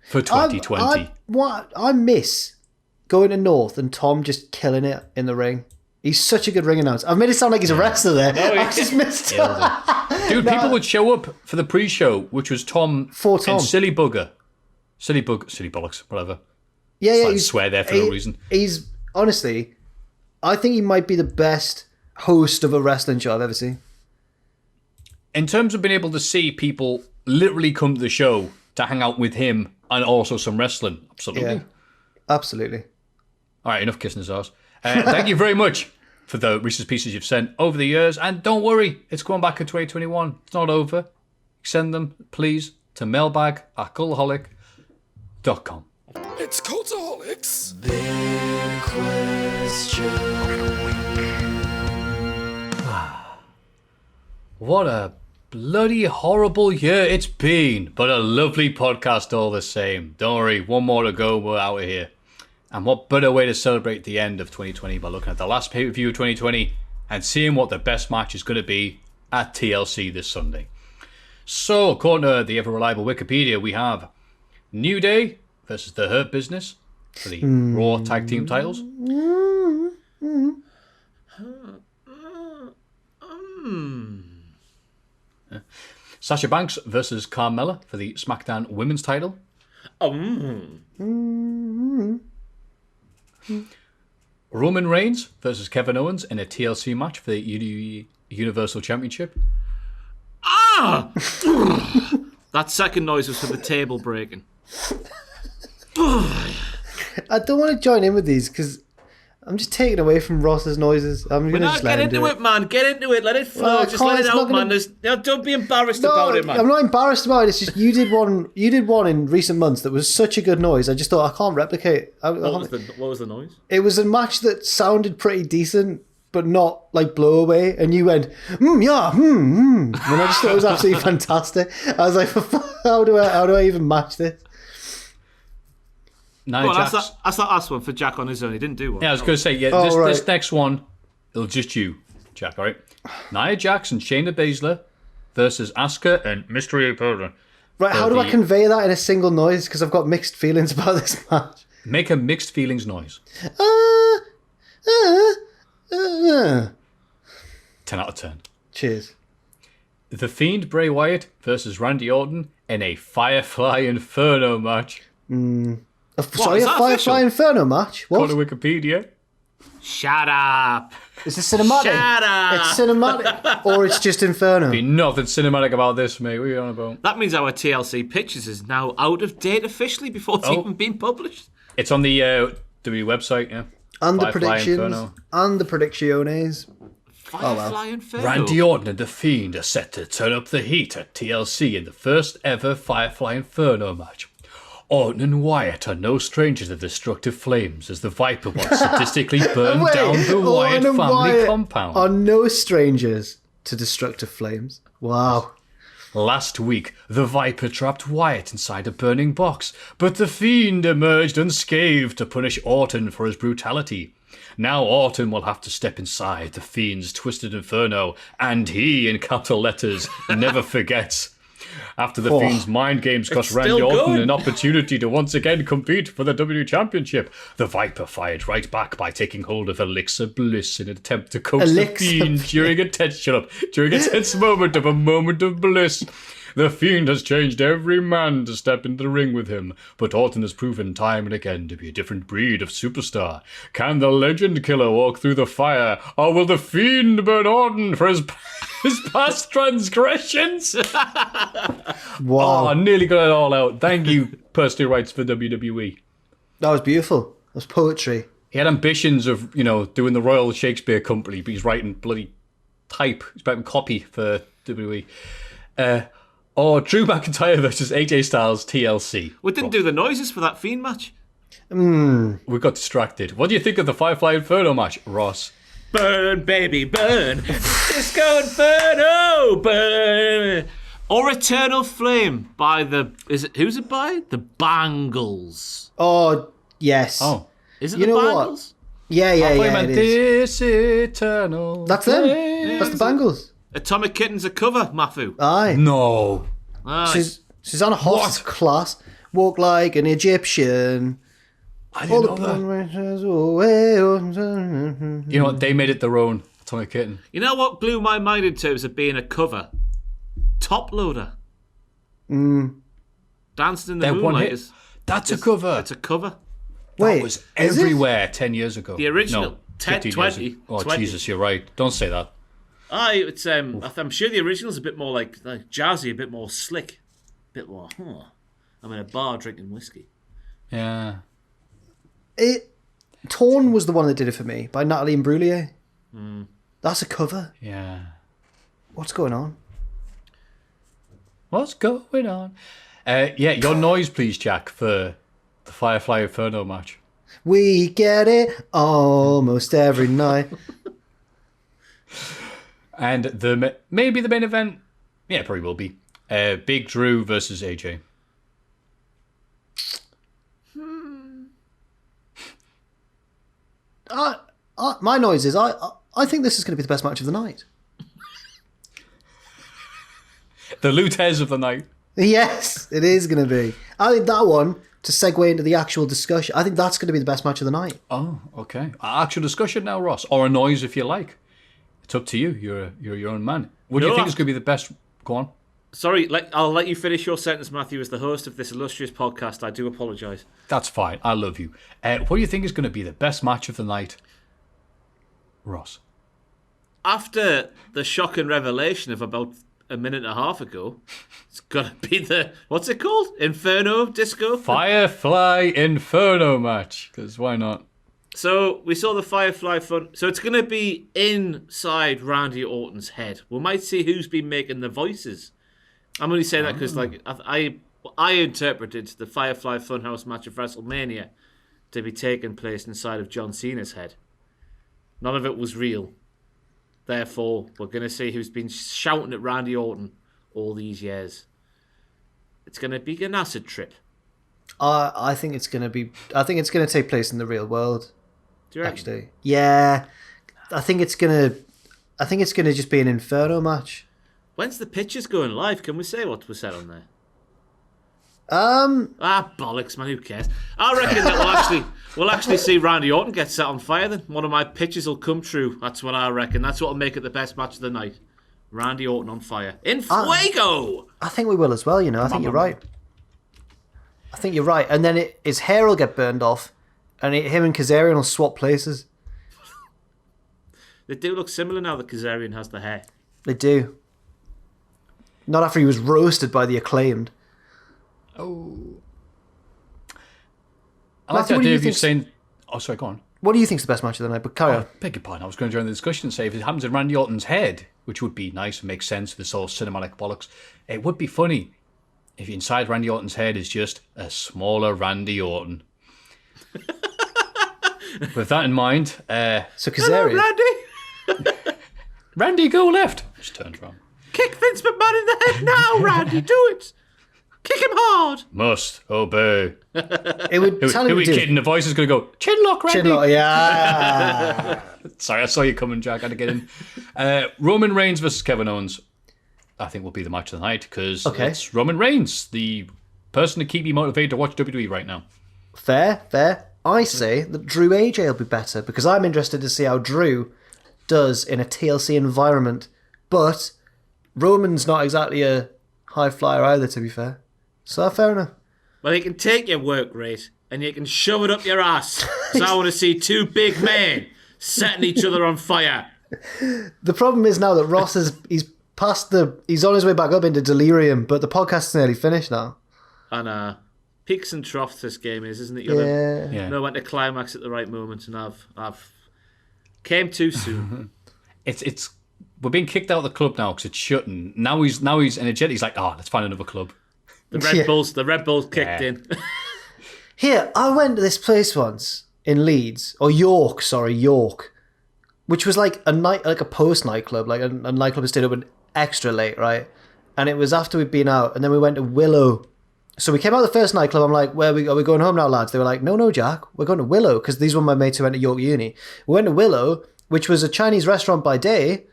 for 2020. I miss going to North and Tom just killing it in the ring. He's such a good ring announcer. I've made it sound like he's a wrestler there. I just missed it. Dude, people would show up for the pre-show, which was Tom and Silly Bugger. Silly Bollocks, whatever. Yeah, I swear there for no reason. He's, honestly, I think he might be the best host of a wrestling show I've ever seen. In terms of being able to see people literally come to the show to hang out with him and also some wrestling, absolutely. Yeah, absolutely. All right, enough kissing his ass. Thank you very much for the Reese's Pieces you've sent over the years. And don't worry, it's going back in 2021. It's not over. Send them, please, to mailbag@cultaholic.com. It's Cultaholics. What a bloody horrible year it's been, but a lovely podcast all the same. Don't worry, one more to go, we're out of here. And what better way to celebrate the end of 2020 by looking at the last pay-per-view of 2020 and seeing what the best match is going to be at TLC this Sunday. So, according to the ever-reliable Wikipedia, we have New Day versus The Hurt Business for the Raw Tag Team titles. Sasha Banks versus Carmella for the SmackDown Women's title. Roman Reigns versus Kevin Owens in a TLC match for the Universal Championship. That second noise was for the table breaking. I don't want to join in with these because I'm just taking away from Ross's noises. We're not get into it, man. Get into it. Let it flow. Well, just let it out, man. Don't be embarrassed about it, man. I'm not embarrassed about it. It's just you did one in recent months that was such a good noise. I just thought I can't replicate. What was the noise? It was a match that sounded pretty decent, but not like blow away. And you went, and I just thought it was absolutely fantastic. I was like, how do I even match this? That's that last one for Jack on his own. He didn't do one. Yeah, I was going to say, this next one, it'll just you, Jack, all right? Nia Jax and Shayna Baszler versus Asuka and Mystery Opponent. Right, how do I convey that in a single noise? Because I've got mixed feelings about this match. Make a mixed feelings noise. 10 out of 10. Cheers. The Fiend Bray Wyatt versus Randy Orton in a Firefly Inferno match. Sorry, a Firefly Inferno match? What? Go to Wikipedia. Shut up. Is it cinematic? Shut up. It's cinematic, or it's just Inferno. Be nothing cinematic about this, mate. What are you on about? That means our TLC pictures is now out of date officially before it's even been published. It's on the WWE website, yeah. And the Firefly predictions. Inferno. And the predicciones. Firefly Inferno. Randy Orton and The Fiend are set to turn up the heat at TLC in the first ever Firefly Inferno match. Orton and Wyatt are no strangers to destructive flames as the Viper once sadistically burned down the Wyatt family compound. Are no strangers to destructive flames. Wow. Last week, the Viper trapped Wyatt inside a burning box, but the Fiend emerged unscathed to punish Orton for his brutality. Now Orton will have to step inside the Fiend's twisted inferno, and he, in capital letters, never forgets. After the Fiend's mind games cost Randy Orton an opportunity to once again compete for the WWE Championship, the Viper fired right back by taking hold of Elixir Bliss in an attempt to coax the Fiend during a tense moment of bliss. The Fiend has changed every man to step into the ring with him, but Orton has proven time and again to be a different breed of superstar. Can the Legend Killer walk through the fire, or will the Fiend burn Orton for his past transgressions? Wow. Oh, I nearly got it all out. Thank you, personal rights for WWE. That was beautiful. That was poetry. He had ambitions of, doing the Royal Shakespeare Company, but he's writing bloody type. He's writing copy for WWE. Or Drew McIntyre versus AJ Styles TLC. We didn't do the noises for that Fiend match. We got distracted. What do you think of the Firefly Inferno match, Ross? Burn, baby, burn. Disco Inferno, burn. Or Eternal Flame by who's it by? The Bangles. Oh, yes. Oh. Is it the Bangles? What? Yeah, it is. This eternal. That's them. That's the Bangles. Atomic Kitten's a cover, Maffew. Aye. No. She's on a horse class. Walk like an Egyptian. I didn't know that. You know what? They made it their own. Atomic Kitten. You know what blew my mind in terms of being a cover? Top Loader. Dancing in the Moonlight. That's a cover. It's a cover. Wait, that was everywhere 10 years ago. The original. No, 20. Oh, 20. Jesus, you're right. Don't say that. It's I'm sure the original's a bit more like jazzy, a bit more slick, a bit more. I'm in a bar drinking whiskey. Yeah. Torn was the one that did it for me by Natalie Imbruglia. That's a cover. Yeah. What's going on? What's going on? Yeah, your noise, please, Jack, for The Firefly Inferno match. We get it almost every night. And maybe the main event, yeah, probably will be Big Drew versus AJ. My noise is I think this is going to be the best match of the night. The Lutez of the night. Yes, it is going to be. I think that one, to segue into the actual discussion, I think that's going to be the best match of the night. Oh, okay. Actual discussion now, Ross, or a noise if you like. It's up to you. You're your own man. What do you think is going to be the best? Go on. Sorry, I'll let you finish your sentence, Maffew. As the host of this illustrious podcast, I do apologise. That's fine. I love you. What do you think is going to be the best match of the night, Ross? After the shocking revelation of about a minute and a half ago, it's got to be the, what's it called? Inferno Disco? Firefly Inferno match. Because why not? So we saw the Firefly fun. So it's going to be inside Randy Orton's head. We might see who's been making the voices. I'm only saying that because I interpreted the Firefly Funhouse match of WrestleMania to be taking place inside of John Cena's head. None of it was real. Therefore, we're going to see who's been shouting at Randy Orton all these years. It's going to be an acid trip. I think it's going to be. I think it's going to take place in the real world. Do you reckon? Actually, yeah. I think it's going to just be an Inferno match. When's the pictures going live? Can we say what was said on there? Bollocks, man. Who cares? I reckon that we'll actually see Randy Orton get set on fire. Then one of my pitches will come true. That's what I reckon. That's what'll make it the best match of the night. Randy Orton on fire in fuego. I think we will as well. You know, I think you're right. And then his hair will get burned off, and him and Kazarian will swap places. They do look similar now that Kazarian has the hair. They do. Not after he was roasted by the Acclaimed. Oh. I like the idea of you saying... Oh, sorry, go on. What do you think's the best match of the night? But carry on. Beg your pardon. I was going to join the discussion and say if it happens in Randy Orton's head, which would be nice and makes sense with this whole cinematic bollocks, it would be funny if inside Randy Orton's head is just a smaller Randy Orton. With that in mind... so Kazarian... Hello, Randy! Randy, go left! Just turns around. Kick Vince McMahon in the head now, Randy. Do it. Kick him hard. Must obey. It would tell who him we to kidding? The voice is going to go, Chinlock, Randy. Chinlock, yeah. Sorry, I saw you coming, Jack. I had to get in. Roman Reigns versus Kevin Owens, I think will be the match of the night because it's Roman Reigns, the person to keep you motivated to watch WWE right now. Fair. I say that Drew AJ will be better because I'm interested to see how Drew does in a TLC environment. But Roman's not exactly a high flyer either, to be fair. So fair enough. Well, you can take your work rate and you can shove it up your ass. So I want to see two big men setting each other on fire. The problem is now that Ross he's on his way back up into delirium, but the podcast's nearly finished now. And peaks and troughs this game is, isn't it? Yeah. Know when to climax at the right moment, and I've came too soon. It's we're being kicked out of the club now because it's shutting. Now he's energetic. He's like, let's find another club. The Red Bulls kicked in. Here, I went to this place once in Leeds, or York, which was like a post nightclub, like a nightclub that stayed open extra late, right? And it was after we'd been out, and then we went to Willow. So we came out of the first nightclub. I'm like, are we going home now, lads? They were like, no, Jack, we're going to Willow, because these were my mates who went to York Uni. We went to Willow, which was a Chinese restaurant by day,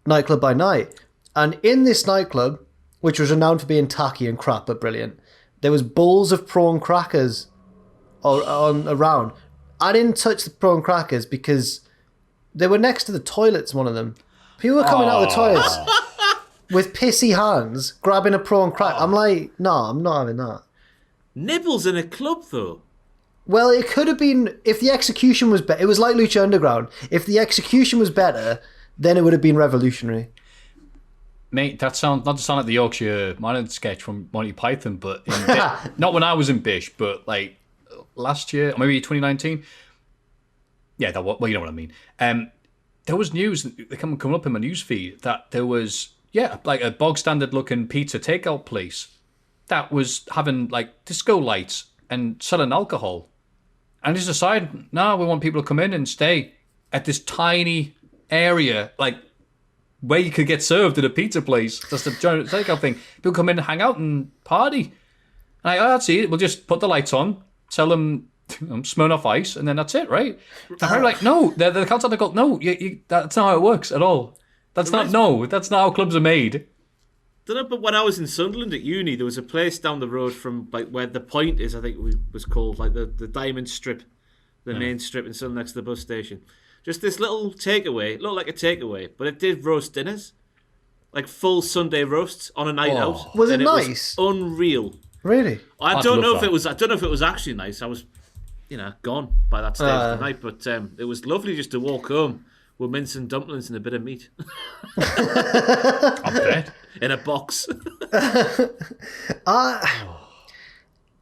nightclub by night. And in this nightclub, which was renowned for being tacky and crap but brilliant, there was bowls of prawn crackers around. I didn't touch the prawn crackers because they were next to the toilets, one of them. People were coming out of the toilets with pissy hands, grabbing a prawn cracker. I'm like, no, I'm not having that. Nibbles in a club, though. Well, it could have been, if the execution was better. It was like Lucha Underground. If the execution was better, then it would have been revolutionary. Mate, that sounds not to sound like the Yorkshire Minor sketch from Monty Python, but not when I was in Bish, but like last year, or maybe 2019. Yeah, well, you know what I mean. There was news that coming up in my news feed that there was like a bog standard looking pizza takeout place that was having like disco lights and selling alcohol. And just decided, no, we want people to come in and stay at this tiny area, like where you could get served at a pizza place. That's the giant takeout thing. People come in and hang out and party. And that's it. We'll just put the lights on, tell them Smirnoff Ice, and then that's it, right? And they're like, no, the concept of no, that's not how it works at all. That's not how clubs are made. Don't know, but when I was in Sunderland at uni, there was a place down the road from like where the Point is, I think it was called, like the Diamond Strip, the main strip in Sunderland next to the bus station. Just this little takeaway. It looked like a takeaway, but it did roast dinners, like full Sunday roasts on a night out. Was it nice? Was unreal. Really? I don't know if it was actually nice. I was, gone by that stage of the night, but it was lovely just to walk home with mince and dumplings and a bit of meat. I bet. In a box.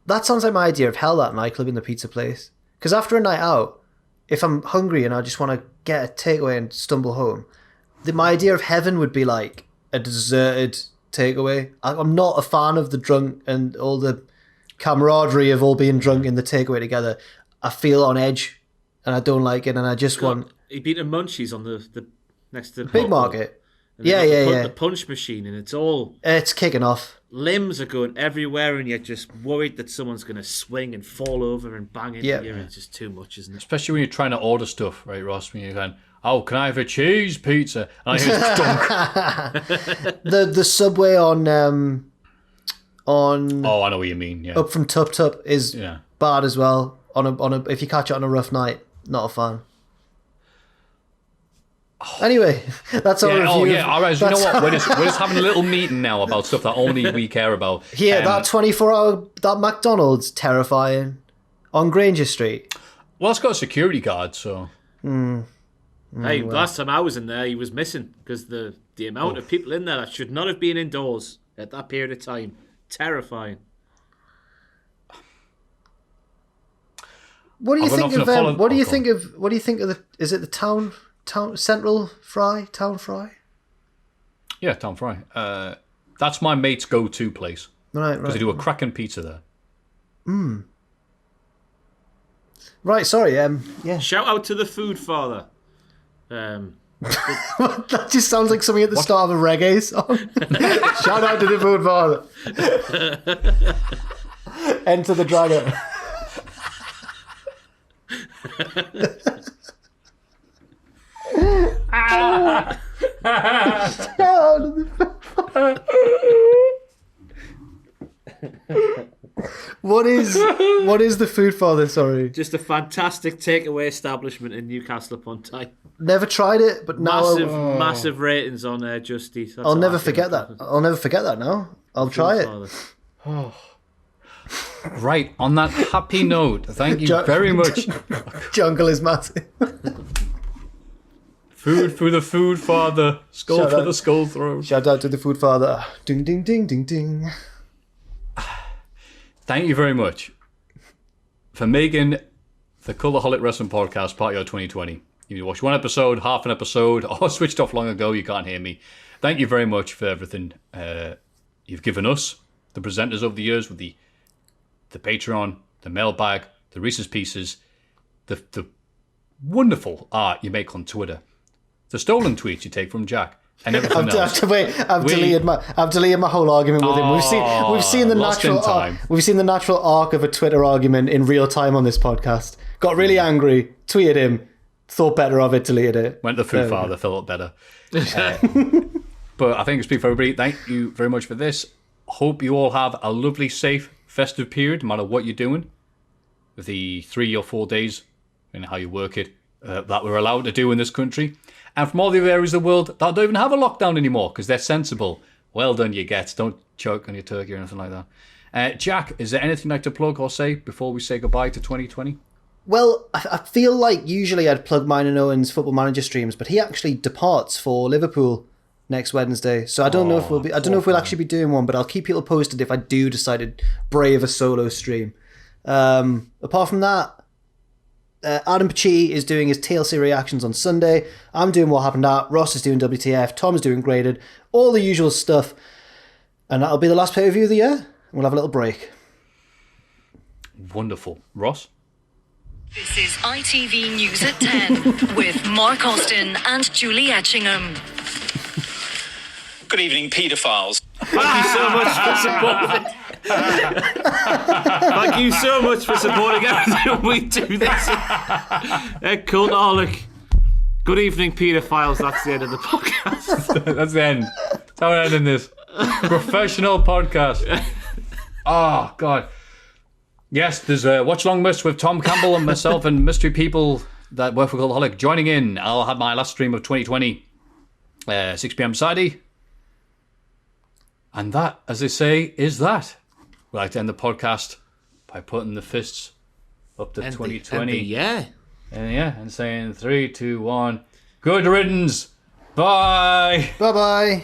That sounds like my idea of hell, that nightclub in the pizza place. Because after a night out, if I'm hungry and I just want to get a takeaway and stumble home, my idea of heaven would be like a deserted takeaway. I'm not a fan of the drunk and all the camaraderie of all being drunk in the takeaway together. I feel on edge and I don't like it, and I just want... He beat a Munchies on the next to Big Market. Yeah. The punch machine, and it's kicking off. Limbs are going everywhere, and you're just worried that someone's going to swing and fall over and bang into you. It's just too much, isn't it? Especially when you're trying to order stuff, right, Ross? When you're going, oh, can I have a cheese pizza? And I hear dunk. The Subway on. Oh, I know what you mean. Yeah. Up from Tup Tup is bad as well. If you catch it on a rough night, not a fan. Anyway, that's our review. Oh, yeah. All right. You know what? We're just having a little meeting now about stuff that only we care about. Yeah, that 24-hour, that McDonald's, terrifying. On Granger Street. Well, it's got a security guard, so... Hey, last time I was in there, he was missing because the amount of people in there that should not have been indoors at that period of time. Terrifying. What do you think of them? What do you think of the... Is it the Town Fry? Yeah, Town Fry. That's my mate's go-to place. Right. Because they do a cracking pizza there. Right, sorry. Yeah. Shout out to the food father. That just sounds like something at the start of a reggae song. Shout out to the food father. Enter the dragon. What is the food father? Sorry, just a fantastic takeaway establishment in Newcastle upon Tyne. Never tried it, but now massive ratings on Just Eat. I'll never forget that. I'll never forget that. Now I'll try it. Right, on that happy note, thank you very much. Jungle is massive. Food for the food father. Skull for the skull throat. Shout out to the food father. Ding, ding, ding, ding, ding. Thank you very much for making the Cultaholic Wrestling Podcast part of your 2020. You watched one episode, half an episode, or switched off long ago, you can't hear me. Thank you very much for everything you've given us, the presenters over the years, with the Patreon, the mailbag, the Reese's Pieces, the wonderful art you make on Twitter, the stolen tweets you take from Jack, and everything else. I've deleted my whole argument with him. We've seen the natural arc of a Twitter argument in real time on this podcast. Got really angry, tweeted him, thought better of it, deleted it. Went to the food father, felt better. But I think I speak for everybody. Thank you very much for this. Hope you all have a lovely, safe, festive period, no matter what you're doing. With the 3 or 4 days, and how you work it, that we're allowed to do in this country. And from all the other areas of the world that don't even have a lockdown anymore because they're sensible. Well done, you gets. Don't choke on your turkey or anything like that. Jack, is there anything you'd like to plug or say before we say goodbye to 2020? Well, I feel like usually I'd plug mine and Owen's Football Manager streams, but he actually departs for Liverpool next Wednesday. So I don't know if we'll actually be doing one, but I'll keep people posted if I do decide to brave a solo stream. Apart from that, Adam Pachi is doing his TLC reactions on Sunday. I'm doing What Happened At. Ross is doing WTF. Tom's doing Graded. All the usual stuff. And that'll be the last pay-per-view of the year. We'll have a little break. Wonderful. Ross? This is ITV News at 10 with Mark Austin and Julie Etchingham. Good evening, paedophiles. Thank you so much for supporting. Thank you so much for supporting everything we do this. Cultaholic. Good evening, paedophiles. That's the end of the podcast. That's the end. That's how we're ending this. Professional podcast. Oh, God. Yes, there's a watch-along list with Tom Campbell and myself and mystery people that work for Cultaholic joining in. I'll have my last stream of 2020, 6 p.m. Saturday. And that, as they say, is that. We'd like to end the podcast by putting the fists up to 2020. Yeah. And saying 3, 2, 1. Good riddance. Bye. Bye-bye.